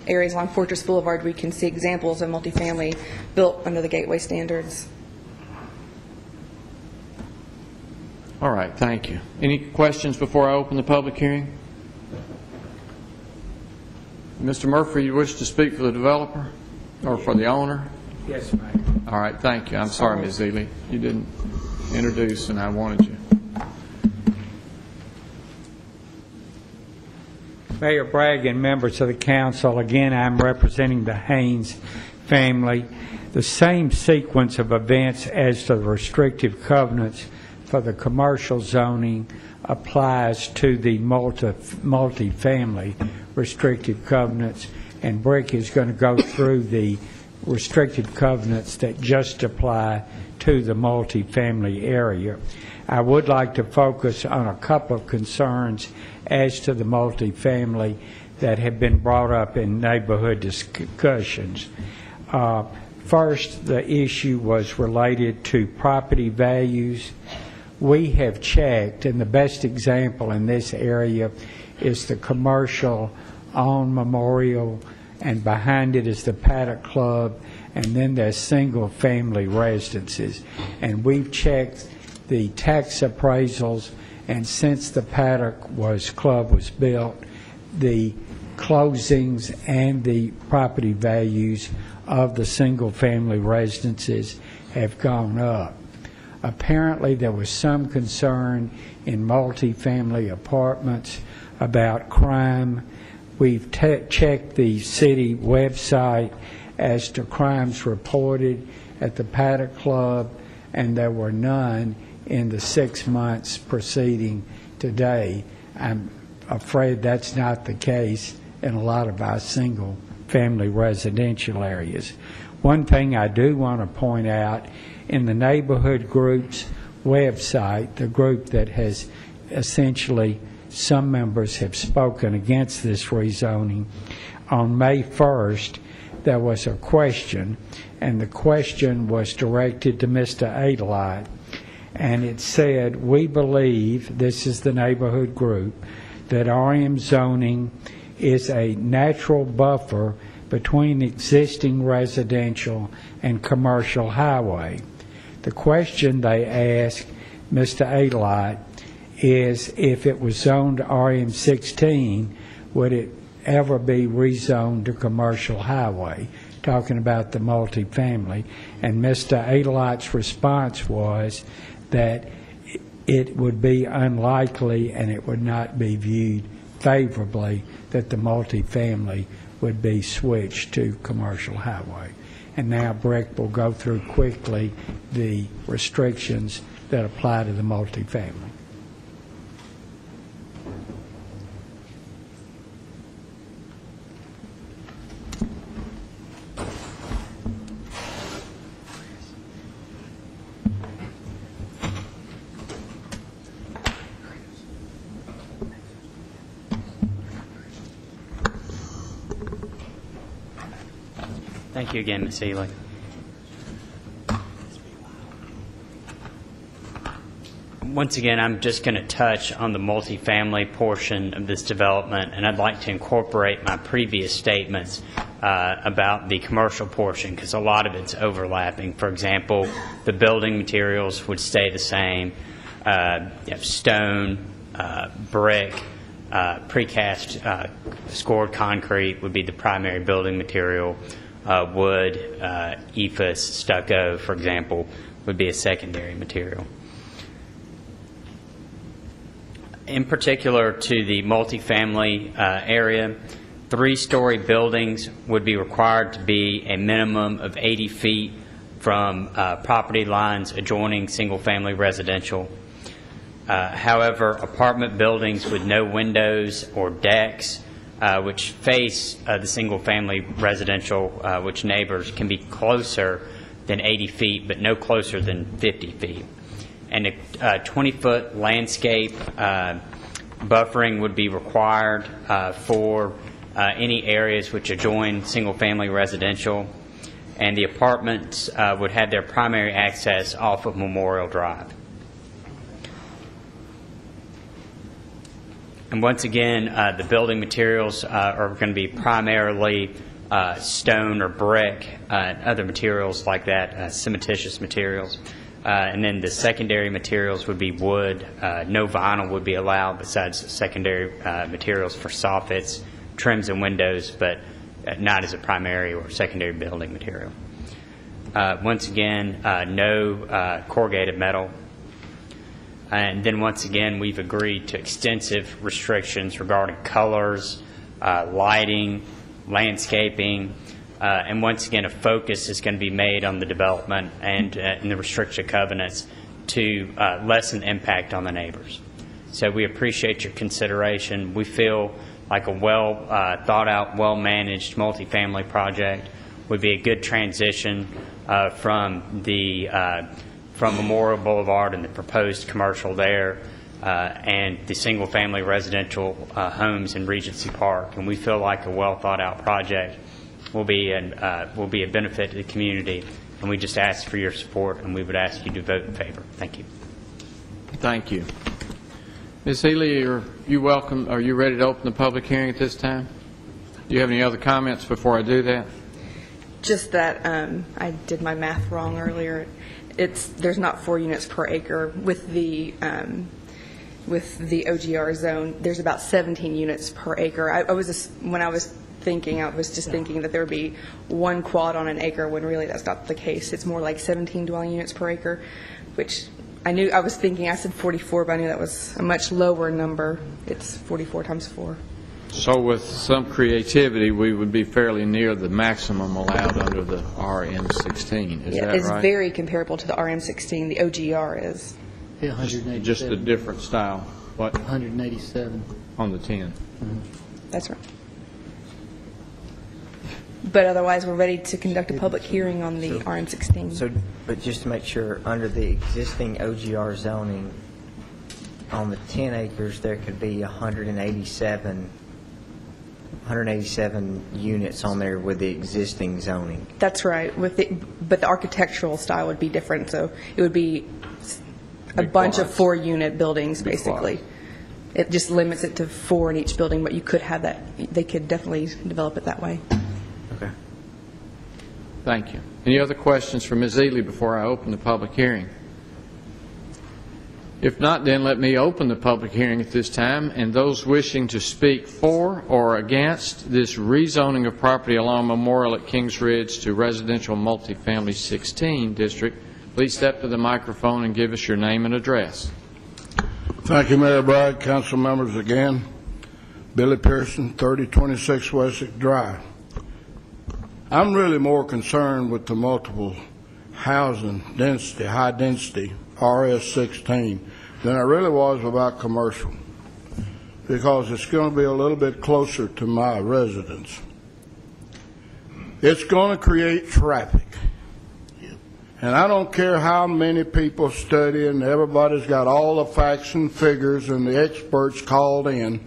S6: areas along Fortress Boulevard where you can see examples of multifamily built under the gateway standards.
S1: All right, thank you. Any questions before I open the public hearing? Mr. Murphy, you wish to speak for the developer or for the owner?
S4: Yes, ma'am.
S1: All right, thank you. I'm sorry, Ms. Ely. You didn't introduce, and I wanted you.
S4: Mayor Bragg and members of the council, again, I'm representing the Haynes family. The same sequence of events as to the restrictive covenants for the commercial zoning applies to the multifamily restrictive covenants, and Brick is going to go through the restrictive covenants that just apply to the multifamily area. I would like to focus on a couple of concerns as to the multifamily that have been brought up in neighborhood discussions. First, the issue was related to property values. We have checked, and the best example in this area is the commercial on Memorial, and behind it is the Paddock Club, and then there's single-family residences. And we've checked the tax appraisals, and since the Paddock Club was built, the closings and the property values of the single-family residences have gone up. Apparently, there was some concern in multifamily apartments about crime. We've checked the city website as to crimes reported at the Paddock Club, and there were none in the 6 months preceding today. I'm afraid that's not the case in a lot of our single-family residential areas. One thing I do want to point out, in the neighborhood group's website, the group that has essentially, some members have spoken against this rezoning, on May 1st, there was a question, and the question was directed to Mr. Adelite, and it said, we believe, this is the neighborhood group, that RM zoning is a natural buffer between existing residential and commercial highway. The question they asked Mr. Adelite is, if it was zoned RM16, would it ever be rezoned to commercial highway, talking about the multifamily. And Mr. Adelite's response was that it would be unlikely and it would not be viewed favorably that the multifamily would be switched to commercial highway. And now Brick will go through quickly the restrictions that apply to the multifamily.
S5: Thank you again, Ms. Ely. Once again, I'm just going to touch on the multifamily portion of this development, and I'd like to incorporate my previous statements about the commercial portion, because a lot of it's overlapping. For example, the building materials would stay the same. You have stone, brick, precast scored concrete would be the primary building material. Wood, EIFS, stucco, for example, would be a secondary material. In particular to the multifamily area, 3-story buildings would be required to be a minimum of 80 feet from property lines adjoining single-family residential. However, apartment buildings with no windows or decks which face the single-family residential, which neighbors can be closer than 80 feet, but no closer than 50 feet. And a 20-foot landscape buffering would be required for any areas which adjoin single-family residential, and the apartments would have their primary access off of Memorial Drive. And once again, the building materials are going to be primarily stone or brick, other materials like that, cementitious materials. And then the secondary materials would be wood. No vinyl would be allowed besides secondary materials for soffits, trims, and windows, but not as a primary or secondary building material. Once again, no corrugated metal. And then once again, we've agreed to extensive restrictions regarding colors, lighting, landscaping, and once again, a focus is going to be made on the development and in the restriction covenants to lessen the impact on the neighbors. So we appreciate your consideration. We feel like a well thought out, well managed multifamily project would be a good transition from Memorial Boulevard and the proposed commercial there and the single family residential homes in Regency Park. And we feel like a well thought out project will be a benefit to the community, and we just ask for your support, and we would ask you to vote in favor. Thank you.
S1: Thank you. Ms. Ely, are you ready to open the public hearing at this time? Do you have any other comments before I do that?
S6: Just that I did my math wrong earlier. There's not 4 units per acre with the OGR zone. There's about 17 units per acre. When I was thinking that there would be 1 quad on an acre, when really that's not the case. It's more like 17 dwelling units per acre, which I said 44, but I knew that was a much lower number. It's 44 times 4.
S1: So with some creativity, we would be fairly near the maximum allowed under the RM16. Is that right?
S6: It's very comparable to the RM16. The OGR is.
S21: Yeah, 187.
S1: Just a different style. What?
S21: 187.
S1: On the 10.
S21: Mm-hmm.
S6: That's right. But otherwise, we're ready to conduct a public hearing on the RM16.
S22: But just to make sure, under the existing OGR zoning, on the 10 acres, there could be 187 units on there with the existing zoning.
S6: That's right. But the architectural style would be different, so it would be a bunch of 4-unit buildings, basically. It just limits it to 4 in each building, but you could have that. They could definitely develop it that way.
S22: Okay.
S1: Thank you. Any other questions for Ms. Ely before I open the public hearing? If not, then let me open the public hearing at this time, and those wishing to speak for or against this rezoning of property along Memorial at Kings Ridge to residential multifamily 16 district, please step to the microphone and give us your name and address.
S11: Thank you, Mayor Bragg, council members again. Billy Pearson, 3026 Wessex Drive. I'm really more concerned with the multiple housing density, high density, RS16, than I really was about commercial, because it's going to be a little bit closer to my residence. It's going to create traffic. And I don't care how many people study, and everybody's got all the facts and figures and the experts called in.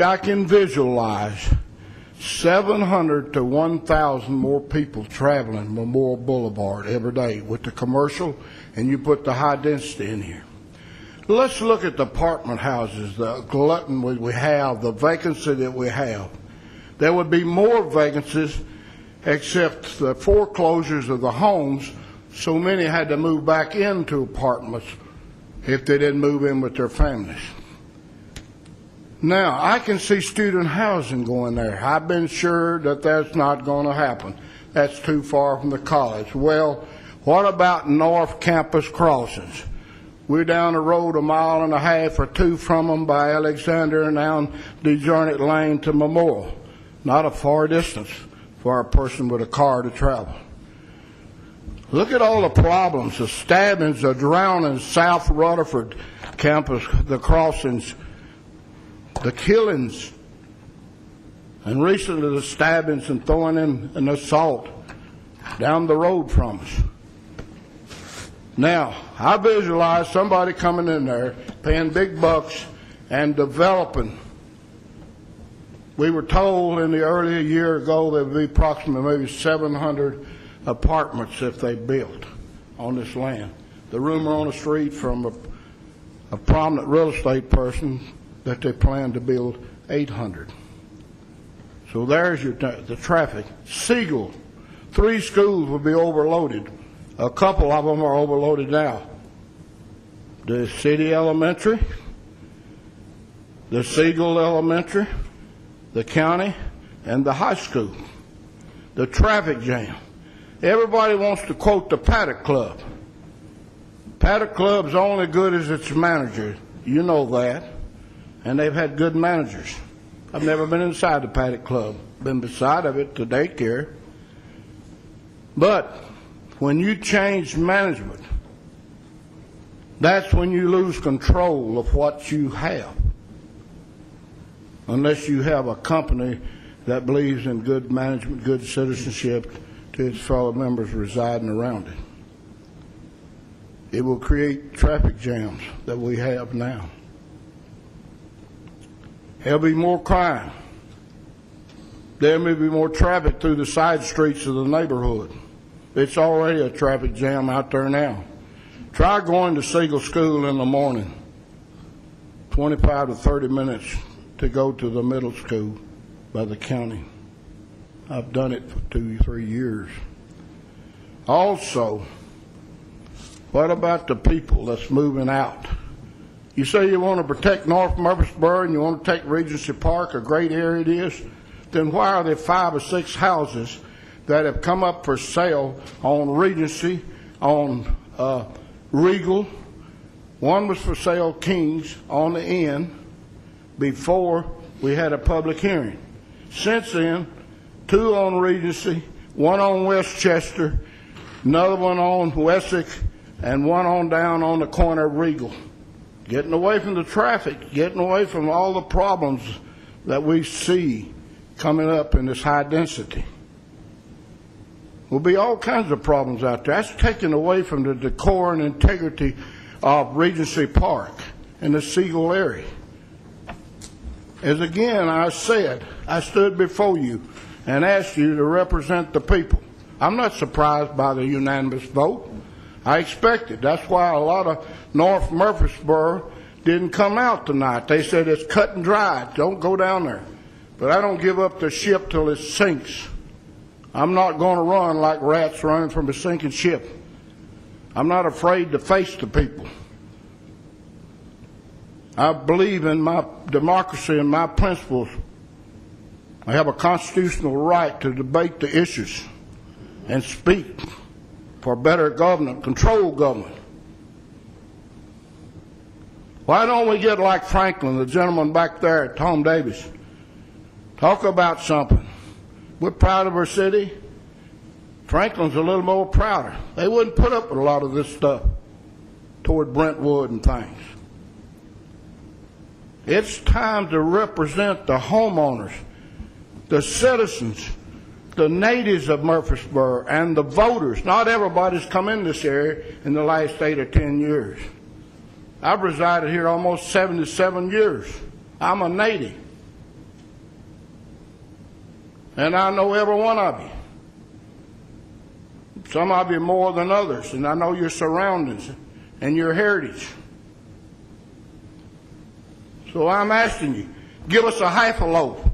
S11: I can visualize 700 to 1,000 more people traveling Memorial Boulevard every day with the commercial, and you put the high density in here. Let's look at the apartment houses, the glutton we have, the vacancy that we have. There would be more vacancies except the foreclosures of the homes. So many had to move back into apartments if they didn't move in with their families. Now, I can see student housing going there. I've been sure that that's not going to happen. That's too far from the college. Well, what about North Campus crossings? We're down the road a mile and a half or two from them by Alexander and down DeJarnett Lane to Memorial. Not a far distance for a person with a car to travel. Look at all the problems, the stabbings, the drownings, South Rutherford campus, the crossings, the killings, and recently the stabbings and throwing in an assault down the road from us. Now, I visualize somebody coming in there, paying big bucks, and developing. We were told in the early a year ago there would be approximately maybe 700 apartments if they built on this land. The rumor on the street from a prominent real estate person that they plan to build 800. So there's the traffic. Siegel, 3 schools will be overloaded. A couple of them are overloaded now. The City Elementary, the Siegel Elementary, the county, and the high school. The traffic jam. Everybody wants to quote the Paddock Club. Paddock Club's only good as its manager. You know that. And they've had good managers. I've never been inside the Paddock Club. Been beside of it to daycare. But when you change management, that's when you lose control of what you have. Unless you have a company that believes in good management, good citizenship to its fellow members residing around it. It will create traffic jams that we have now. There'll be more crime. There may be more traffic through the side streets of the neighborhood. It's already a traffic jam out there now. Try going to Siegel School in the morning, 25 to 30 minutes to go to the middle school by the county. I've done it for 2-3 years. Also, what about the people that's moving out? You say you want to protect North Murfreesboro and you want to take Regency Park, a great area it is, then why are there 5 or 6 houses that have come up for sale on Regency, on Regal? One was for sale Kings on the end before we had a public hearing. Since then, 2 on Regency, 1 on Westchester, another one on Wessex, and 1 on down on the corner of Regal. Getting away from the traffic, getting away from all the problems that we see coming up in this high density. Will be all kinds of problems out there. That's taken away from the decor and integrity of Regency Park and the Siegel area. As again I said, I stood before you and asked you to represent the people. I'm not surprised by the unanimous vote. I expected. That's why a lot of North Murfreesboro didn't come out tonight. They said it's cut and dried. Don't go down there. But I don't give up the ship till it sinks. I'm not going to run like rats running from a sinking ship. I'm not afraid to face the people. I believe in my democracy and my principles. I have a constitutional right to debate the issues and speak for better government, control government. Why don't we get like Franklin, the gentleman back there, Tom Davis, talk about something? We're proud of our city. Franklin's a little more prouder. They wouldn't put up with a lot of this stuff toward Brentwood and things. It's time to represent the homeowners, the citizens, the natives of Murfreesboro, and the voters. Not everybody's come in this area in the last 8 or 10 years. I've resided here almost 77 years. I'm a native. And I know every one of you. Some of you more than others, and I know your surroundings and your heritage. So I'm asking you, give us a half a loaf.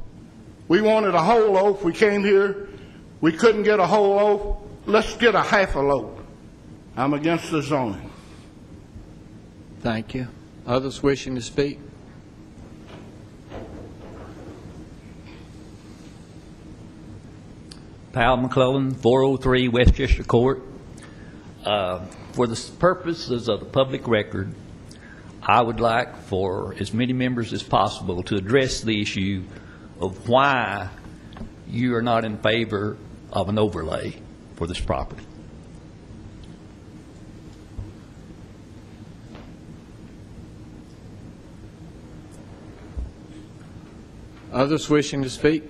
S11: We wanted a whole loaf. We came here. We couldn't get a whole loaf. Let's get a half a loaf. I'm against the zoning.
S1: Thank you. Others wishing to speak?
S15: Powell McClellan, 403 Westchester Court. For the purposes of the public record, I would like for as many members as possible to address the issue of why you are not in favor of an overlay for this property.
S1: Others wishing to speak?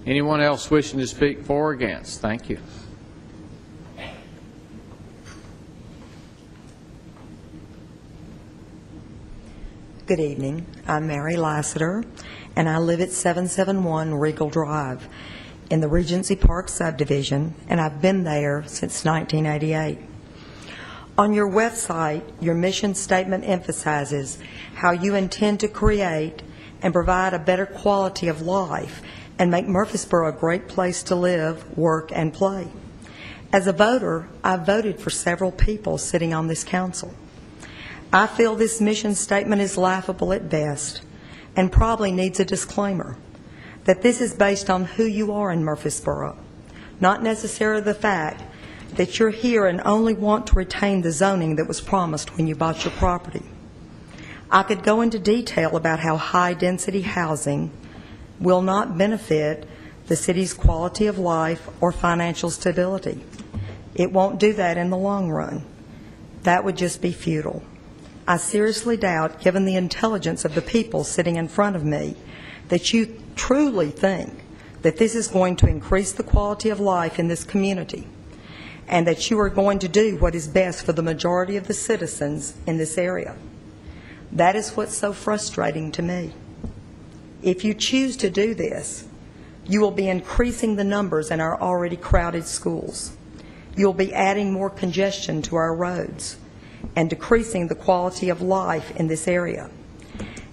S1: Anyone else wishing to speak for or against? Thank you.
S8: Good evening. I'm Mary Lassiter, and I live at 771 Regal Drive in the Regency Park subdivision, and I've been there since 1988. On your website, your mission statement emphasizes how you intend to create and provide a better quality of life and make Murfreesboro a great place to live, work, and play. As a voter, I've voted for several people sitting on this council. I feel this mission statement is laughable at best and probably needs a disclaimer that this is based on who you are in Murfreesboro, not necessarily the fact that you're here and only want to retain the zoning that was promised when you bought your property. I could go into detail about how high-density housing will not benefit the city's quality of life or financial stability. It won't do that in the long run. That would just be futile. I seriously doubt, given the intelligence of the people sitting in front of me, that you truly think that this is going to increase the quality of life in this community and that you are going to do what is best for the majority of the citizens in this area. That is what's so frustrating to me. If you choose to do this, you will be increasing the numbers in our already crowded schools. You'll be adding more congestion to our roads and decreasing the quality of life in this area.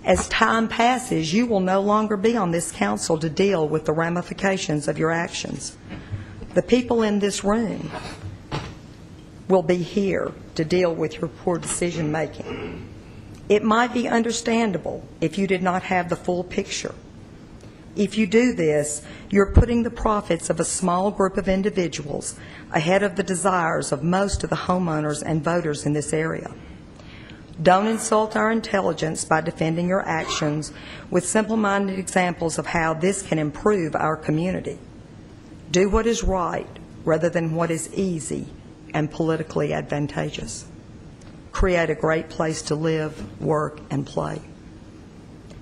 S8: As time passes, you will no longer be on this council to deal with the ramifications of your actions. The people in this room will be here to deal with your poor decision making. It might be understandable if you did not have the full picture. If you do this, you're putting the profits of a small group of individuals ahead of the desires of most of the homeowners and voters in this area. Don't insult our intelligence by defending your actions with simple-minded examples of how this can improve our community. Do what is right rather than what is easy and politically advantageous. Create a great place to live, work, and play.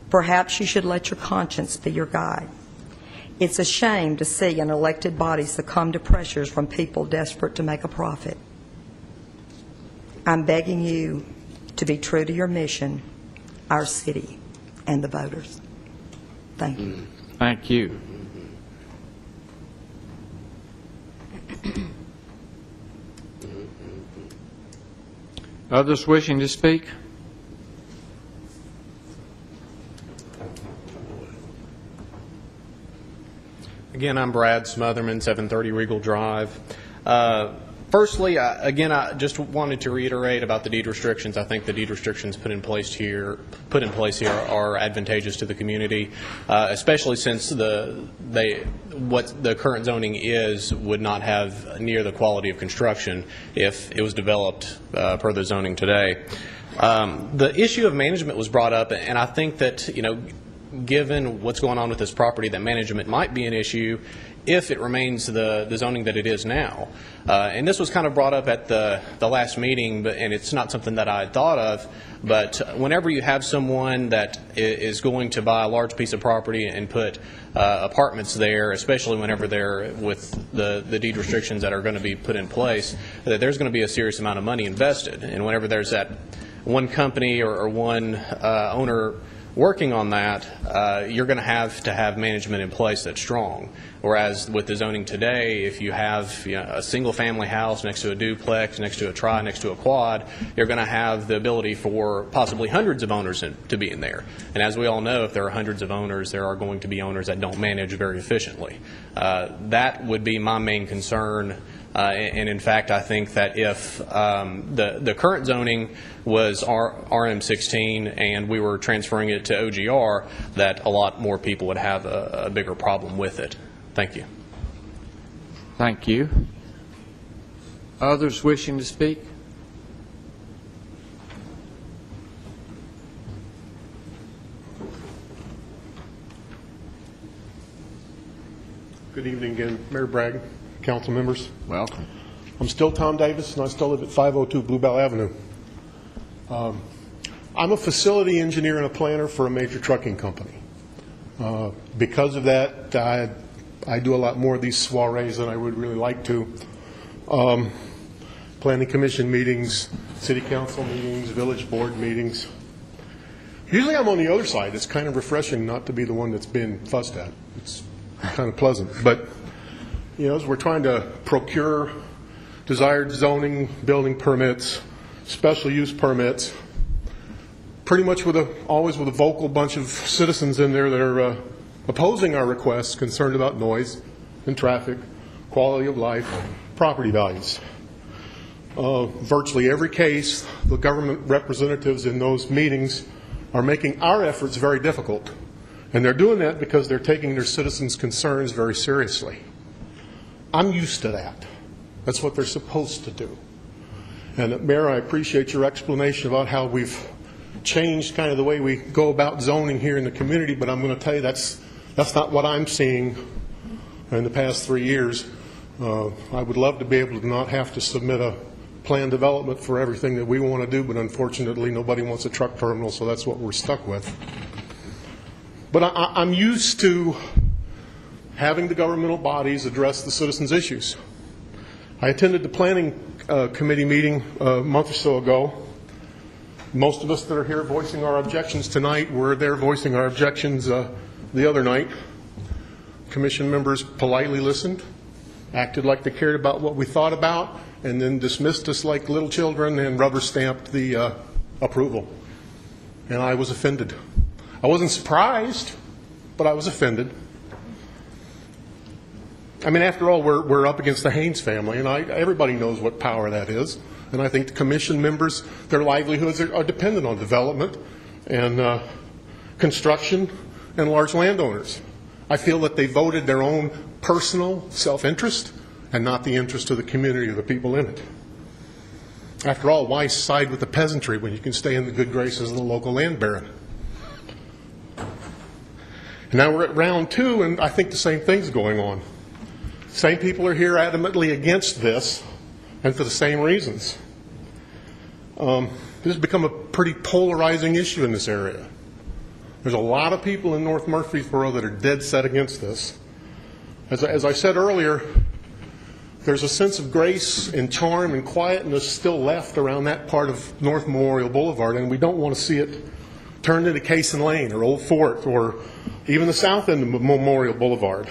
S8: Perhaps you should let your conscience be your guide. It's a shame to see an elected body succumb to pressures from people desperate to make a profit. I'm begging you to be true to your mission, our city, and the voters. Thank you.
S1: Thank you. Others wishing to speak?
S17: Again, I'm Brad Smotherman, 730 Regal Drive. Firstly, I just wanted to reiterate about the deed restrictions. I think the deed restrictions put in place here are advantageous to the community, especially since what the current zoning is would not have near the quality of construction if it was developed per the zoning today. The issue of management was brought up, and I think that, given what's going on with this property, that management might be an issue if it remains the zoning that it is now. And this was kind of brought up at the last meeting, and it's not something that I had thought of, but whenever you have someone that is going to buy a large piece of property and put apartments there, especially whenever they're with the deed restrictions that are going to be put in place, that there's going to be a serious amount of money invested. And whenever there's that one company or one owner working on that, you're going to have management in place that's strong. Whereas with the zoning today, if you have a single-family house next to a duplex, next to a tri, next to a quad, you're going to have the ability for possibly hundreds of owners to be in there. And as we all know, if there are hundreds of owners, there are going to be owners that don't manage very efficiently. That would be my main concern. And in fact, I think that if the current zoning was RM16 and we were transferring it to OGR, that a lot more people would have a bigger problem with it. Thank you.
S1: Thank you. Others wishing to speak?
S18: Good evening again, Mayor Bragg, council members.
S1: Welcome.
S18: I'm still Tom Davis, and I still live at 502 Bluebell Avenue. I'm a facility engineer and a planner for a major trucking company. Because of that, I do a lot more of these soirees than I would really like to. Planning commission meetings, city council meetings, village board meetings. Usually I'm on the other side. It's kind of refreshing not to be the one that's been fussed at. It's kind of pleasant. But, as we're trying to procure desired zoning, building permits, special use permits, pretty much always with a vocal bunch of citizens in there that are opposing our requests, concerned about noise and traffic, quality of life, property values. Virtually every case, the government representatives in those meetings are making our efforts very difficult. And they're doing that because they're taking their citizens' concerns very seriously. I'm used to that. That's what they're supposed to do. And Mayor, I appreciate your explanation about how we've changed kind of the way we go about zoning here in the community, but I'm going to tell you that's not what I'm seeing in the past 3 years. I would love to be able to not have to submit a plan development for everything that we want to do, but unfortunately nobody wants a truck terminal, so that's what we're stuck with. But I'm used to having the governmental bodies address the citizens' issues. I attended the planning committee meeting a month or so ago. Most of us that are here voicing our objections tonight were there voicing our objections the other night. Commission members politely listened, acted like they cared about what we thought about, and then dismissed us like little children and rubber stamped the approval. And I was offended. I wasn't surprised, but I was offended. I mean, after all, we're up against the Haynes family, and everybody knows what power that is. And I think the commission members, their livelihoods are dependent on development and construction and large landowners. I feel that they voted their own personal self-interest and not the interest of the community or the people in it. After all, why side with the peasantry when you can stay in the good graces of the local land baron? And now we're at round 2, and I think the same thing's going on. Same people are here adamantly against this, and for the same reasons. This has become a pretty polarizing issue in this area. There's a lot of people in North Murfreesboro that are dead set against this. As I said earlier, there's a sense of grace and charm and quietness still left around that part of North Memorial Boulevard, and we don't want to see it turned into Cason Lane or Old Fort or even the south end of Memorial Boulevard.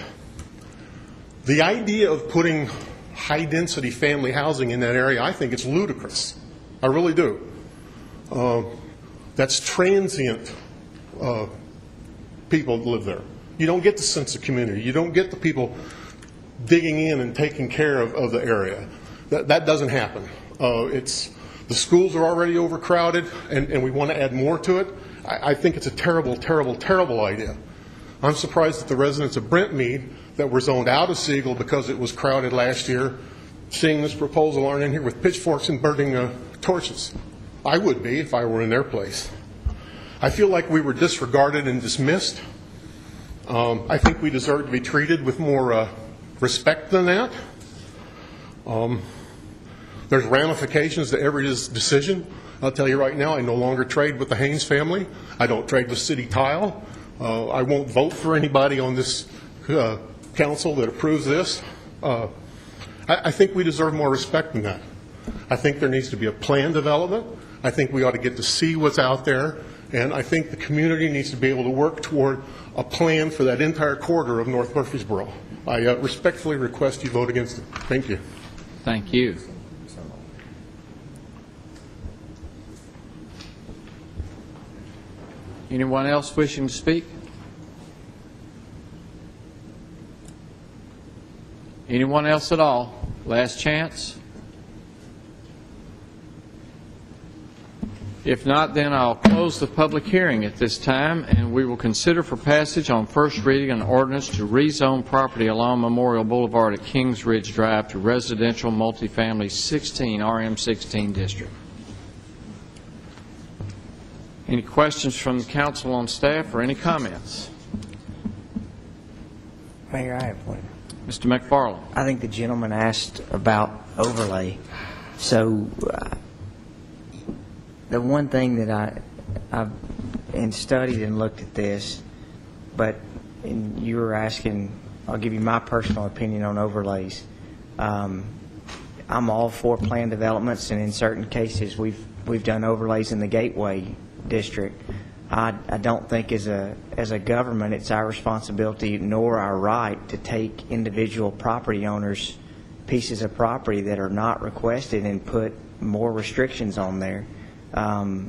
S18: The idea of putting high-density family housing in that area, I think it's ludicrous. I really do. That's transient people that live there. You don't get the sense of community. You don't get the people digging in and taking care of the area. That doesn't happen. The schools are already overcrowded, and we want to add more to it. I think it's a terrible, terrible, terrible idea. I'm surprised that the residents of Brentmead that were zoned out of Siegel because it was crowded last year, seeing this proposal, aren't in here with pitchforks and burning torches. I would be if I were in their place. I feel like we were disregarded and dismissed. I think we deserve to be treated with more respect than that. There's ramifications to every decision. I'll tell you right now, I no longer trade with the Haynes family. I don't trade with City Tile. I won't vote for anybody on this council that approves this. I think we deserve more respect than that. I think there needs to be a plan development. I think we ought to get to see what's out there And I think the community needs to be able to work toward a plan for that entire corridor of North Murfreesboro. I respectfully request you vote against it. Thank you.
S1: Thank you. Anyone else wishing to speak? Anyone else at all? Last chance? If not, then I'll close the public hearing at this time, and we will consider for passage on first reading an ordinance to rezone property along Memorial Boulevard at Kings Ridge Drive to residential multifamily 16 RM16 district. Any questions from the council on staff or any comments?
S22: Mayor, I have one.
S1: Mr. McFarland.
S22: I think the gentleman asked about overlay. So the one thing that I've studied and looked at this, but you were asking, I'll give you my personal opinion on overlays. I'm all for planned developments, and in certain cases we've done overlays in the Gateway District. I don't think as a government it's our responsibility nor our right to take individual property owners' pieces of property that are not requested and put more restrictions on there. I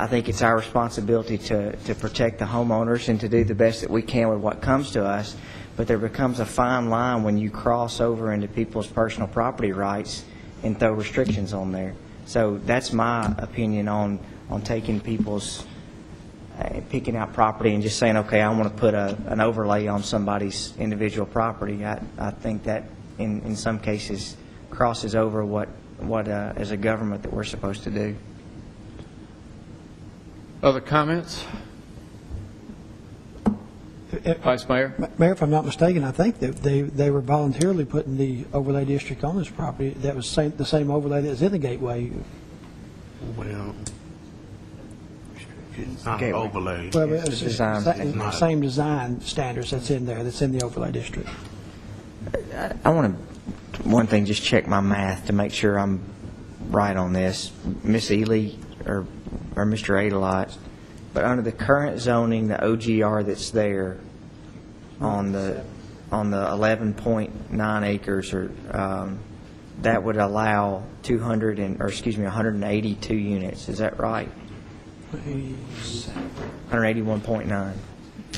S22: think it's our responsibility to protect the homeowners and to do the best that we can with what comes to us, but there becomes a fine line when you cross over into people's personal property rights and throw restrictions on there. So that's my opinion on taking people's, picking out property and just saying, okay, I want to put an overlay on somebody's individual property. I think that in some cases crosses over what as a government that we're supposed to do.
S1: Other comments? Vice Mayor?
S2: Mayor, if I'm not mistaken, I think that they were voluntarily putting the overlay district on this property. That was the same overlay that was in the Gateway.
S11: Well, it's not an overlay.
S2: Well, it's
S11: the
S2: same design standards that's in there, that's in the overlay district.
S22: I want to, one thing, just check my math to make sure I'm right on this. Ms. Ely or Mr. Adelot, but under the current zoning, the OGR that's there on the 11.9 acres, or that would allow 182 units. Is that right? 181.9.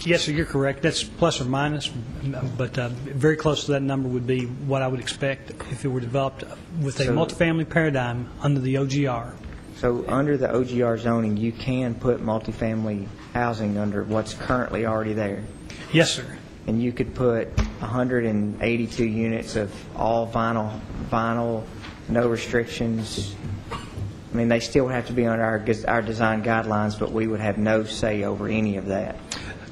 S10: Yes, sir, you're correct. That's plus or minus, but very close to that number would be what I would expect if it were developed with a multifamily paradigm under the OGR.
S22: So under the OGR zoning, you can put multifamily housing under what's currently already there?
S10: Yes, sir.
S22: And you could put 182 units of all vinyl, no restrictions. I mean, they still have to be under our design guidelines, but we would have no say over any of that.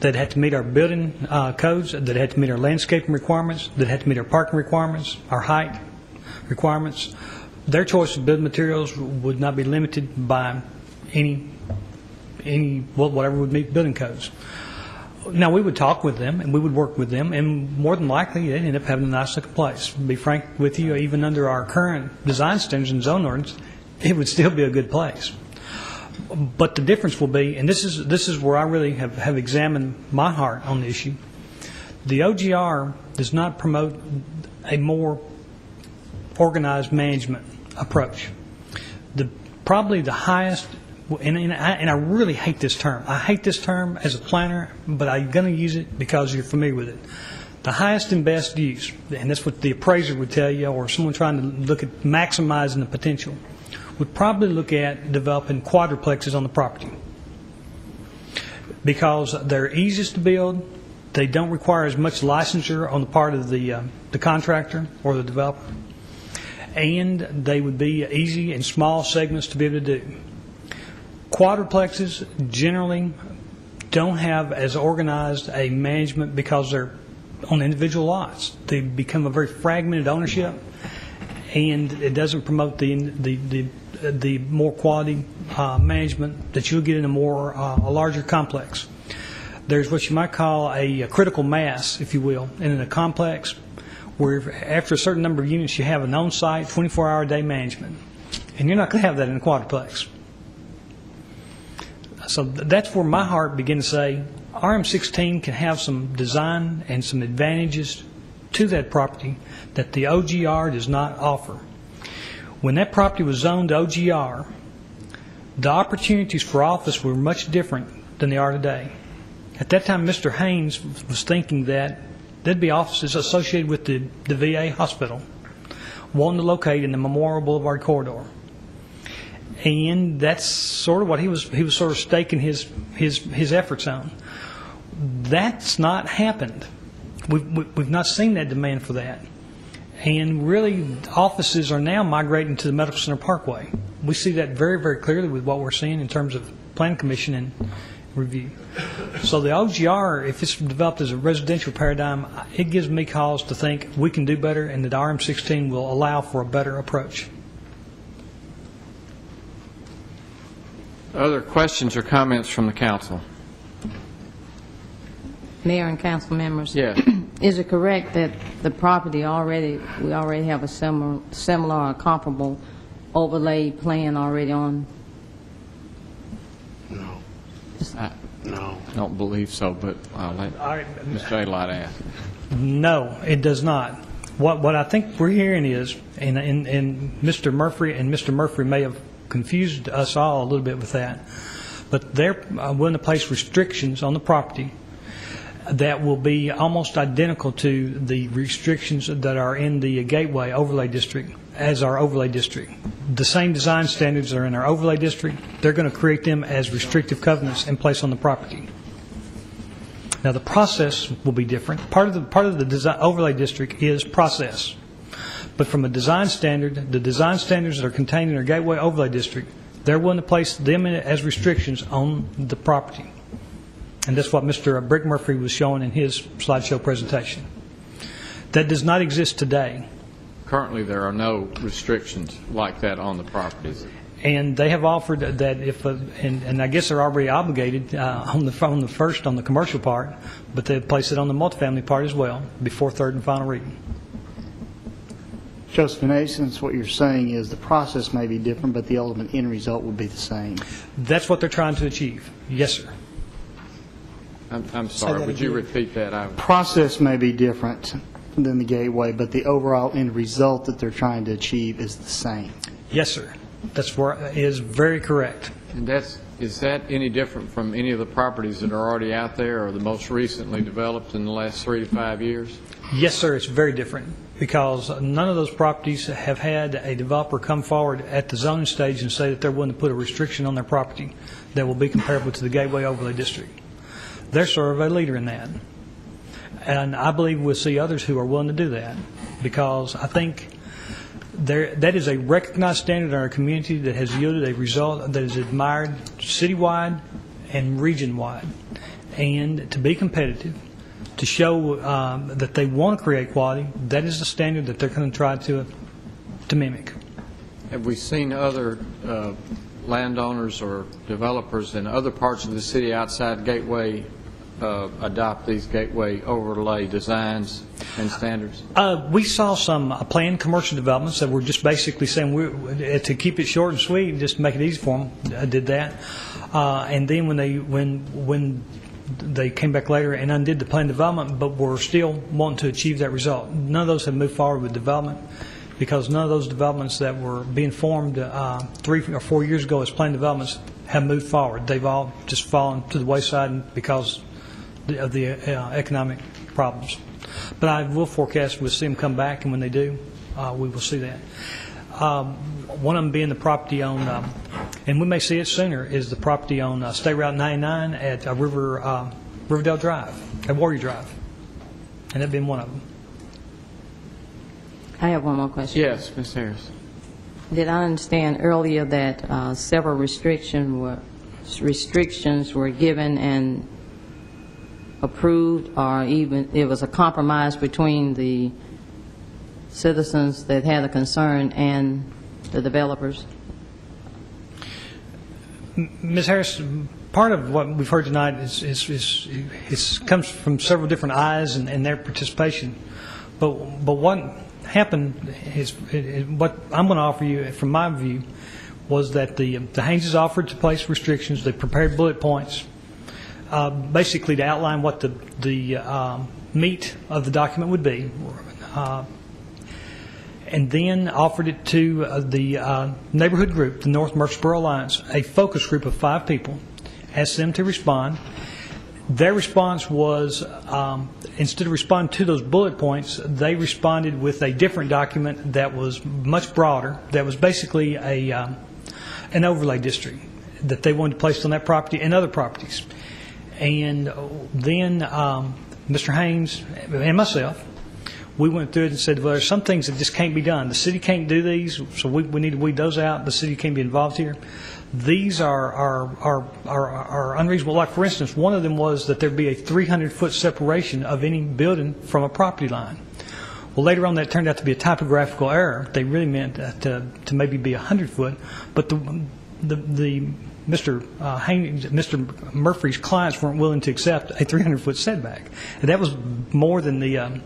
S10: That had to meet our building codes, that had to meet our landscaping requirements, that had to meet our parking requirements, our height requirements. Their choice of building materials would not be limited by whatever would meet building codes. Now, we would talk with them, and we would work with them, and more than likely, they'd end up having a nice-looking place. To be frank with you, even under our current design standards and zone ordinance, it would still be a good place. But the difference will be, and this is where I really have examined my heart on the issue, the OGR does not promote a more organized management approach. Probably the highest, and I really hate this term. I hate this term as a planner, but I'm going to use it because you're familiar with it. The highest and best use, and that's what the appraiser would tell you, or someone trying to look at maximizing the potential, would probably look at developing quadruplexes on the property because they're easiest to build. They don't require as much licensure on the part of the contractor or the developer, and they would be easy in small segments to be able to do. Quadruplexes generally don't have as organized a management because they're on individual lots. They become a very fragmented ownership, and it doesn't promote the more quality management that you'll get in a larger complex. There's what you might call a critical mass, if you will, and in a complex where after a certain number of units you have an on-site 24-hour day management, and you're not going to have that in a quadruplex. So that's where my heart began to say, RM16 can have some design and some advantages to that property that the OGR does not offer. When that property was zoned to OGR, the opportunities for office were much different than they are today. At that time, Mr. Haynes was thinking that there'd be offices associated with the VA hospital, wanting to locate in the Memorial Boulevard corridor. And that's sort of what he was sort of staking his efforts on. That's not happened. We've not seen that demand for that. And really, offices are now migrating to the Medical Center Parkway. We see that very, very clearly with what we're seeing in terms of Plan Commission and review. So the OGR, if it's developed as a residential paradigm, it gives me cause to think we can do better and that RM16 will allow for a better approach.
S1: Other questions or comments from the council?
S9: Mayor and council members.
S1: Yes.
S9: Is it correct that the property we already have a similar or comparable overlay plan already on?
S1: No. I don't believe so, but I'll let Mr. Alott ask.
S10: No, it does not. What I think we're hearing is, and Mr. Murphy may have confused us all a little bit with that, but they're willing to place restrictions on the property that will be almost identical to the restrictions that are in the Gateway Overlay District as our overlay district. The same design standards that are in our overlay district, they're going to create them as restrictive covenants in place on the property. Now the process will be different. Part of the design overlay district is process. But from a design standard, the design standards that are contained in our Gateway Overlay District, they're willing to place them as restrictions on the property. And that's what Mr. Brick Murphy was showing in his slideshow presentation. That does not exist today.
S1: Currently, there are no restrictions like that on the properties.
S10: And they have offered that if, and I guess they're already obligated on the commercial part, but they place it on the multifamily part as well before third and final reading.
S12: Joseph, in essence, what you're saying is the process may be different, but the ultimate end result will be the same.
S10: That's what they're trying to achieve. Yes, sir.
S1: I'm sorry, would you repeat that?
S12: Process may be different than the Gateway, but the overall end result that they're trying to achieve is the same.
S10: Yes, sir. That's where is very correct.
S1: And is that any different from any of the properties that are already out there or the most recently developed in the last 3 to 5 years?
S10: Yes, sir. It's very different because none of those properties have had a developer come forward at the zoning stage and say that they're willing to put a restriction on their property that will be comparable to the Gateway Overlay District. They're sort of a leader in that. And I believe we'll see others who are willing to do that because I think that is a recognized standard in our community that has yielded a result that is admired citywide and region-wide. And to be competitive, to show that they want to create quality, that is the standard that they're going to try to mimic.
S1: Have we seen other landowners or developers in other parts of the city outside Gateway adopt these Gateway overlay designs and standards?
S10: We saw some planned commercial developments that were just basically saying, to keep it short and sweet, just make it easy for them, did that. And then when they came back later and undid the planned development, but were still wanting to achieve that result. None of those have moved forward with development because none of those developments that were being formed 3 or 4 years ago as planned developments have moved forward. They've all just fallen to the wayside because of the economic problems. But I will forecast we'll see them come back, and when they do, we will see that. One of them being the property on, and we may see it sooner, is the property on State Route 99 at Riverdale Drive, at Warrior Drive. And that being one of them.
S9: I have one more question.
S1: Yes, Ms. Harris.
S9: Did I understand earlier that several restrictions were given and approved, or even it was a compromise between the citizens that had a concern and the developers?
S10: Ms. Harris, part of what we've heard tonight comes from several different eyes and their participation. But what happened is what I'm going to offer you, from my view, was that the Hayneses offered to place restrictions. They prepared bullet points, basically to outline what the meat of the document would be, and then offered it to the neighborhood group, the North Murfreesboro Alliance, a focus group of 5 people, asked them to respond. Their response was, instead of responding to those bullet points, they responded with a different document that was much broader, that was basically an overlay district that they wanted placed on that property and other properties. And then Mr. Haynes and myself, we went through it and said, well, there's some things that just can't be done. The city can't do these, so we need to weed those out. The city can't be involved here. These are unreasonable. Like, for instance, one of them was that there be a 300-foot separation of any building from a property line. Well, later on, that turned out to be a typographical error. They really meant to maybe be 100-foot, but Mr. Murphy's clients weren't willing to accept a 300-foot setback, and that was more than the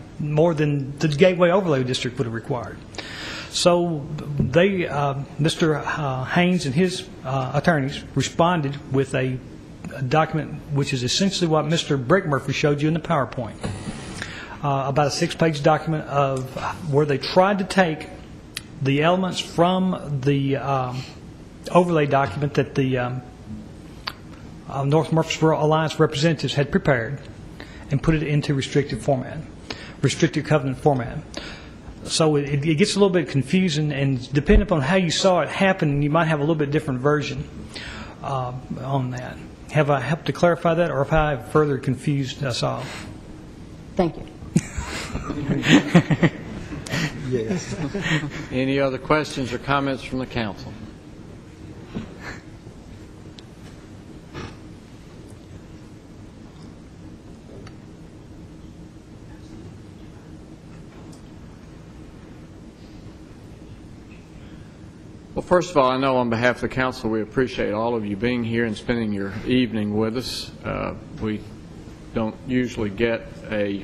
S10: Gateway Overlay District would have required. So they, Mr. Haynes and his attorneys responded with a document which is essentially what Mr. Brick Murphy showed you in the PowerPoint, about a 6-page document of where they tried to take the elements from the overlay document that the North Murfreesboro Alliance representatives had prepared and put it into restrictive covenant format. So it gets a little bit confusing, and depending upon how you saw it happen, you might have a little bit different version on that. Have I helped to clarify that, or have I further confused us all?
S9: Thank you.
S1: Yes. Any other questions or comments from the council? Well, first of all, I know on behalf of the council we appreciate all of you being here and spending your evening with us. We don't usually get a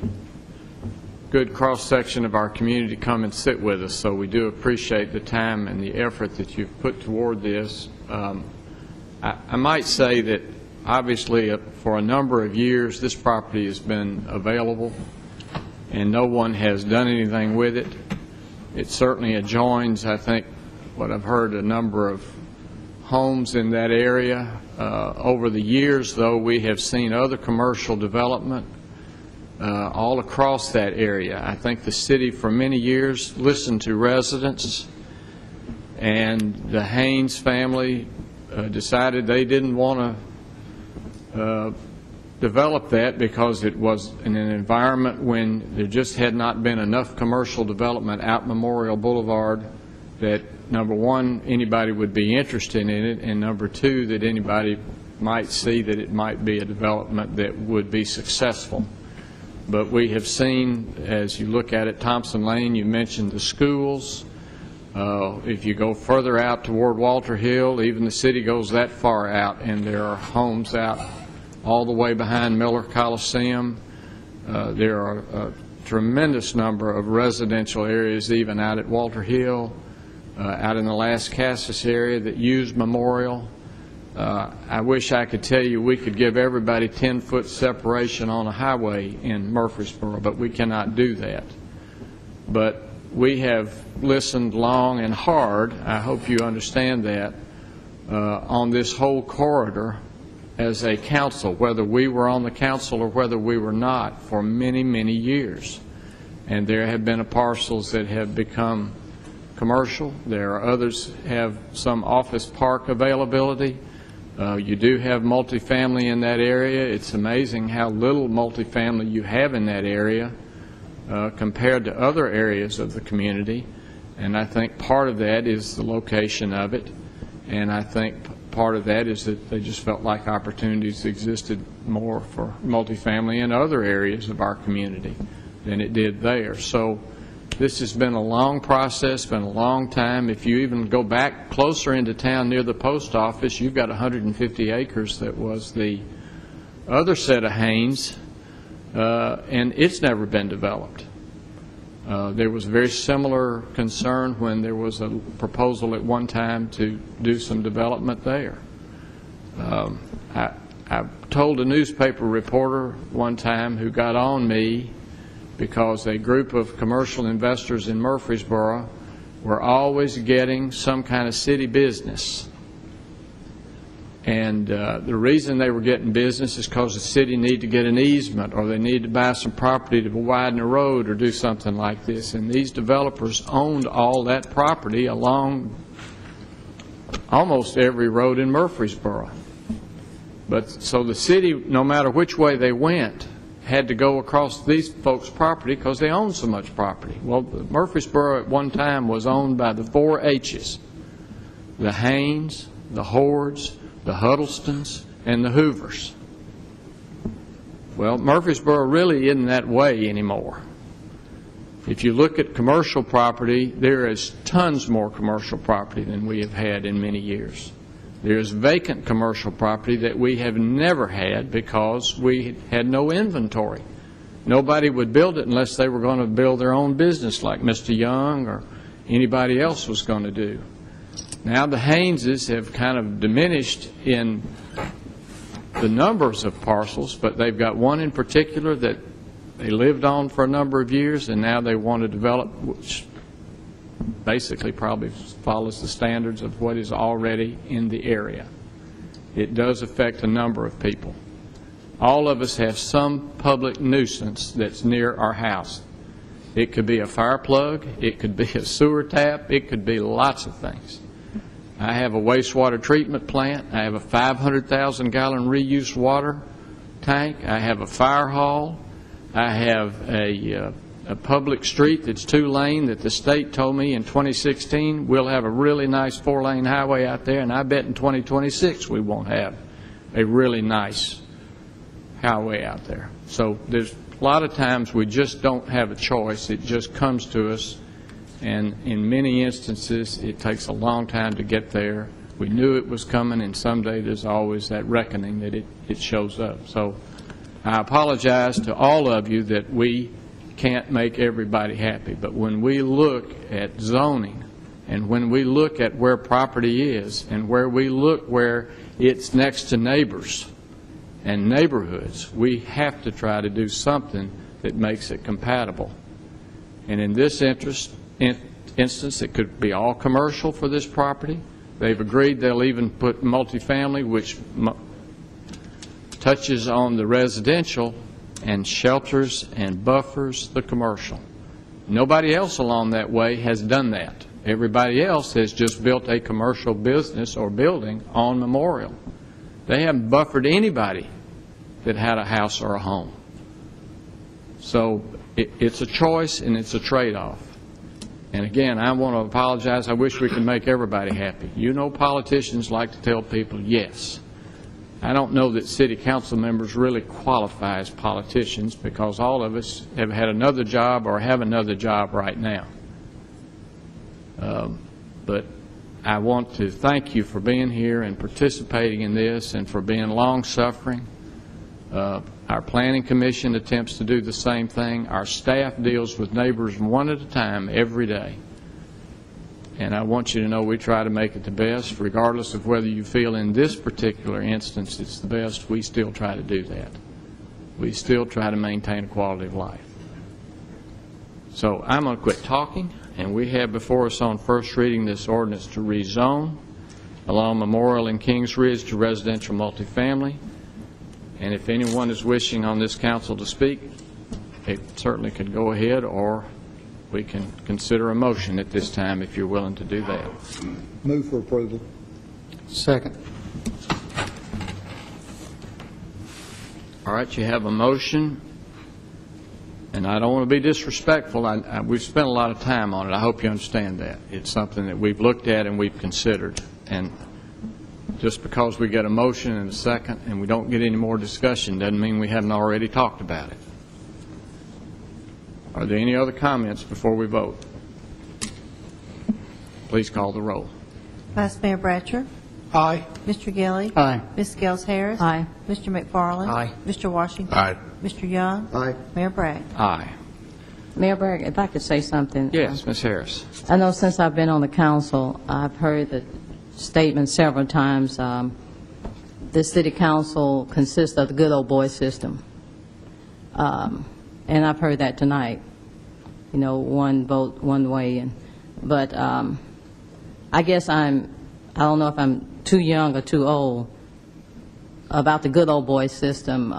S1: good cross-section of our community to come and sit with us, so we do appreciate the time and the effort that you've put toward this. I might say that obviously for a number of years this property has been available and no one has done anything with it. It certainly adjoins, I think, what I've heard, a number of homes in that area. Over the years, though, we have seen other commercial development all across that area. I think the city for many years listened to residents, and the Haynes family decided they didn't want to develop that because it was in an environment when there just had not been enough commercial development out Memorial Boulevard that, number one, anybody would be interested in it, and number two, that anybody might see that it might be a development that would be successful. But we have seen, as you look at it, Thompson Lane, you mentioned the schools. If you go further out toward Walter Hill, even the city goes that far out, and there are homes out all the way behind Miller Coliseum. There are a tremendous number of residential areas even out at Walter Hill, out in the Las Casas area that use Memorial. I wish I could tell you we could give everybody 10-foot separation on a highway in Murfreesboro, but we cannot do that. But we have listened long and hard, I hope you understand that, on this whole corridor as a council, whether we were on the council or whether we were not, for many, many years. And there have been parcels that have become commercial. There are others have some office park availability. You do have multifamily in that area. It's amazing how little multifamily you have in that area compared to other areas of the community. And I think part of that is the location of it. And I think part of that is that they just felt like opportunities existed more for multifamily in other areas of our community than it did there. So this has been a long process, been a long time. If you even go back closer into town near the post office, you've got 150 acres that was the other set of Haynes, and it's never been developed. There was a very similar concern when there was a proposal at one time to do some development there. I told a newspaper reporter one time who got on me because a group of commercial investors in Murfreesboro were always getting some kind of city business. And the reason they were getting business is because the city needed to get an easement, or they needed to buy some property to widen a road or do something like this. And these developers owned all that property along almost every road in Murfreesboro. But so the city, no matter which way they went, had to go across these folks' property because they owned so much property. Well, Murfreesboro at one time was owned by the 4 H's: the Haynes, the Hords, the Huddlestons, and the Hoovers. Well, Murfreesboro really isn't that way anymore. If you look at commercial property, there is tons more commercial property than we have had in many years. There is vacant commercial property that we have never had because we had no inventory. Nobody would build it unless they were going to build their own business like Mr. Young or anybody else was going to do. Now the Hayneses have kind of diminished in the numbers of parcels, but they've got one in particular that they lived on for a number of years, and now they want to develop, which basically probably follows the standards of what is already in the area. It does affect a number of people. All of us have some public nuisance that's near our house. It could be a fire plug, it could be a sewer tap, it could be lots of things. I have a wastewater treatment plant. I have a 500,000-gallon reuse water tank. I have a fire hall. I have a public street that's 2-lane that the state told me in 2016 we'll have a really nice 4-lane highway out there, and I bet in 2026 we won't have a really nice highway out there. So there's a lot of times we just don't have a choice. It just comes to us. And in many instances, it takes a long time to get there. We knew it was coming, and someday there's always that reckoning that it shows up. So I apologize to all of you that we can't make everybody happy. But when we look at zoning, and when we look at where property is, and where we look where it's next to neighbors and neighborhoods, we have to try to do something that makes it compatible. And in this instance, it could be all commercial for this property. They've agreed they'll even put multifamily, which touches on the residential and shelters and buffers the commercial. Nobody else along that way has done that. Everybody else has just built a commercial business or building on Memorial. They haven't buffered anybody that had a house or a home. So it's a choice and it's a trade-off. And again, I want to apologize. I wish we could make everybody happy. You know, politicians like to tell people yes. I don't know that city council members really qualify as politicians because all of us have had another job or have another job right now. But I want to thank you for being here and participating in this and for being long-suffering. Our Planning Commission attempts to do the same thing. Our staff deals with neighbors one at a time every day. And I want you to know we try to make it the best. Regardless of whether you feel in this particular instance it's the best, we still try to do that. We still try to maintain a quality of life. So I'm going to quit talking, and we have before us on first reading this ordinance to rezone along Memorial and Kings Ridge to residential multifamily. And if anyone is wishing on this council to speak, it certainly could go ahead, or we can consider a motion at this time if you're willing to do that.
S7: Move for approval.
S12: Second.
S1: All right, you have a motion, and I don't want to be disrespectful. We've spent a lot of time on it. I hope you understand that. It's something that we've looked at and we've considered. And just because we get a motion and a second and we don't get any more discussion doesn't mean we haven't already talked about it. Are there any other comments before we vote? Please call the roll.
S3: Vice Mayor Bratcher.
S2: Aye.
S3: Mr. Gilly.
S12: Aye.
S3: Ms. Scales Harris.
S9: Aye.
S3: Mr. McFarland.
S12: Aye.
S3: Mr. Washington.
S7: Aye.
S3: Mr. Young.
S7: Aye.
S3: Mayor Bragg.
S1: Aye.
S9: Mayor Bragg, if I could say something.
S1: Yes, Ms. Harris.
S9: I know since I've been on the council, I've heard the statement several times, the city council consists of the good old boy system. And I've heard that tonight, you know, one vote, one way. But I guess I don't know if I'm too young or too old about the good old boy system.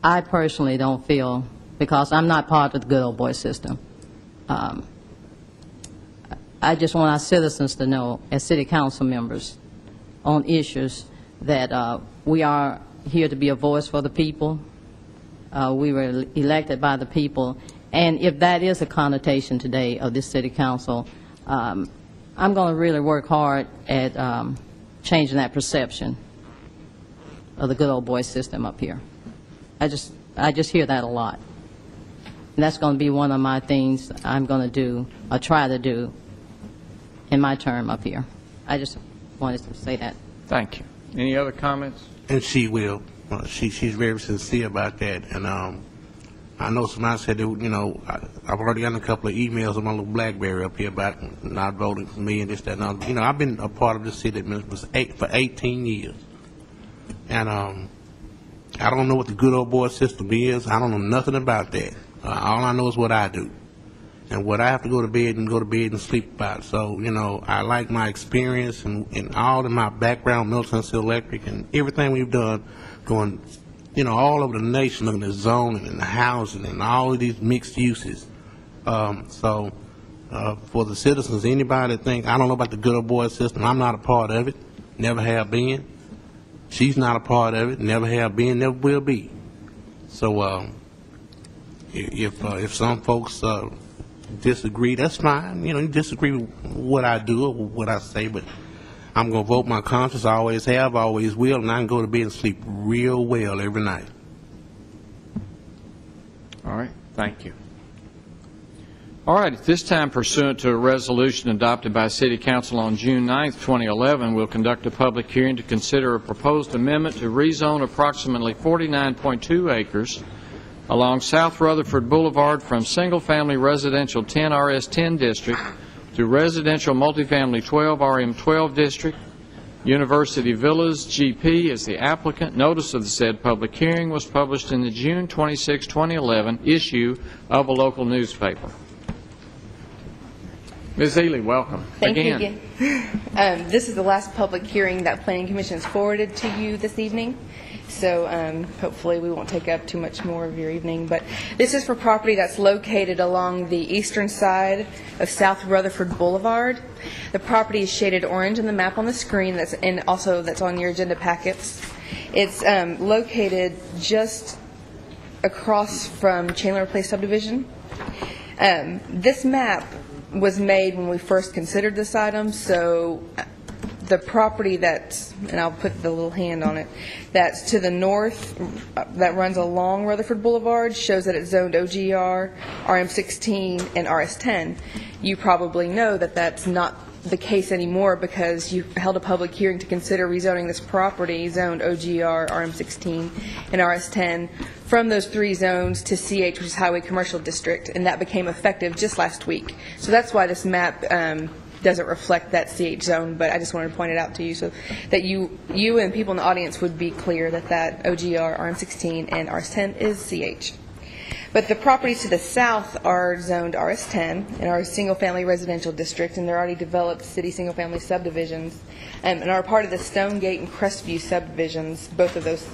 S9: I personally don't feel, because I'm not part of the good old boy system. I just want our citizens to know, as city council members, on issues that we are here to be a voice for the people. We were elected by the people, and if that is a connotation today of this city council, I'm going to really work hard at changing that perception of the good old boy system up here. I just hear that a lot. And that's going to be one of my things I'm going to do, or try to do, in my term up here. I just wanted to say that.
S1: Thank you. Any other comments?
S7: And she will. She's very sincere about that. And I know somebody said that, you know, I've already gotten a couple of emails on my little BlackBerry up here about not voting for me and this, that, and other. You know, I've been a part of the city for 18 years. And I don't know what the good old boy system is. I don't know nothing about that. All I know is what I do. And what I have to go to bed and sleep about. So, you know, I like my experience and all of my background, Milton Steel Electric, and everything we've done, going, you know, all over the nation, looking at zoning and the housing and all of these mixed uses. So for the citizens, anybody that think, I don't know about the good old boy system, I'm not a part of it, never have been. She's not a part of it, never have been, never will be. So if some folks disagree, that's fine. You know, you disagree with what I do or what I say, but I'm going to vote my conscience. I always have, always will, and I can go to bed and sleep real well every night.
S1: All right. Thank you. All right. At this time, pursuant to a resolution adopted by City Council on June 9th, 2011, we'll conduct a public hearing to consider a proposed amendment to rezone approximately 49.2 acres along South Rutherford Boulevard from single-family residential 10 RS10 district to residential multifamily 12 RM12 district. University Villas GP is the applicant. Notice of the said public hearing was published in the June 26, 2011 issue of a local newspaper. Ms. Ely, welcome.
S6: Thank you again. This is the last public hearing that Planning Commission has forwarded to you this evening. So hopefully we won't take up too much more of your evening. But this is for property that's located along the eastern side of South Rutherford Boulevard. The property is shaded orange in the map on the screen, and also that's on your agenda packets. It's located just across from Chandler Place subdivision. This map was made when we first considered this item, so the property that's, and I'll put the little hand on it, that's to the north, that runs along Rutherford Boulevard, shows that it's zoned OGR, RM16, and RS10. You probably know that that's not the case anymore because you held a public hearing to consider rezoning this property, zoned OGR, RM16, and RS10, from those three zones to CH, which is Highway Commercial District, and that became effective just last week. So that's why this map doesn't reflect that CH zone, but I just wanted to point it out to you so that you and people in the audience would be clear that that OGR, RM16, and RS10 is CH. But the properties to the south are zoned RS10 and are a single-family residential district, and they're already developed city single-family subdivisions, and are part of the Stonegate and Crestview subdivisions. Both of those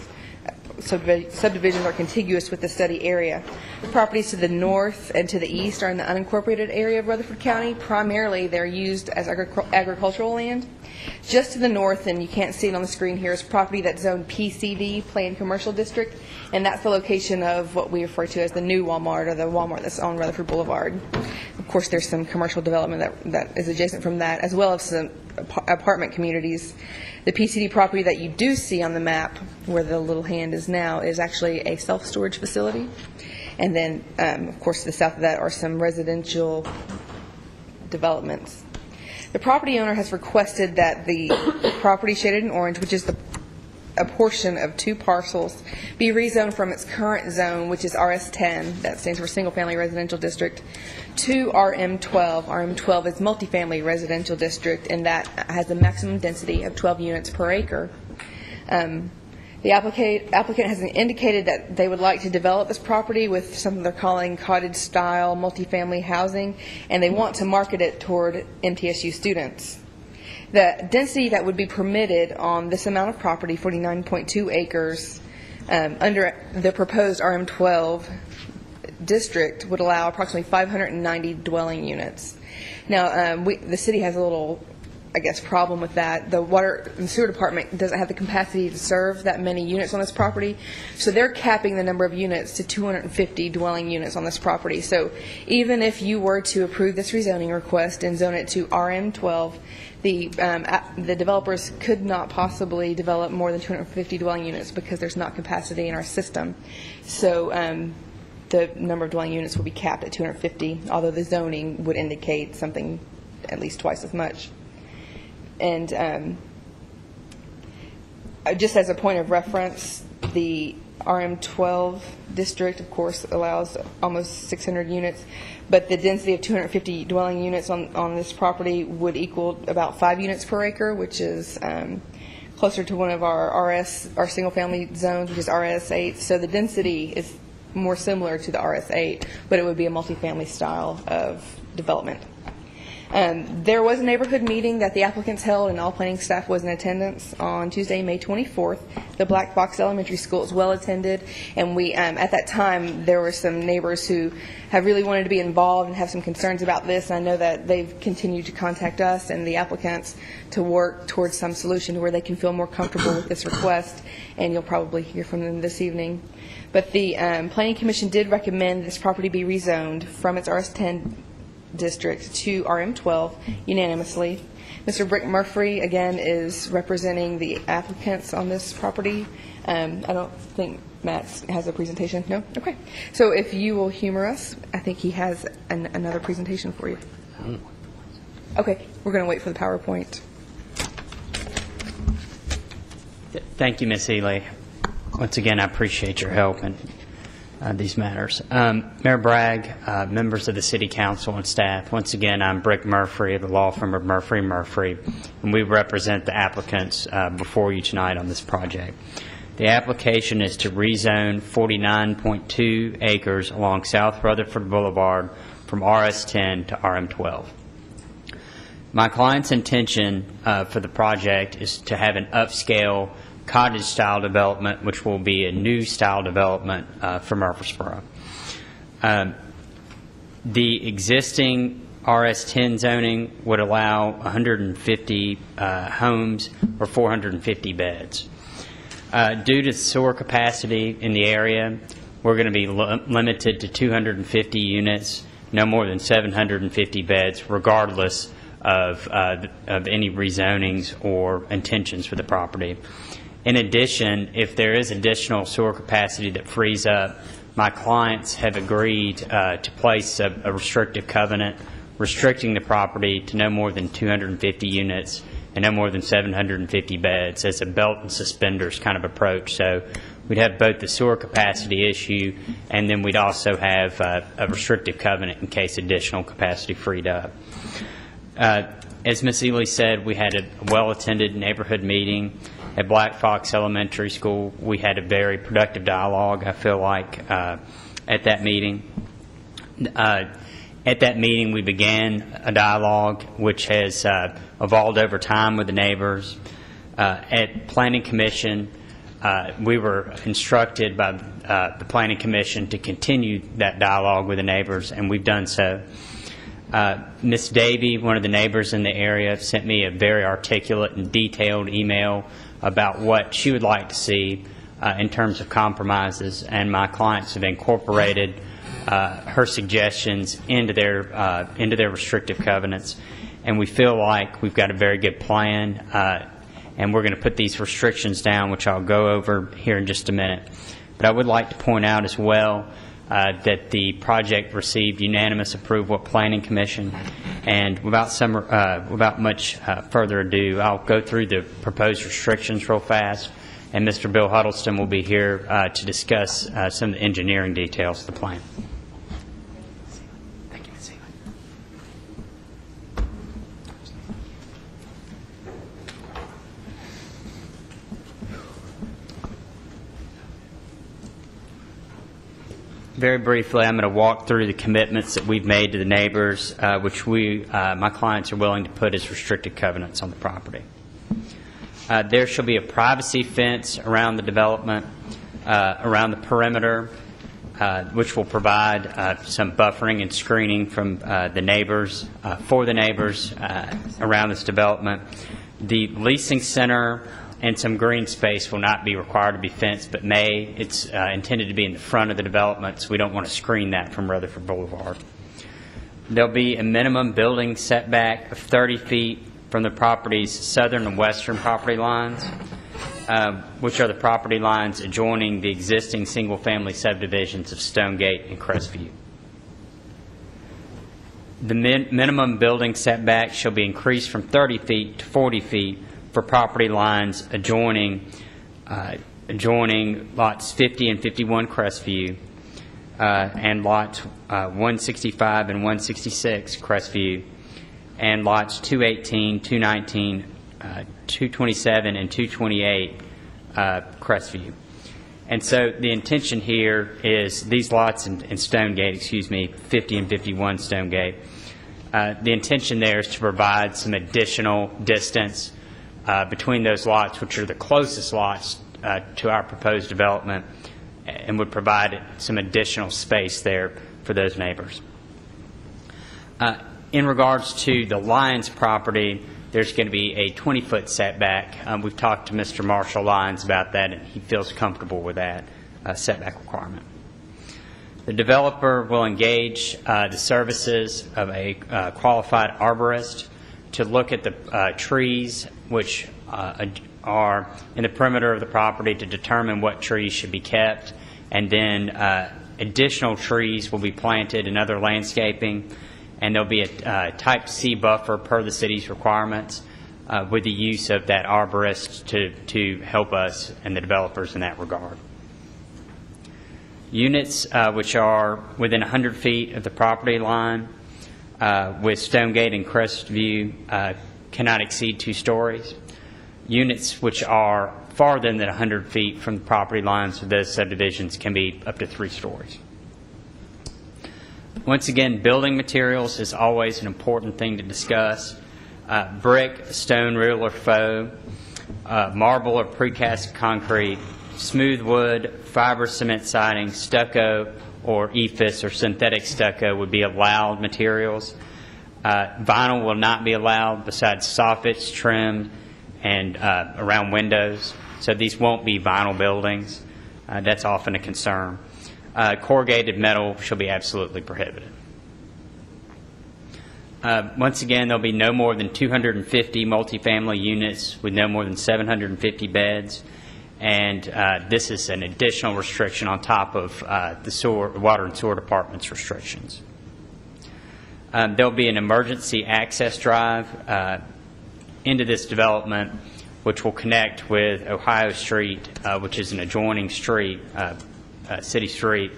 S6: subdivisions are contiguous with the study area. The properties to the north and to the east are in the unincorporated area of Rutherford County. Primarily, they're used as agricultural land. Just to the north, and you can't see it on the screen here, is property that's zoned PCD, Planned Commercial District, and that's the location of what we refer to as the new Walmart, or the Walmart that's on Rutherford Boulevard. Of course, there's some commercial development that is adjacent from that, as well as some apartment communities. The PCD property that you do see on the map, where the little hand is now, is actually a self-storage facility. And then, of course, to the south of that are some residential developments. The property owner has requested that the property shaded in orange, which is the a portion of 2 parcels be rezoned from its current zone, which is RS10, that stands for Single Family Residential District, to RM12. RM12 is Multifamily Residential District, and that has a maximum density of 12 units per acre. The applicant has indicated that they would like to develop this property with something they're calling cottage-style multifamily housing, and they want to market it toward MTSU students. The density that would be permitted on this amount of property, 49.2 acres, under the proposed RM12 district would allow approximately 590 dwelling units. Now, the city has a little, I guess, problem with that. The Water and Sewer Department doesn't have the capacity to serve that many units on this property, so they're capping the number of units to 250 dwelling units on this property. So even if you were to approve this rezoning request and zone it to RM12, the developers could not possibly develop more than 250 dwelling units because there's not capacity in our system. So the number of dwelling units will be capped at 250, although the zoning would indicate something at least twice as much. And just as a point of reference, the RM12 district, of course, allows almost 600 units, but the density of 250 dwelling units on this property would equal about 5 units per acre, which is closer to one of our single-family zones, which is RS8. So the density is more similar to the RS8, but it would be a multifamily style of development. There was a neighborhood meeting that the applicants held, and all planning staff was in attendance on Tuesday, May 24th. The Black Box Elementary School was well attended, and we, at that time, there were some neighbors who have really wanted to be involved and have some concerns about this. And I know that they've continued to contact us and the applicants to work towards some solution where they can feel more comfortable with this request, and you'll probably hear from them this evening. But the Planning Commission did recommend this property be rezoned from its RS10 district to RM12 unanimously. Mr. Brick Murphy, again, is representing the applicants on this property. I don't think Matt has a presentation. No? Okay. So if you will humor us, I think he has another presentation for you. Okay. We're going to wait for the PowerPoint.
S5: Thank you, Ms. Ely. Once again, I appreciate your help in these matters. Mayor Bragg, members of the City Council and staff, once again, I'm Brick Murphy of the law firm of Murphy & Murphy, and we represent the applicants before you tonight on this project. The application is to rezone 49.2 acres along South Rutherford Boulevard from RS10 to RM12. My client's intention for the project is to have an upscale cottage-style development, which will be a new style development for Murfreesboro. The existing RS10 zoning would allow 150 homes or 450 beds. Due to sewer capacity in the area, we're going to be limited to 250 units, no more than 750 beds, regardless of any rezonings or intentions for the property. In addition, if there is additional sewer capacity that frees up, my clients have agreed to place a restrictive covenant restricting the property to no more than 250 units and no more than 750 beds as a belt and suspenders kind of approach. So we'd have both the sewer capacity issue, and then we'd also have a restrictive covenant in case additional capacity freed up. As Ms. Ely said, we had a well-attended neighborhood meeting at Black Fox Elementary School. We had a very productive dialogue, I feel like, at that meeting. At that meeting, we began a dialogue which has evolved over time with the neighbors. At Planning Commission, we were instructed by the Planning Commission to continue that dialogue with the neighbors, and we've done so. Ms. Davey, one of the neighbors in the area, sent me a very articulate and detailed email about what she would like to see in terms of compromises, and my clients have incorporated her suggestions into their restrictive covenants, and we feel like we've got a very good plan, and we're going to put these restrictions down, which I'll go over here in just a minute. But I would like to point out as well that the project received unanimous approval at Planning Commission, and without much further ado, I'll go through the proposed restrictions real fast, and Mr. Bill Huddleston will be here to discuss some of the engineering details of the plan. Very briefly, I'm going to walk through the commitments that we've made to the neighbors, which my clients are willing to put as restricted covenants on the property. There shall be a privacy fence around the development, around the perimeter, which will provide some buffering and screening from the neighbors, for the neighbors around this development. The leasing center and some green space will not be required to be fenced, but it's intended to be in the front of the development, so we don't want to screen that from Rutherford Boulevard. There'll be a minimum building setback of 30 feet from the property's southern and western property lines, which are the property lines adjoining the existing single-family subdivisions of Stonegate and Crestview. The minimum building setback shall be increased from 30 feet to 40 feet for property lines adjoining lots 50 and 51 Crestview and lots 165 and 166 Crestview and lots 218, 219, 227, and 228 Crestview. And so the intention here is these lots in Stonegate, 50 and 51 Stonegate, the intention there is to provide some additional distance between those lots, which are the closest lots to our proposed development, and would provide some additional space there for those neighbors. In regards to the Lyons property, there's going to be a 20-foot setback. We've talked to Mr. Marshall Lyons about that, and he feels comfortable with that setback requirement. The developer will engage the services of a qualified arborist to look at the trees which are in the perimeter of the property to determine what trees should be kept, and then additional trees will be planted and other landscaping, and there'll be a type C buffer per the city's requirements with the use of that arborist to help us and the developers in that regard. Units which are within 100 feet of the property line with Stonegate and Crestview cannot exceed 2 stories. Units which are farther than 100 feet from the property lines of those subdivisions can be up to 3 stories. Once again, building materials is always an important thing to discuss. Brick, stone, real or faux, marble or precast concrete, smooth wood, fiber cement siding, stucco, or EIFS or synthetic stucco would be allowed materials. Vinyl will not be allowed besides soffits, trim, and around windows. So these won't be vinyl buildings. That's often a concern. Corrugated metal shall be absolutely prohibited. Once again, there'll be no more than 250 multifamily units with no more than 750 beds. And this is an additional restriction on top of the Water and Sewer Department's restrictions. There'll be an emergency access drive into this development, which will connect with Ohio Street, which is an adjoining street, city street.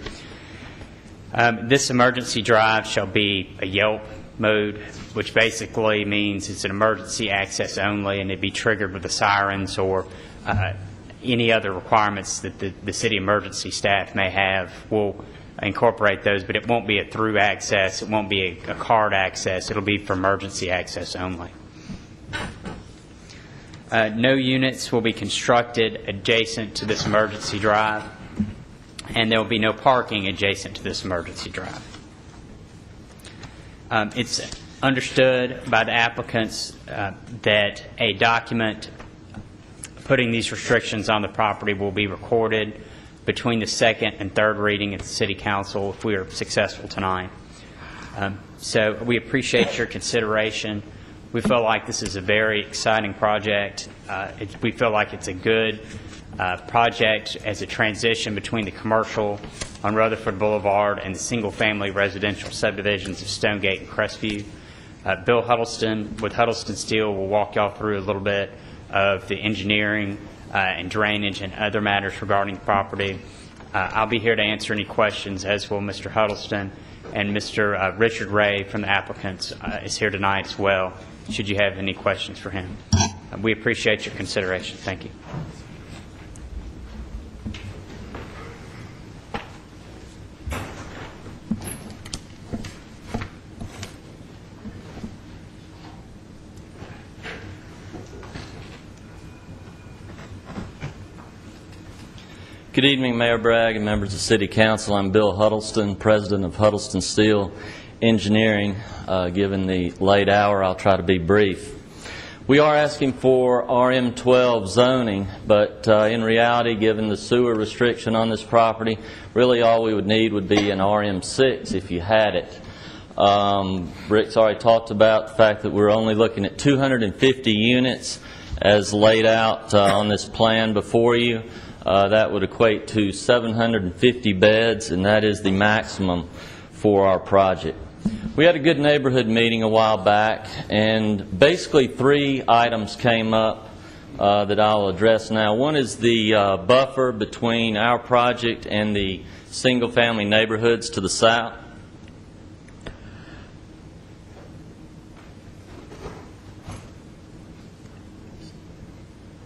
S5: This emergency drive shall be a Yelp mode, which basically means it's an emergency access only, and it'd be triggered with the sirens or any other requirements that the city emergency staff may have. We'll incorporate those, but it won't be a through access. It won't be a card access. It'll be for emergency access only. No units will be constructed adjacent to this emergency drive, and there will be no parking adjacent to this emergency drive. It's understood by the applicants that a document putting these restrictions on the property will be recorded between the second and third reading at the City Council if we are successful tonight. So we appreciate your consideration. We feel like this is a very exciting project. We feel like it's a good project as a transition between the commercial on Rutherford Boulevard and the single-family residential subdivisions of Stonegate and Crestview. Bill Huddleston with Huddleston Steel will walk y'all through a little bit of the engineering and drainage and other matters regarding the property. I'll be here to answer any questions, as will Mr. Huddleston, and Mr. Richard Ray from the applicants is here tonight as well, should you have any questions for him. We appreciate your consideration. Thank you.
S13: Good evening, Mayor Bragg and members of City Council. I'm Bill Huddleston, President of Huddleston Steel Engineering. Given the late hour, I'll try to be brief. We are asking for RM12 zoning, but in reality, given the sewer restriction on this property, really all we would need would be an RM6 if you had it. Rick's already talked about the fact that we're only looking at 250 units as laid out on this plan before you. That would equate to 750 beds, and that is the maximum for our project. We had a good neighborhood meeting a while back, and basically 3 items came up that I'll address now. One is the buffer between our project and the single-family neighborhoods to the south.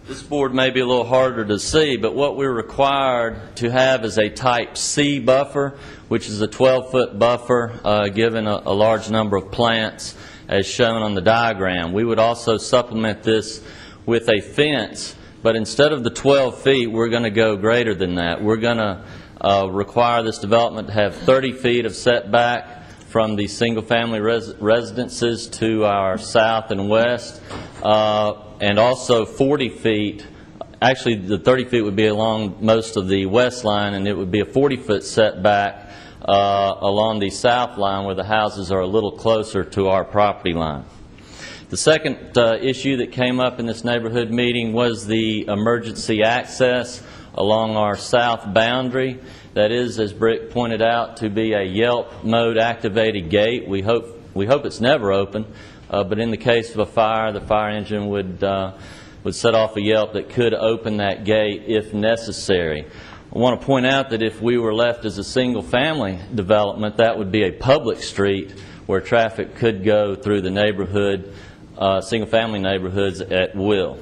S13: This board may be a little harder to see, but what we're required to have is a type C buffer, which is a 12-foot buffer given a large number of plants as shown on the diagram. We would also supplement this with a fence, but instead of the 12 feet, we're going to go greater than that. We're going to require this development to have 30 feet of setback from the single-family residences to our south and west, and also 40 feet. Actually, the 30 feet would be along most of the west line, and it would be a 40-foot setback along the south line where the houses are a little closer to our property line. The second issue that came up in this neighborhood meeting was the emergency access along our south boundary. That is, as Brick pointed out, to be a Yelp mode activated gate. We hope it's never open, but in the case of a fire, the fire engine would set off a Yelp that could open that gate if necessary. I want to point out that if we were left as a single-family development, that would be a public street where traffic could go through the neighborhood, single-family neighborhoods at will.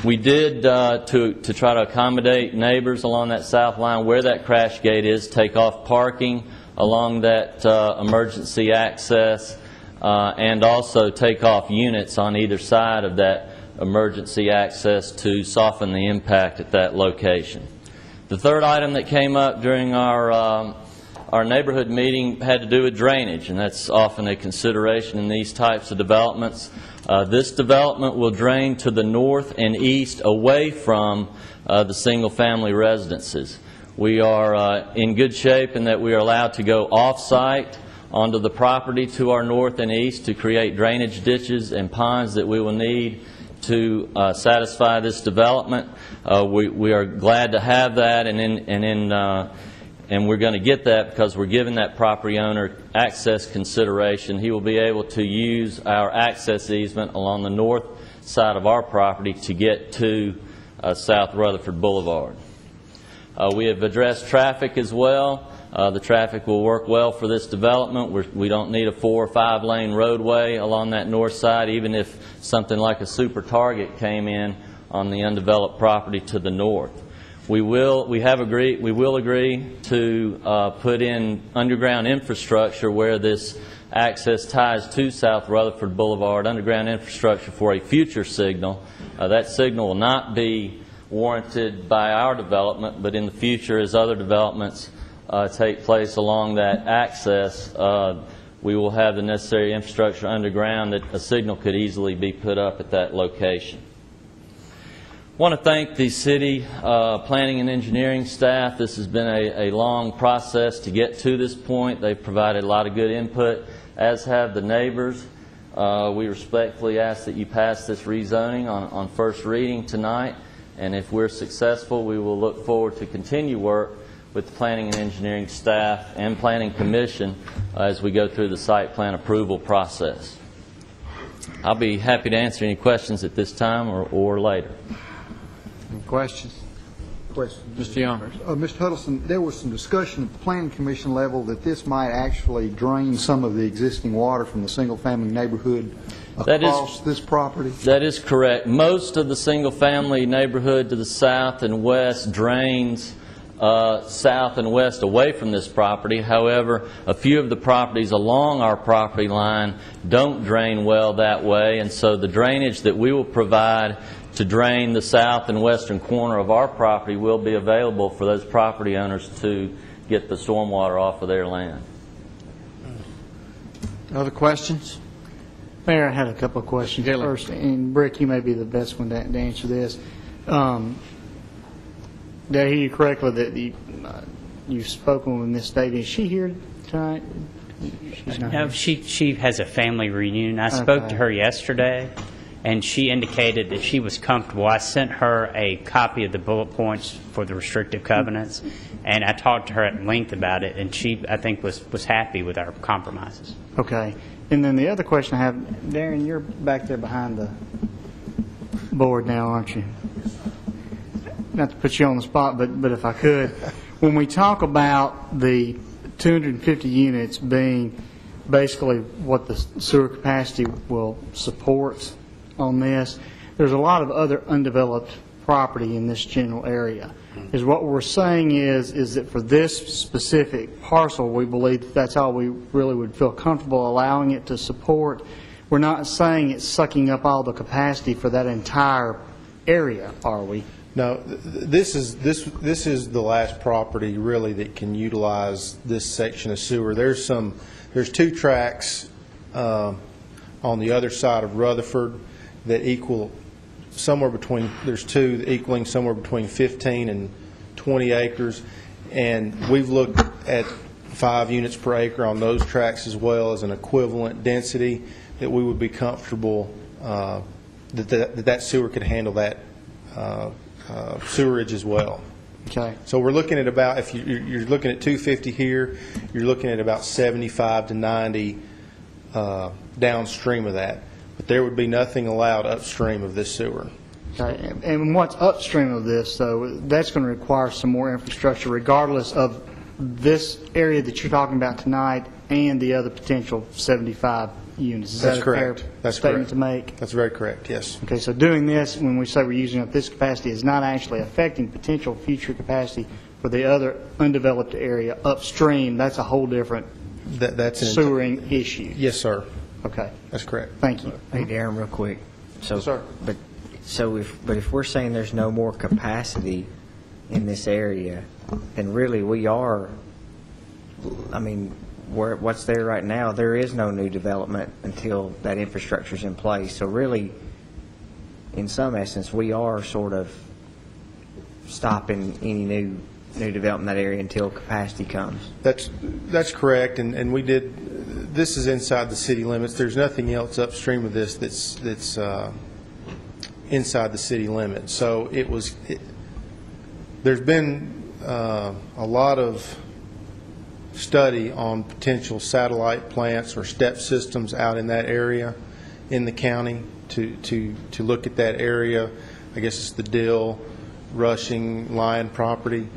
S13: We did, to try to accommodate neighbors along that south line where that crash gate is, take off parking along that emergency access, and also take off units on either side of that emergency access to soften the impact at that location. The third item that came up during our neighborhood meeting had to do with drainage, and that's often a consideration in these types of developments. This development will drain to the north and east away from the single-family residences. We are in good shape in that we are allowed to go off-site onto the property to our north and east to create drainage ditches and ponds that we will need to satisfy this development. We are glad to have that, and we're going to get that because we're giving that property owner access consideration. He will be able to use our access easement along the north side of our property to get to South Rutherford Boulevard. We have addressed traffic as well. The traffic will work well for this development. We don't need a 4 or 5 lane roadway along that north side, even if something like a Super Target came in on the undeveloped property to the north. We will agree to put in underground infrastructure where this access ties to South Rutherford Boulevard, underground infrastructure for a future signal. That signal will not be warranted by our development, but in the future, as other developments take place along that access, we will have the necessary infrastructure underground that a signal could easily be put up at that location. I want to thank the city planning and engineering staff. This has been a long process to get to this point. They've provided a lot of good input, as have the neighbors. We respectfully ask that you pass this rezoning on first reading tonight, and if we're successful, we will look forward to continue work with the planning and engineering staff and planning commission as we go through the site plan approval process. I'll be happy to answer any questions at this time or later.
S1: Any questions?
S14: Question.
S1: Mr. Young.
S14: Mr. Huddleston, there was some discussion at the Planning Commission level that this might actually drain some of the existing water from the single-family neighborhood across this property?
S13: That is correct. Most of the single-family neighborhood to the south and west drains south and west away from this property. However, a few of the properties along our property line don't drain well that way, and so the drainage that we will provide to drain the south and western corner of our property will be available for those property owners to get the stormwater off of their land.
S1: Other questions?
S12: Mayor, I had a couple of questions. First, and Brick, you may be the best one to answer this. Did I hear you correctly that you've spoken with Ms. Daly? Is she here tonight? She's not
S5: No,
S12: here.
S5: she has a family reunion. I spoke to her yesterday, and she indicated that she was comfortable. I sent her a copy of the bullet points for the restrictive covenants, and I talked to her at length about it, and she, I think, was happy with our compromises.
S12: Okay. And then the other question I have, Darren, you're back there behind the board now, aren't you? Not to put you on the spot, but if I could, when we talk about the 250 units being basically what the sewer capacity will support on this, there's a lot of other undeveloped property in this general area. Is what we're saying is that for this specific parcel, we believe that's all we really would feel comfortable allowing it to support. We're not saying it's sucking up all the capacity for that entire area, are we?
S18: No, this is the last property really that can utilize this section of sewer. There's two tracks on the other side of Rutherford that equal somewhere between, there's two equaling somewhere between 15 and 20 acres, and we've looked at 5 units per acre on those tracks as well as an equivalent density that we would be comfortable that sewer could handle that sewerage as well.
S12: Okay.
S18: So we're looking at about, if you're looking at 250 here, you're looking at about 75 to 90 downstream of that. But there would be nothing allowed upstream of this sewer.
S12: Okay. And what's upstream of this, though, that's going to require some more infrastructure regardless of this area that you're talking about tonight and the other potential 75 units. Is
S18: That's
S12: that
S18: correct.
S12: a fair
S18: That's
S12: statement
S18: correct.
S12: to make?
S18: That's very correct, yes.
S12: Okay, so doing this, when we say we're using up this capacity, is not actually affecting potential future capacity for the other undeveloped area upstream. That's a whole different sewering issue.
S18: Yes, sir.
S12: Okay.
S18: That's correct.
S12: Thank you.
S22: Hey, Darren, real quick. So,
S18: Sir.
S22: But if we're saying there's no more capacity in this area, then really we are, I mean, what's there right now, there is no new development until that infrastructure's in place. So really, in some essence, we are sort of stopping any new development in that area until capacity comes.
S18: That's correct, and we did. This is inside the city limits. There's nothing else upstream of this that's inside the city limits. So there's been a lot of study on potential satellite plants or step systems out in that area in the county to look at that area. I guess it's the Dill, Rushing, Lyon property.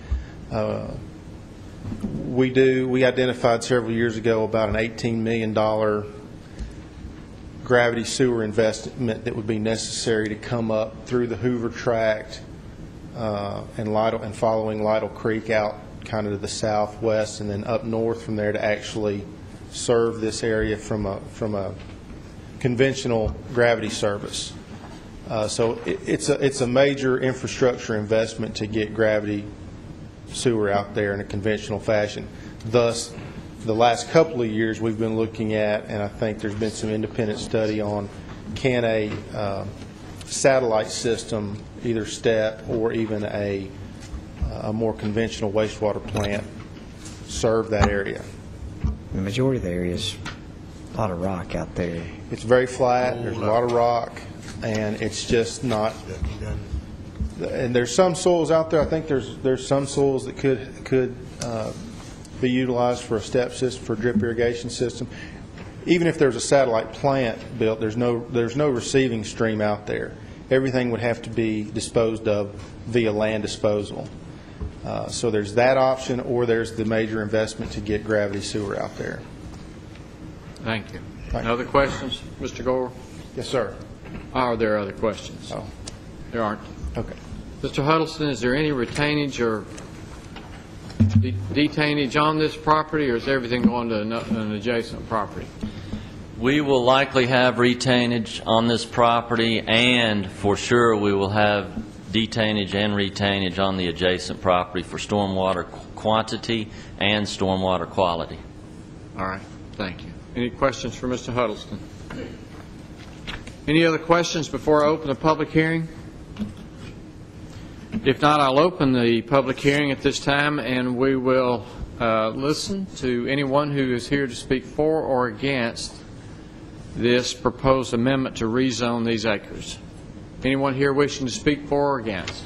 S18: We identified several years ago about an $18 million gravity sewer investment that would be necessary to come up through the Hoover Tract and following Lytle Creek out kind of to the southwest and then up north from there to actually serve this area from a conventional gravity service. So it's a major infrastructure investment to get gravity sewer out there in a conventional fashion. Thus, the last couple of years we've been looking at, and I think there's been some independent study on, can a satellite system, either STEP or even a more conventional wastewater plant, serve that area?
S22: The majority of the area is a lot of rock out there.
S18: It's very flat, there's a lot of rock, and it's just not. And there's some soils out there. I think there's some soils that could be utilized for a step system, for a drip irrigation system. Even if there's a satellite plant built, there's no receiving stream out there,
S16: everything would have to be disposed of via land disposal. So there's that option, or there's the major investment to get gravity sewer out there.
S1: Thank you. Other questions, Mr. Gore?
S16: Yes, sir.
S1: Are there other questions?
S16: Oh.
S1: There aren't.
S16: Okay.
S1: Mr. Huddleston, is there any retainage or detainage on this property, or is everything going to an adjacent property?
S13: We will likely have retainage on this property, and for sure we will have detainage and retainage on the adjacent property for stormwater quantity and stormwater quality.
S1: All right. Thank you. Any questions for Mr. Huddleston? Any other questions before I open the public hearing? If not, I'll open the public hearing at this time, and we will listen to anyone who is here to speak for or against this proposed amendment to rezone these acres. Anyone here wishing to speak for or against?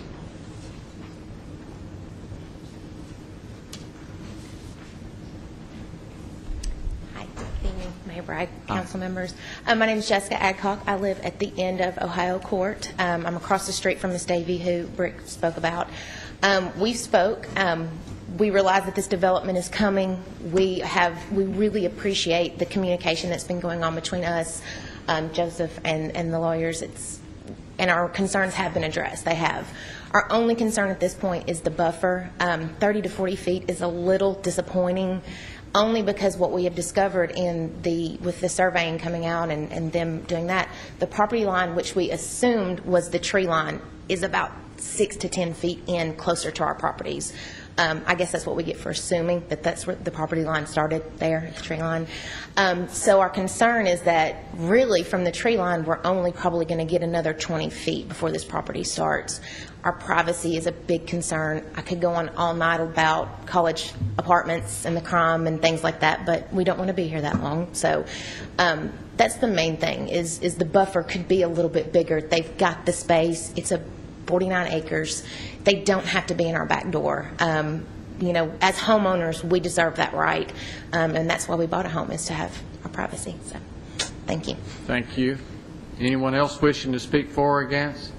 S19: Mayor Bragg, council members. My name is Jessica Adcock. I live at the end of Ohio Court. I'm across the street from Ms. Davey, who Brick spoke about. We spoke. We realize that this development is coming. We really appreciate the communication that's been going on between us, Joseph, and the lawyers. And our concerns have been addressed. They have. Our only concern at this point is the buffer. 30 to 40 feet is a little disappointing, only because what we have discovered with the surveying coming out and them doing that, the property line, which we assumed was the tree line, is about 6 to 10 feet in closer to our properties. I guess that's what we get for assuming that that's where the property line started there, the tree line. So our concern is that really from the tree line, we're only probably going to get another 20 feet before this property starts. Our privacy is a big concern. I could go on all night about college apartments and the crime and things like that, but we don't want to be here that long. So that's the main thing, is the buffer could be a little bit bigger. They've got the space. It's 49 acres. They don't have to be in our back door. You know, as homeowners, we deserve that right, and that's why we bought a home, is to have our privacy. So, thank you.
S1: Thank you. Anyone else wishing to speak for or against?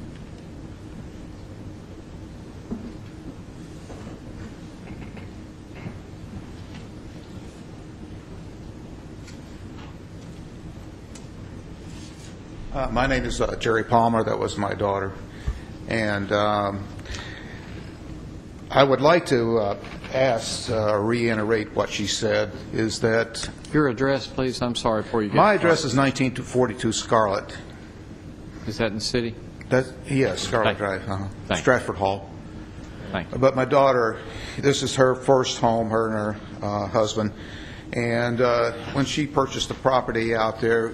S23: My name is Jerry Palmer. That was my daughter. And I would like to reiterate what she said, is that...
S1: Your address, please. I'm sorry for you.
S23: My address is 1942 Scarlett.
S1: Is that in the city?
S23: Yes, Scarlett Drive, Stratford Hall.
S1: Thank you.
S23: But my daughter, this is her first home, her and her husband. And when she purchased the property out there,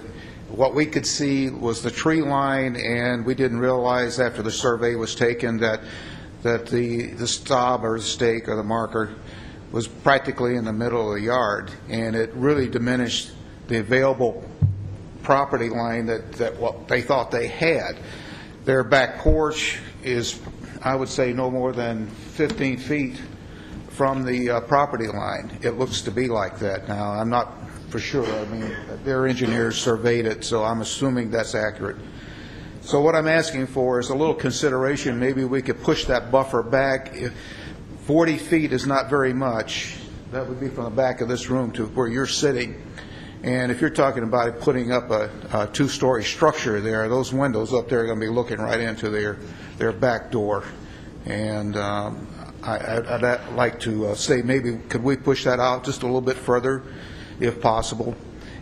S23: what we could see was the tree line, and we didn't realize after the survey was taken that the stub or the stake or the marker was practically in the middle of the yard, and it really diminished the available property line that what they thought they had. Their back porch is, I would say, no more than 15 feet from the property line. It looks to be like that. Now, I'm not for sure. I mean, their engineers surveyed it, so I'm assuming that's accurate. So what I'm asking for is a little consideration. Maybe we could push that buffer back. If 40 feet is not very much, that would be from the back of this room to where you're sitting. And if you're talking about putting up a two-story structure there, those windows up there are going to be looking right into their back door. And I'd like to say maybe could we push that out just a little bit further, if possible.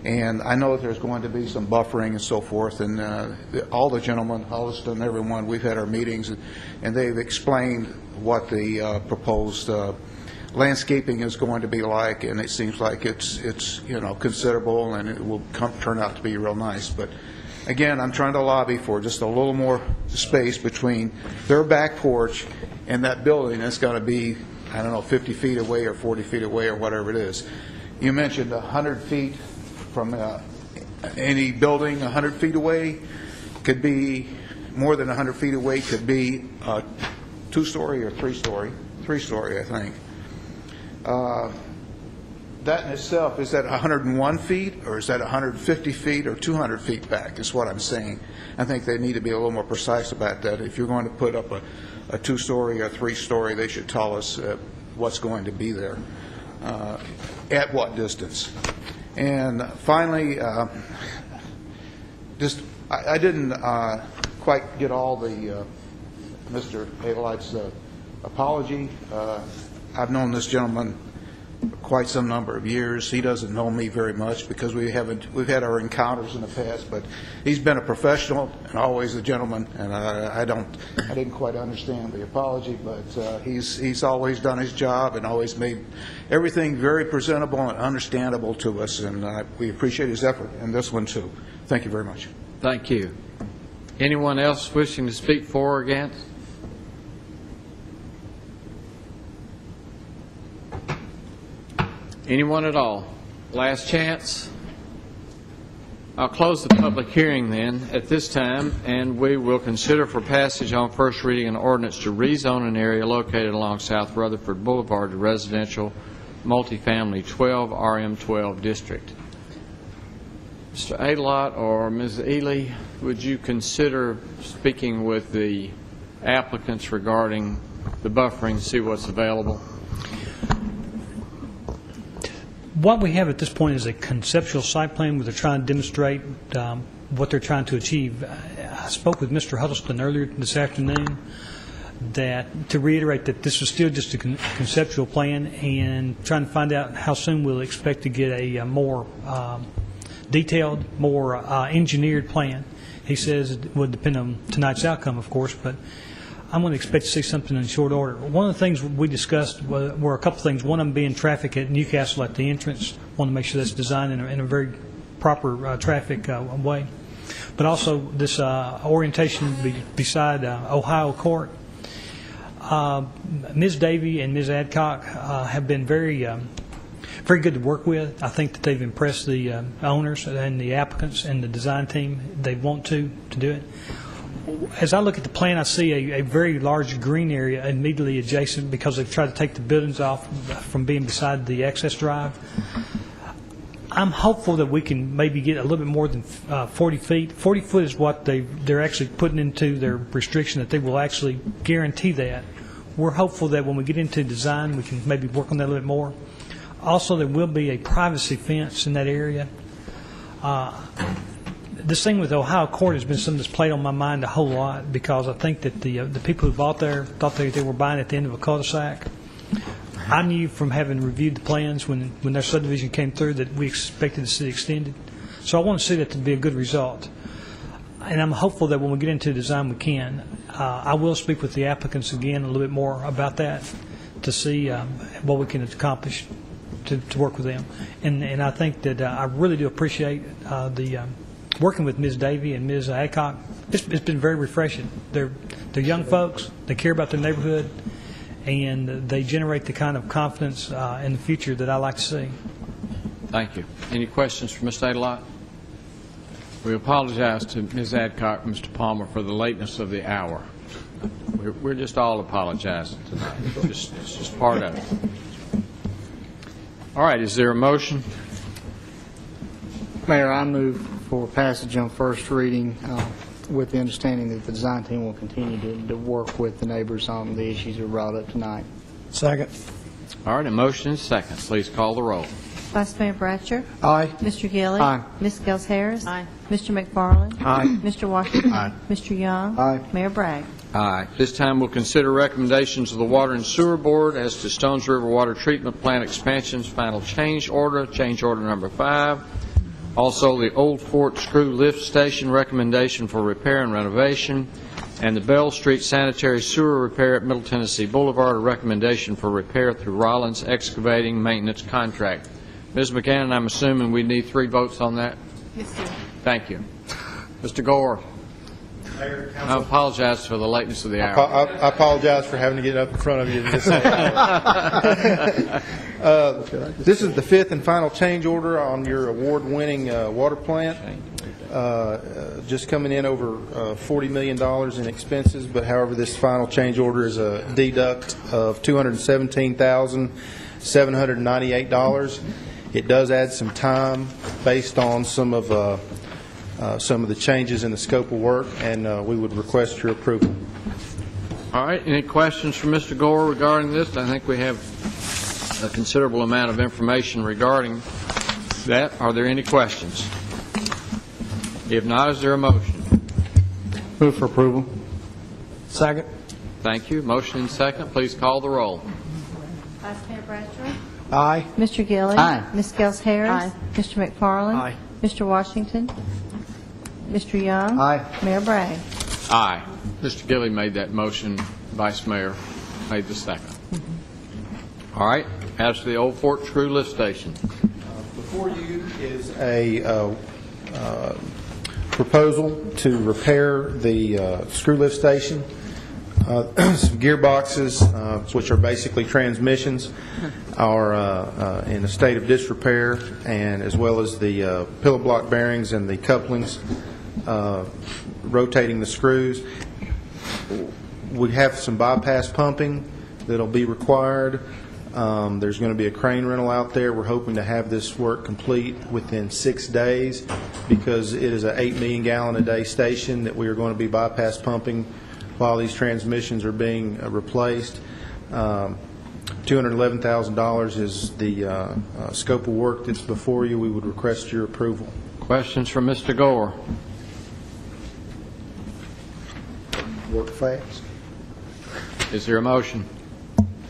S23: And I know that there's going to be some buffering and so forth, and all the gentlemen, Huddleston, everyone, we've had our meetings, and they've explained what the proposed landscaping is going to be like, and it seems like it's considerable, and it will turn out to be real nice. But again, I'm trying to lobby for just a little more space between their back porch and that building that's going to be, I don't know, 50 feet away or 40 feet away or whatever it is. You mentioned 100 feet from any building. 100 feet away could be more than 100 feet away, could be two-story or three-story, I think. that in itself, is that 101 feet, or is that 150 feet, or 200 feet back, is what I'm saying. I think they need to be a little more precise about that. If you're going to put up a two-story or three-story, they should tell us what's going to be there, at what distance. And finally, I didn't quite get all the Mr. Adelite's apology. I've known this gentleman quite some number of years. He doesn't know me very much because we've had our encounters in the past, but he's been a professional and always a gentleman, and I didn't quite understand the apology, but he's always done his job and always made everything very presentable and understandable to us, and we appreciate his effort in this one too. Thank you very much.
S1: Thank you. Anyone else wishing to speak for or against? Anyone at all? Last chance. I'll close the public hearing then at this time, and we will consider for passage on first reading an ordinance to rezone an area located along South Rutherford Boulevard to residential multifamily 12 RM12 district. Mr. Adelot or Ms. Ely, would you consider speaking with the applicants regarding the buffering, see what's available?
S10: What we have at this point is a conceptual site plan where they're trying to demonstrate what they're trying to achieve. I spoke with Mr. Huddleston earlier this afternoon to reiterate that this is still just a conceptual plan and trying to find out how soon we'll expect to get a more detailed, more engineered plan. He says it would depend on tonight's outcome, of course, but I'm going to expect to see something in short order. One of the things we discussed were a couple things. One of them being traffic at Newcastle at the entrance. Want to make sure that's designed in a very proper traffic way. But also this orientation beside Ohio Court. Ms. Davey and Ms. Adcock have been very good to work with. I think that they've impressed the owners and the applicants and the design team. They want to do it. As I look at the plan, I see a very large green area immediately adjacent because they've tried to take the buildings off from being beside the access drive. I'm hopeful that we can maybe get a little bit more than 40 feet. 40 foot is what they're actually putting into their restriction, that they will actually guarantee that. We're hopeful that when we get into design, we can maybe work on that a little bit more. Also, there will be a privacy fence in that area. This thing with Ohio Court has been something that's played on my mind a whole lot because I think that the people who bought there thought they were buying at the end of a cul-de-sac. I knew from having reviewed the plans when their subdivision came through that we expected to see it extended. So I want to see that to be a good result. And I'm hopeful that when we get into design we can. I will speak with the applicants again a little bit more about that to see what we can accomplish to work with them. And I think that I really do appreciate working with Ms. Davey and Ms. Adcock. It's been very refreshing. They're young folks. They care about their neighborhood, and they generate the kind of confidence in the future that I like to see.
S1: Thank you. Any questions for Mr. Adelot? We apologize to Ms. Adcock and Mr. Palmer for the lateness of the hour. We're just all apologizing tonight. It's just part of it. All right. Is there a motion?
S12: Mayor, I move for passage on first reading with the understanding that the design team will continue to work with the neighbors on the issues that were brought up tonight.
S2: Second.
S1: All right, a motion and second. Please call the roll.
S3: Vice Mayor Bratcher.
S2: Aye.
S3: Mr. Gilly.
S12: Aye.
S3: Ms. Gels Harris.
S9: Aye.
S3: Mr. McFarland.
S2: Aye.
S3: Mr. Washington.
S11: Aye.
S3: Mr. Young.
S14: Aye.
S3: Mayor Bragg.
S1: Aye. This time we'll consider recommendations of the Water and Sewer Board as to Stones River Water Treatment Plant expansions final change order number 5. Also, the Old Fort Screw Lift Station recommendation for repair and renovation, and the Bell Street Sanitary Sewer Repair at Middle Tennessee Boulevard, a recommendation for repair through Rollins Excavating Maintenance Contract. Ms. McGannon, I'm assuming we need 3 votes on that?
S3: Yes, sir.
S1: Thank you. Mr. Gore.
S16: Mayor,
S1: I apologize for the lateness of the hour.
S16: I apologize for having to get up in front of you this This is the 5th and final change order on your award-winning water plant. Just coming in over $40 million in expenses, but however, this final change order is a deduct of $217,798. It does add some time based on some of the changes in the scope of work, and we would request your approval.
S1: All right, any questions for Mr. Gore regarding this? I think we have a considerable amount of information regarding that. Are there any questions? If not, is there a motion?
S12: Move for approval.
S2: Second.
S1: Thank you. Motion and second. Please call the roll.
S3: Vice Mayor Bratcher.
S2: Aye.
S3: Mr. Gilly.
S12: Aye.
S3: Ms. Gels Harris.
S9: Aye.
S3: Mr. McFarland.
S2: Aye.
S3: Mr. Washington. Mr. Young.
S14: Aye.
S3: Mayor Bragg.
S1: Aye. Mr. Gilly made that motion. Vice Mayor made the second. All right. As to the Old Fort Screw Lift Station.
S16: Before you is a proposal to repair the screw lift station. Some gearboxes, which are basically transmissions, are in a state of disrepair, and as well as the pillow block bearings and the couplings, rotating the screws. We have some bypass pumping that'll be required. There's going to be a crane rental out there. We're hoping to have this work complete within 6 days, because it is an 8 million gallon a day station that we are going to be bypass pumping while these transmissions are being replaced. $211,000 is the scope of work that's before you. We would request your approval.
S1: Questions from Mr. Gore?
S14: Work fast.
S1: Is there a motion?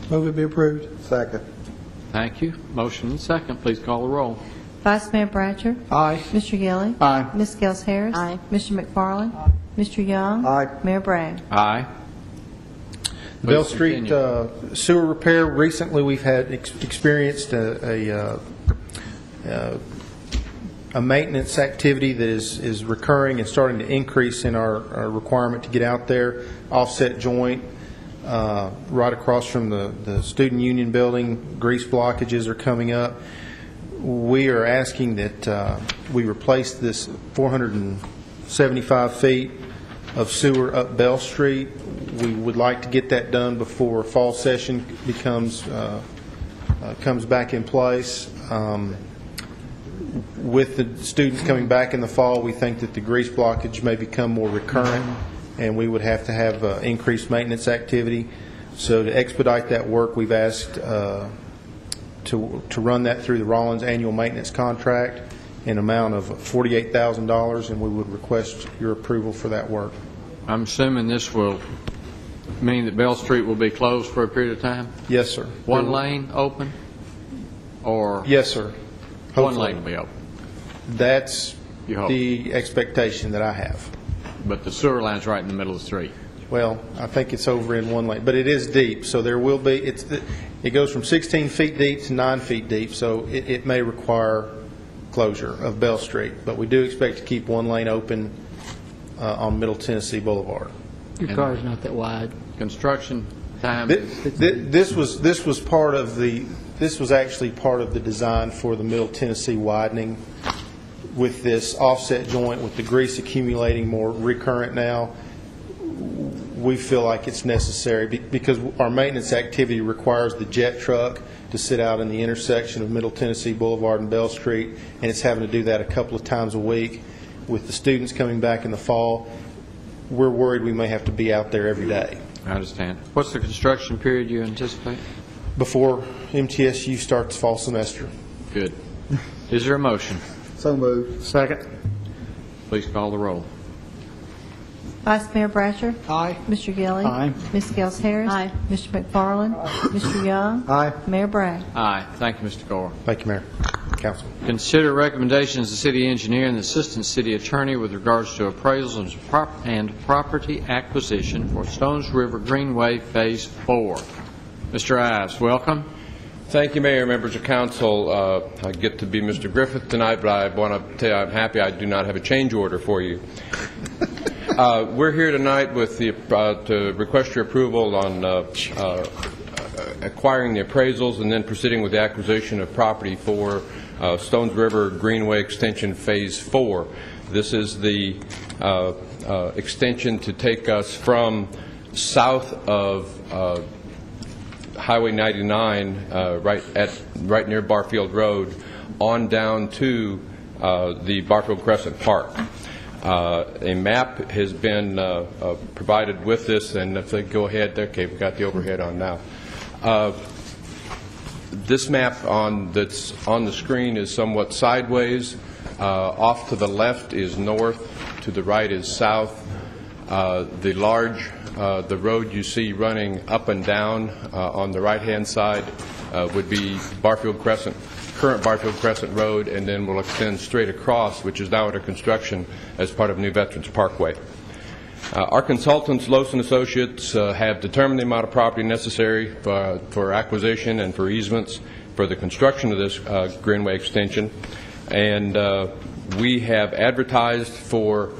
S2: Move it be approved.
S14: Second.
S1: Thank you. Motion and second. Please call the roll.
S3: Vice Mayor Bratcher.
S2: Aye.
S3: Mr. Gilly.
S12: Aye.
S3: Ms. Gels Harris.
S9: Aye.
S3: Mr. McFarland. Mr. Young.
S14: Aye.
S3: Mayor Bragg.
S1: Aye.
S16: Bell
S1: Please
S16: Street
S1: continue.
S16: sewer repair. Recently, we've had experienced a maintenance activity that is recurring and starting to increase in our requirement to get out there. Offset joint right across from the Student Union building. Grease blockages are coming up. We are asking that we replace this 475 feet of sewer up Bell Street. We would like to get that done before fall session comes back in place. With the students coming back in the fall, we think that the grease blockage may become more recurrent, and we would have to have increased maintenance activity. So to expedite that work, we've asked to run that through the Rollins annual maintenance contract in amount of $48,000, and we would request your approval for that work.
S1: I'm assuming this will mean that Bell Street will be closed for a period of time?
S16: Yes, sir.
S1: One lane open? Or?
S16: Yes, sir.
S1: One
S16: Hopefully.
S1: lane will be open?
S16: That's
S1: You hope.
S16: the expectation that I have.
S1: But the sewer line's right in the middle of the street.
S16: Well, I think it's over in one lane, but it is deep, so there will be, it goes from 16 feet deep to 9 feet deep, so it may require closure of Bell Street, but we do expect to keep one lane open on Middle Tennessee Boulevard.
S9: Your car's not that wide.
S1: Construction time?
S16: This was part of this was actually part of the design for the Middle Tennessee widening, with this offset joint with the grease accumulating more recurrent now. We feel like it's necessary because our maintenance activity requires the jet truck to sit out in the intersection of Middle Tennessee Boulevard and Bell Street, and it's having to do that a couple of times a week. With the students coming back in the fall, we're worried we may have to be out there every day.
S1: I understand. What's the construction period you anticipate?
S16: Before MTSU starts fall semester.
S1: Good. Is there a motion?
S14: So moved.
S12: Second.
S1: Please call the roll.
S3: Vice Mayor Bratcher.
S2: Aye.
S3: Mr. Gilly.
S12: Aye.
S3: Ms. Gels Harris.
S9: Aye.
S3: Mr. McFarland. Mr. Young.
S14: Aye.
S3: Mayor Bragg.
S1: Aye. Thank you, Mr. Gore.
S16: Thank you, Mayor. Council.
S1: Consider recommendations of the city engineer and the assistant city attorney with regards to appraisals and property acquisition for Stones River Greenway Phase 4. Mr. Ives, welcome.
S4: Thank you, Mayor, members of council. I get to be Mr. Griffith tonight, but I want to tell you I'm happy I do not have a change order for you. We're here tonight with to request your approval on acquiring the appraisals and then proceeding with the acquisition of property for Stones River Greenway Extension Phase 4. This is the extension to take us from south of Highway 99, right near Barfield Road, on down to the Barfield Crescent Park. A map has been provided with this, and if they go ahead, okay, we've got the overhead on now. This map that's on the screen is somewhat sideways. Off to the left is north, to the right is south. The road you see running up and down on the right-hand side would be Barfield Crescent, current Barfield Crescent Road, and then will extend straight across, which is now under construction as part of New Veterans Parkway. Our consultants, Lowson Associates, have determined the amount of property necessary for acquisition and for easements for the construction of this Greenway extension, and we have advertised for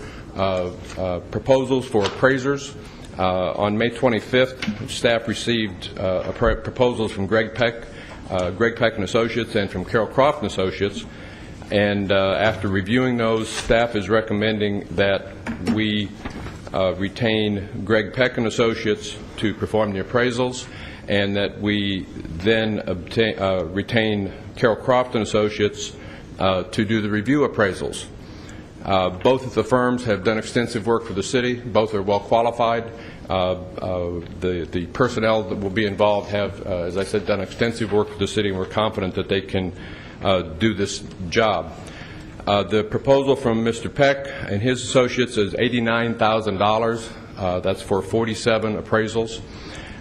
S4: proposals for appraisers. On May 25th, staff received proposals from Greg Peck and Associates, and from Carol Croft and Associates. And after reviewing those, staff is recommending that we retain Greg Peck and Associates to perform the appraisals, and that we then retain Carol Croft and Associates to do the review appraisals. Both of the firms have done extensive work for the city. Both are well qualified. The personnel that will be involved have, as I said, done extensive work for the city, and we're confident that they can do this job. The proposal from Mr. Peck and his associates is $89,000. That's for 47 appraisals.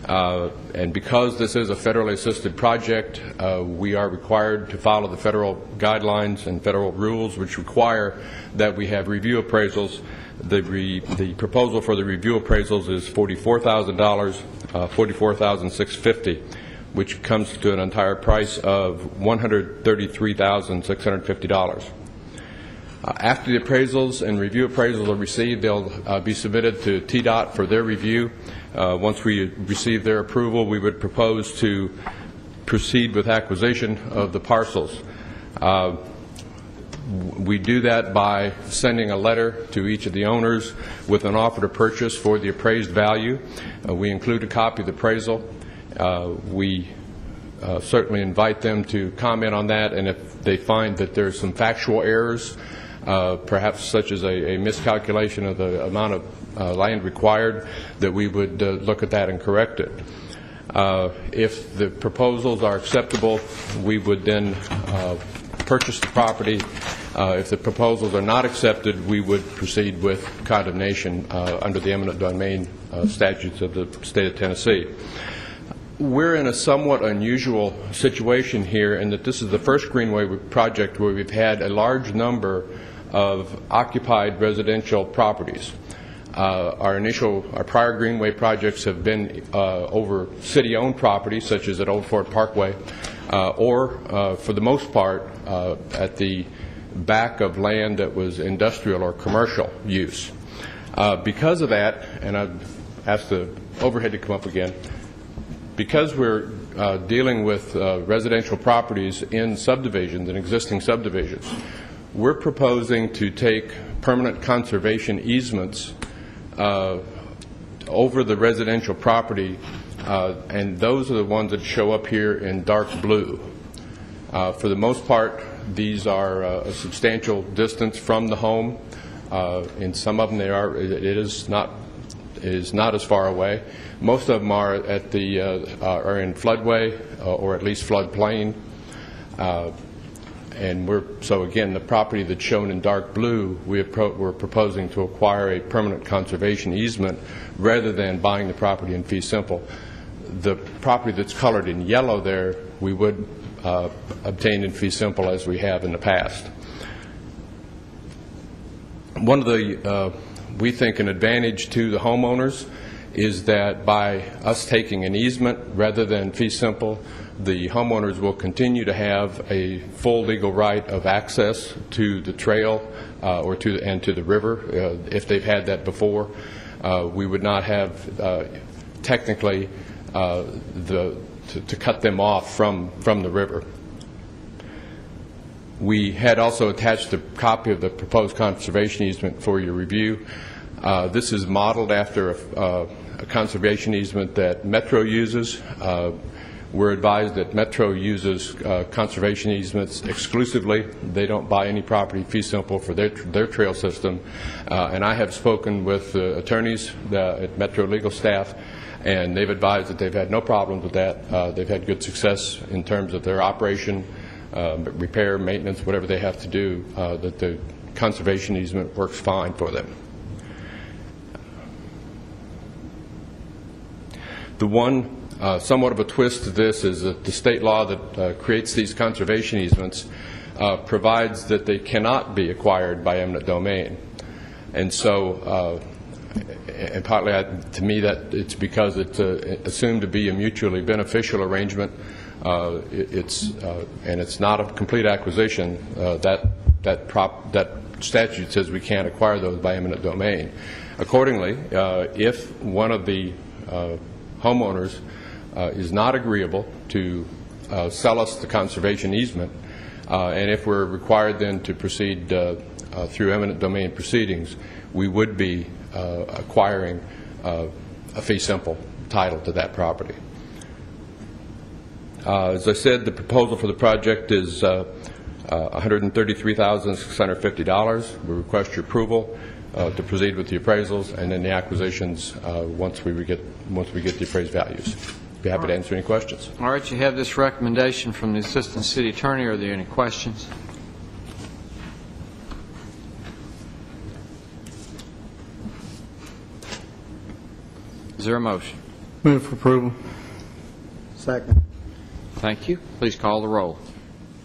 S4: And because this is a federally assisted project, we are required to follow the federal guidelines and federal rules, which require that we have review appraisals. The proposal for the review appraisals is $44,000, $44,650, which comes to an entire price of $133,650. After the appraisals and review appraisals are received, they'll be submitted to TDOT for their review. Once we receive their approval, we would propose to proceed with acquisition of the parcels. We do that by sending a letter to each of the owners with an offer to purchase for the appraised value. We include a copy of the appraisal. We certainly invite them to comment on that, and if they find that there's some factual errors, perhaps such as a miscalculation of the amount of land required, that we would look at that and correct it. If the proposals are acceptable, we would then purchase the property. If the proposals are not accepted, we would proceed with condemnation under the eminent domain statutes of the state of Tennessee. We're in a somewhat unusual situation here in that this is the first Greenway project where we've had a large number of occupied residential properties. Our prior Greenway projects have been over city-owned properties, such as at Old Fort Parkway, or for the most part at the back of land that was industrial or commercial use. Because of that, and I've asked the overhead to come up again, because we're dealing with residential properties in subdivisions, in existing subdivisions, we're proposing to take permanent conservation easements over the residential property, and those are the ones that show up here in dark blue. For the most part, these are a substantial distance from the home. In some of them, it is not as far away. Most of them are at are in floodway or at least floodplain. And so again, the property that's shown in dark blue, we're proposing to acquire a permanent conservation easement rather than buying the property in fee simple. The property that's colored in yellow there, we would obtain in fee simple as we have in the past. One of the, we think, an advantage to the homeowners is that by us taking an easement rather than fee simple, the homeowners will continue to have a full legal right of access to the trail and to the river if they've had that before. We would not have technically to cut them off from the river. We had also attached a copy of the proposed conservation easement for your review. This is modeled after a conservation easement that Metro uses. We're advised that Metro uses conservation easements exclusively. They don't buy any property fee simple for their trail system. And I have spoken with attorneys at Metro legal staff, and they've advised that they've had no problems with that. They've had good success in terms of their operation, repair, maintenance, whatever they have to do, that the conservation easement works fine for them. The one somewhat of a twist to this is that the state law that creates these conservation easements provides that they cannot be acquired by eminent domain. And so, and partly to me that it's because it's assumed to be a mutually beneficial arrangement. And it's not a complete acquisition. That statute says we can't acquire those by eminent domain. Accordingly, if one of the homeowners is not agreeable to sell us the conservation easement, and if we're required then to proceed through eminent domain proceedings, we would be acquiring a fee simple title to that property. As I said, the proposal for the project is $133,650. We request your approval to proceed with the appraisals and then the acquisitions once we get the appraised values. Be happy to answer any questions.
S1: All right, you have this recommendation from the Assistant City Attorney. Are there any questions? Is there a motion?
S12: Move for approval.
S14: Second.
S1: Thank you. Please call the roll.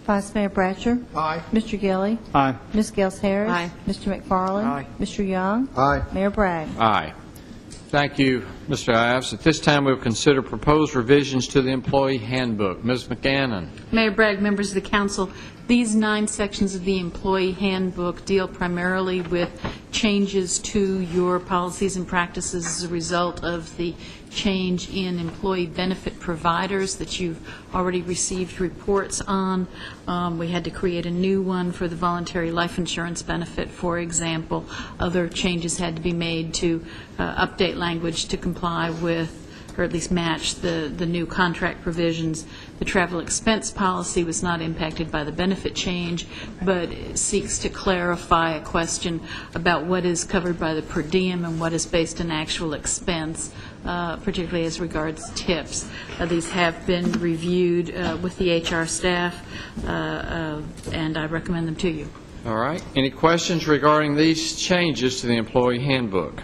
S3: Vice Mayor Bratcher.
S14: Aye.
S3: Mr. Gilly.
S12: Aye.
S3: Ms. Gels Harris.
S19: Aye.
S3: Mr. McFarland.
S14: Aye.
S3: Mr. Young.
S14: Aye.
S3: Mayor Bragg.
S1: Aye. Thank you, Mr. Ives. At this time, we'll consider proposed revisions to the employee handbook. Ms. McGannon.
S15: Mayor Bragg, members of the council, these 9 sections of the employee handbook deal primarily with changes to your policies and practices as a result of the change in employee benefit providers that you've already received reports on. We had to create a new one for the voluntary life insurance benefit, for example. Other changes had to be made to update language to comply with, or at least match, the new contract provisions. The travel expense policy was not impacted by the benefit change, but seeks to clarify a question about what is covered by the per diem and what is based on actual expense, particularly as regards tips. These have been reviewed with the HR staff, and I recommend them to you.
S1: All right. Any questions regarding these changes to the employee handbook?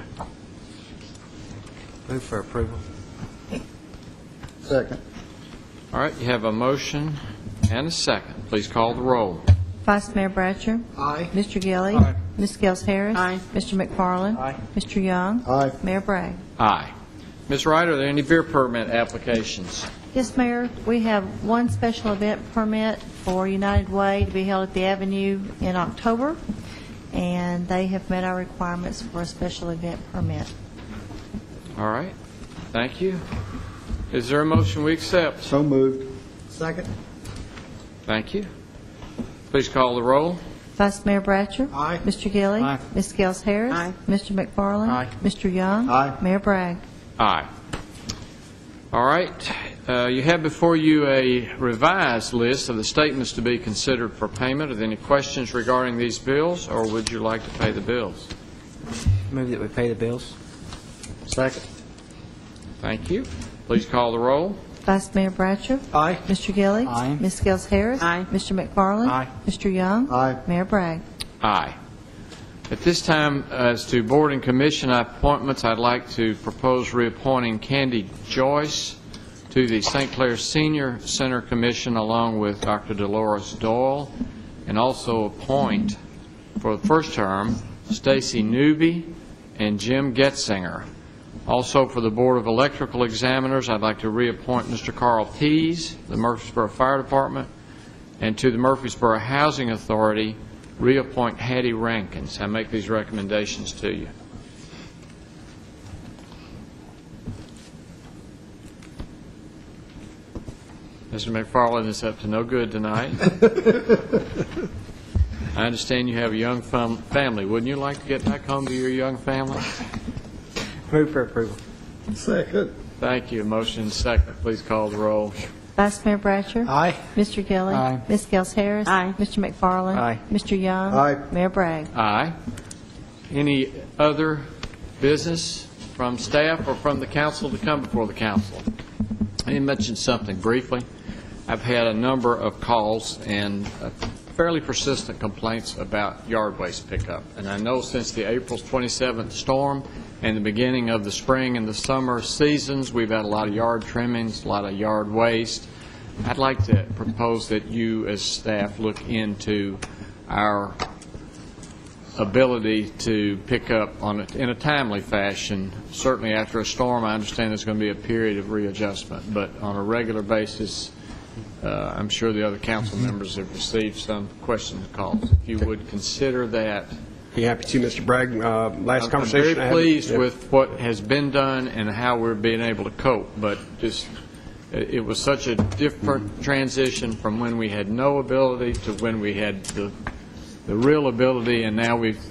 S22: Move for approval.
S14: Second.
S1: All right. You have a motion and a second. Please call the roll.
S3: Vice Mayor Bratcher.
S14: Aye.
S3: Mr. Gilly.
S14: Aye.
S3: Ms. Gels Harris.
S15: Aye.
S3: Mr. McFarland.
S14: Aye.
S3: Mr. Young.
S14: Aye.
S3: Mayor Bragg.
S1: Aye. Ms. Wright, are there any beer permit applications?
S3: Yes, Mayor. We have one special event permit for United Way to be held at the Avenue in October, and they have met our requirements for a special event permit.
S1: All right. Thank you. Is there a motion we accept?
S14: So moved. Second.
S1: Thank you. Please call the roll.
S3: Vice Mayor Bratcher.
S14: Aye.
S3: Mr. Gilly.
S12: Aye.
S3: Ms. Gels Harris.
S15: Aye.
S3: Mr. McFarland.
S14: Aye.
S3: Mr. Young.
S14: Aye.
S3: Mayor Bragg.
S1: Aye. All right. You have before you a revised list of the statements to be considered for payment. Are there any questions regarding these bills, or would you like to pay the bills?
S22: Move that we pay the bills.
S14: Second.
S1: Thank you. Please call the roll.
S3: Vice Mayor Bratcher.
S14: Aye.
S3: Mr. Gilly.
S12: Aye.
S3: Ms. Gels Harris.
S15: Aye.
S3: Mr. McFarland.
S14: Aye.
S3: Mr. Young.
S14: Aye.
S3: Mayor Bragg.
S1: Aye. At this time, as to board and commission appointments, I'd like to propose reappointing Candy Joyce to the St. Clair Senior Center Commission along with Dr. Dolores Doyle, and also appoint for the first term Stacy Newby and Jim Getzinger. Also for the Board of Electrical Examiners, I'd like to reappoint Mr. Carl Pease, the Murfreesboro Fire Department, and to the Murfreesboro Housing Authority, reappoint Hattie Rankins. I make these recommendations to you. Mr. McFarland is up to no good tonight. I understand you have a young family. Wouldn't you like to get back home to your young family?
S22: Move for approval.
S14: Second.
S1: Thank you. Motion second. Please call the roll.
S3: Vice Mayor Bratcher.
S2: Aye.
S3: Mr. Gilly.
S2: Aye.
S3: Ms. Gels Harris.
S15: Aye.
S3: Mr. McFarland.
S2: Aye.
S3: Mr. Young.
S2: Aye.
S3: Mayor Bragg.
S1: Aye. Any other business from staff or from the council to come before the council? Let me mention something briefly. I've had a number of calls and fairly persistent complaints about yard waste pickup. And I know since the April 27th storm and the beginning of the spring and the summer seasons, we've had a lot of yard trimmings, a lot of yard waste. I'd like to propose that you as staff look into our ability to pick up in a timely fashion. Certainly after a storm, I understand there's going to be a period of readjustment, but on a regular basis, I'm sure the other council members have received some questions and calls. If you would consider that.
S8: Be happy to, Mr. Bragg. Last conversation.
S1: I'm very pleased with what has been done and how we're being able to cope, but just it was such a different transition from when we had no ability to when we had the real ability, and now we've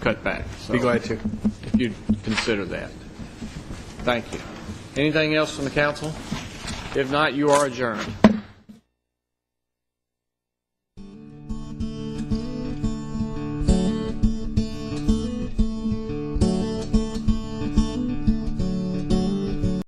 S1: cut back. So
S8: be glad to.
S1: If you'd consider that. Thank you. Anything else from the council? If not, you are adjourned.